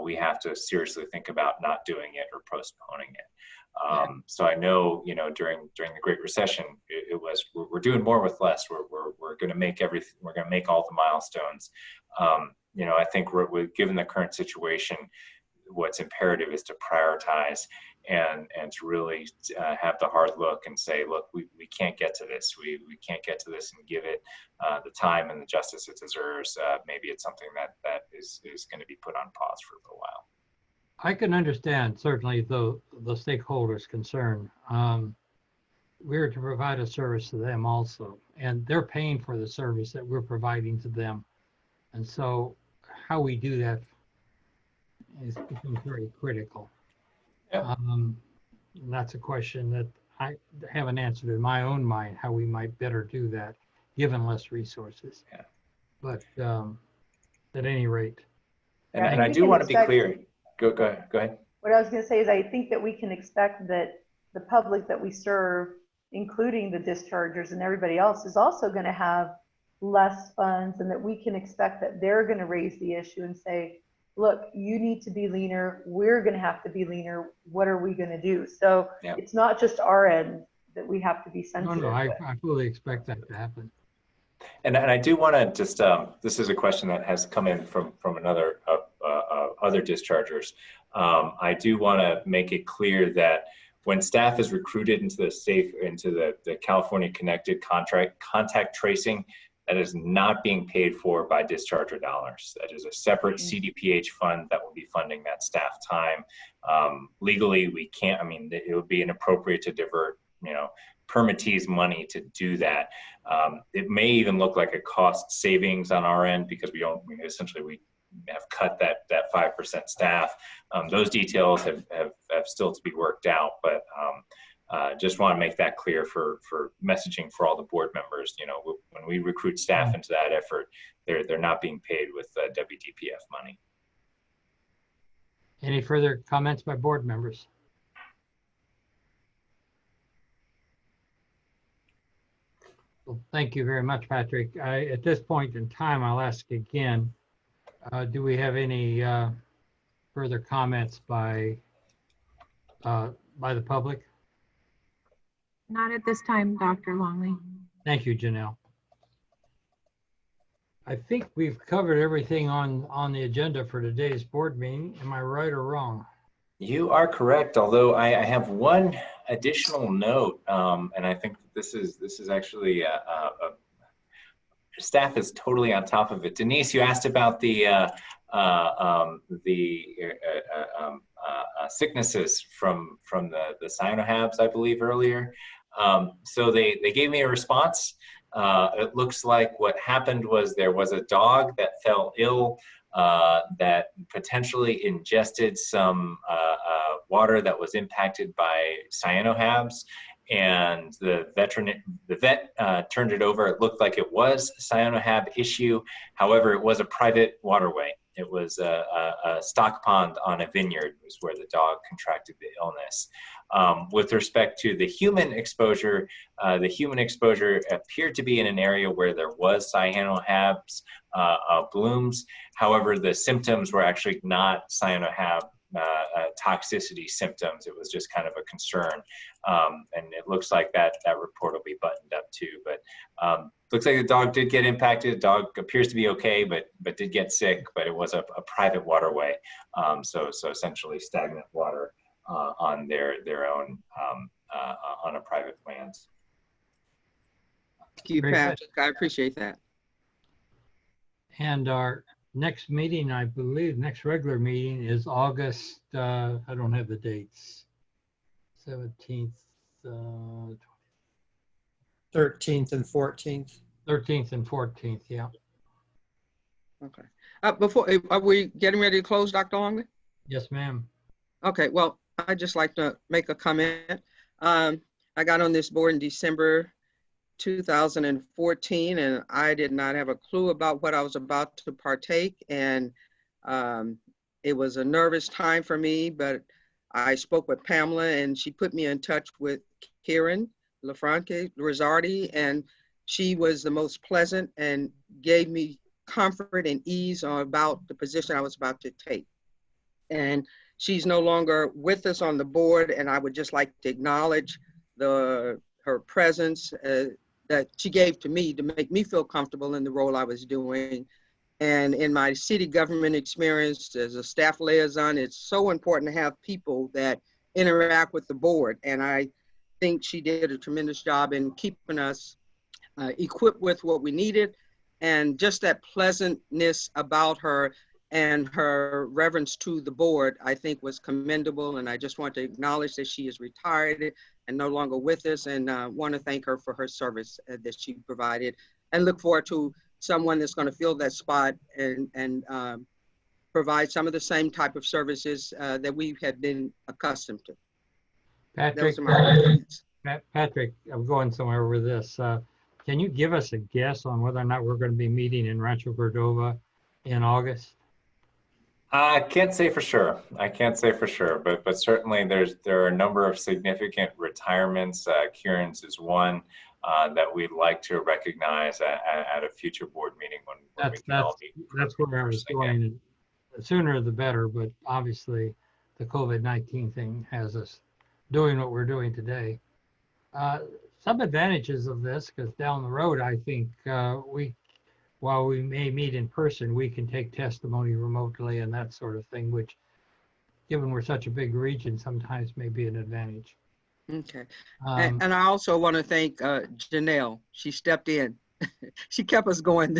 we have to seriously think about not doing it or postponing it. So I know, during the Great Recession, it was, we're doing more with less. We're going to make everything, we're going to make all the milestones. I think given the current situation, what's imperative is to prioritize and to really have the hard look and say, look, we can't get to this. We can't get to this and give it the time and the justice it deserves. Maybe it's something that is going to be put on pause for a little while. I can understand certainly the stakeholders' concern. We're to provide a service to them also, and they're paying for the service that we're providing to them. And so how we do that becomes very critical. Yeah. And that's a question that I haven't answered in my own mind, how we might better do that given less resources. Yeah. But at any rate. And I do want to be clear. Go ahead. What I was going to say is I think that we can expect that the public that we serve, including the dischargers and everybody else, is also going to have less funds, and that we can expect that they're going to raise the issue and say, look, you need to be leaner. We're going to have to be leaner. What are we going to do? So It's not just our end that we have to be sensitive. No, I fully expect that to happen. And I do want to just, this is a question that has come in from another other dischargers. I do want to make it clear that when staff is recruited into the California Connected contact tracing, that is not being paid for by discharger dollars. That is a separate CDPH fund that will be funding that staff time. Legally, we can't, it would be inappropriate to divert, permittees money to do that. It may even look like a cost savings on our end because we have cut that 5% staff. Those details have still to be worked out, but just want to make that clear for messaging for all the board members. When we recruit staff into that effort, they're not being paid with WDPF money. Any further comments by board members? Well, thank you very much, Patrick. At this point in time, I'll ask again, do we have any further comments by the public? Not at this time, Dr. Longley. Thank you, Janelle. I think we've covered everything on the agenda for today's board meeting. Am I right or wrong? You are correct, although I have one additional note, and I think this is actually staff is totally on top of it. Denise, you asked about the sicknesses from the cyanohabs, I believe, earlier. So they gave me a response. It looks like what happened was there was a dog that fell ill that potentially ingested some water that was impacted by cyanohabs, and the vet turned it over. It looked like it was a cyanohab issue. However, it was a private waterway. It was a stock pond on a vineyard was where the dog contracted the illness. With respect to the human exposure appeared to be in an area where there was cyanohabs blooms. However, the symptoms were actually not cyanohab toxicity symptoms. It was just kind of a concern. And it looks like that report will be buttoned up too. But looks like the dog did get impacted. The dog appears to be okay, but did get sick, but it was a private waterway. So essentially stagnant water on their own, on a private lands. Thank you, Patrick. I appreciate that. And our next meeting, I believe, next regular meeting is August, I don't have the dates, 17th, 13th and 14th. 13th and 14th, yeah. Okay. Are we getting ready to close, Dr. Longley? Yes, ma'am. Okay, well, I'd just like to make a comment. I got on this board in December 2014, and I did not have a clue about what I was about to partake. And it was a nervous time for me, but I spoke with Pamela and she put me in touch with Karen LaFranca Rizzardi, and she was the most pleasant and gave me comfort and ease about the position I was about to take. And she's no longer with us on the board, and I would just like to acknowledge her presence that she gave to me to make me feel comfortable in the role I was doing. And in my city government experience as a staff liaison, it's so important to have people that interact with the board. And I think she did a tremendous job in keeping us equipped with what we needed. And just that pleasantness about her and her reverence to the board, I think was commendable. And I just want to acknowledge that she is retired and no longer with us, and want to thank her for her service that she provided, and look forward to someone that's going to fill that spot and provide some of the same type of services that we had been accustomed to. Patrick, Patrick, I'm going somewhere with this. Can you give us a guess on whether or not we're going to be meeting in Rancho Cordova in August? I can't say for sure. I can't say for sure, but certainly there are a number of significant retirements. Kieran's is one that we'd like to recognize at a future board meeting when we can all meet. That's where I was going. The sooner the better, but obviously the COVID-19 thing has us doing what we're doing today. Some advantages of this, because down the road, I think while we may meet in person, we can take testimony remotely and that sort of thing, which, given we're such a big region, sometimes may be an advantage. Okay. And I also want to thank Janelle. She stepped in. She kept us going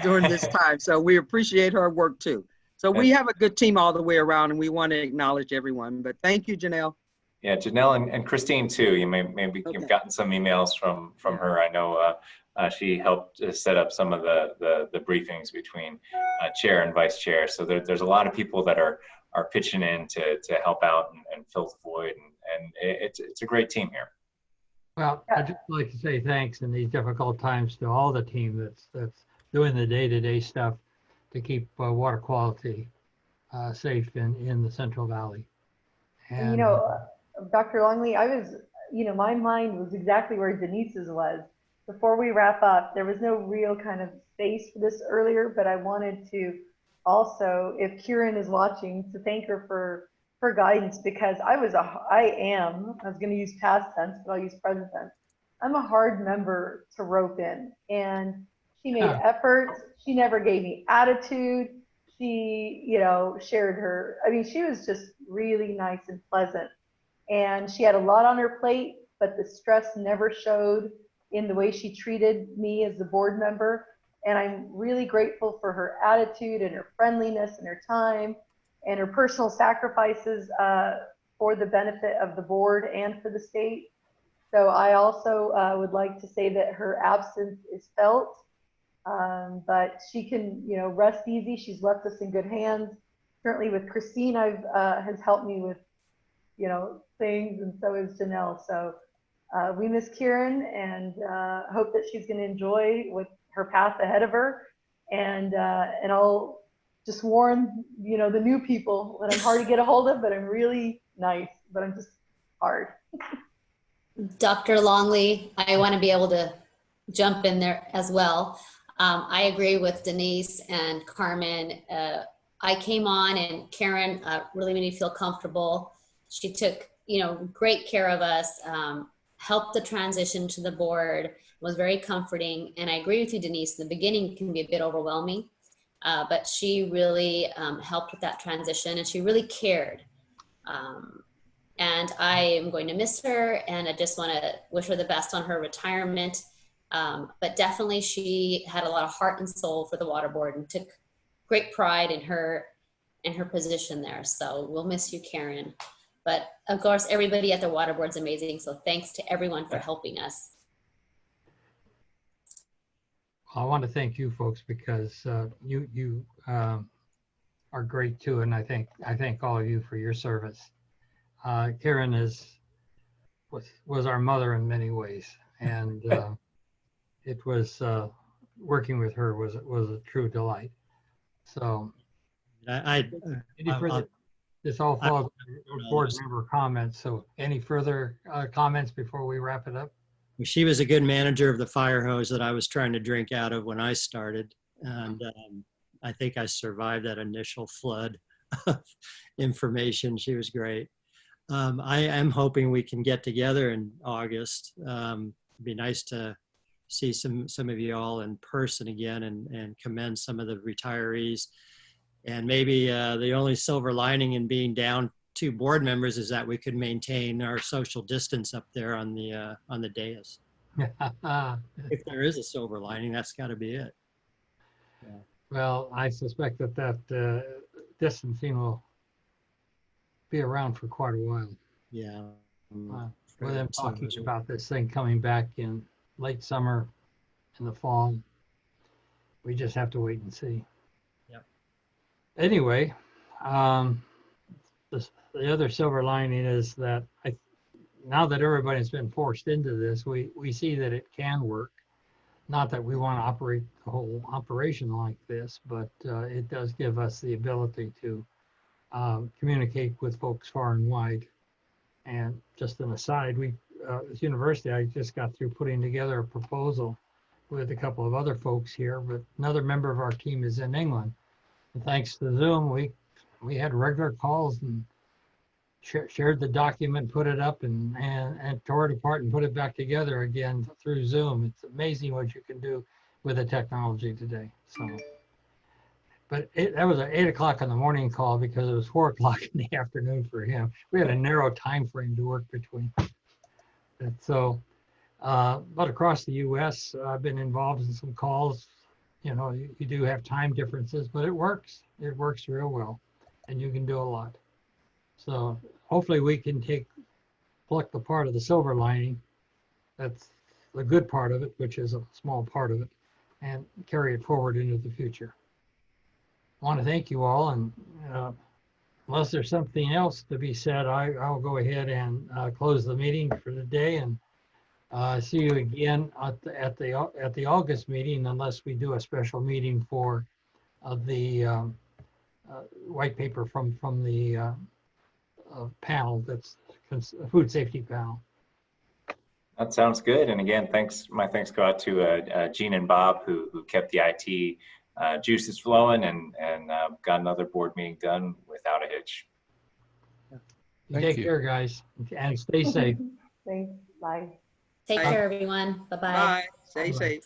during this time. So we appreciate her work too. So we have a good team all the way around, and we want to acknowledge everyone. But thank you, Janelle. Yeah, Janelle and Christine too. You maybe you've gotten some emails from her. I know she helped set up some of the briefings between chair and vice chair. So there's a lot of people that are pitching in to help out and fill the void, and it's a great team here. Well, I'd just like to say thanks in these difficult times to all the team that's doing the day-to-day stuff to keep water quality safe in the Central Valley. And, you know, Dr. Longley, my mind was exactly where Denise's was. Before we wrap up, there was no real kind of space for this earlier, but I wanted to also, if Kieran is watching, to thank her for her guidance, because I was going to use past tense, but I'll use present tense. I'm a hard member to rope in, and she made efforts. She never gave me attitude. She, shared her, she was just really nice and pleasant. And she had a lot on her plate, but the stress never showed in the way she treated me as the board member. And I'm really grateful for her attitude and her friendliness and her time and her personal sacrifices for the benefit of the board and for the state. So I also would like to say that her absence is felt, but she can, rest easy. She's left us in good hands. Currently with Christine, has helped me with, things, and so is Janelle. So we miss Kieran, and hope that she's going to enjoy with her path ahead of her. And I'll just warn, the new people that I'm hard to get a hold of, but I'm really nice, but I'm just hard. Dr. Longley, I want to be able to jump in there as well. I agree with Denise and Carmen. I came on, and Karen really made me feel comfortable. She took, great care of us, helped the transition to the board, was very comforting. And I agree with you, Denise, the beginning can be a bit overwhelming, but she really helped with that transition, and she really cared. And I am going to miss her, and I just want to wish her the best on her retirement. But definitely she had a lot of heart and soul for the water board and took great pride in her position there. So we'll miss you, Karen. But of course, everybody at the water board's amazing. So thanks to everyone for helping us. I want to thank you folks, because you are great too. And I thank all of you for your service. Karen was our mother in many ways, and it was working with her was a true delight. So this all falls on board member comments. So any further comments before we wrap it up? She was a good manager of the fire hose that I was trying to drink out of when I started, and I think I survived that initial flood of information. She was great. I am hoping we can get together in August. It'd be nice to see some of you all in person again and commend some of the retirees. And maybe the only silver lining in being down 2 board members is that we could maintain our social distance up there on the dais. If there is a silver lining, that's got to be it. Yeah. Well, I suspect that distancing will be around for quite a while. Yeah. With them talking about this thing coming back in late summer, in the fall, we just have to wait and see. Yep. Anyway, the other silver lining is that now that everybody's been forced into this, we see that it can work. Not that we want to operate the whole operation like this, but it does give us the ability to communicate with folks far and wide. And just an aside, as university, I just got through putting together a proposal with a couple of other folks here, but another member of our team is in England. And thanks to Zoom, we had regular calls and shared the document, put it up and tore it apart and put it back together again through Zoom. It's amazing what you can do with the technology today. So, but that was an 8 o'clock in the morning call because it was 4 o'clock in the afternoon for him. We had a narrow time frame to work between. And so, but across the U.S., I've been involved in some calls. You know, you do have time differences, but it works. It works real well, and you can do a lot. So hopefully we can pluck the part of the silver lining. That's the good part of it, which is a small part of it, and carry it forward into the future. I want to thank you all, and unless there's something else to be said, I'll go ahead and close the meeting for the day, and see you again at the August meeting, unless we do a special meeting for the white paper from the panel, that's a food safety panel. That sounds good. And again, my thanks go out to Gene and Bob who kept the IT juices flowing and got another board meeting done without a hitch. Take care, guys, and stay safe. Thanks. Bye. Take care, everyone. Bye-bye. Bye. Stay safe.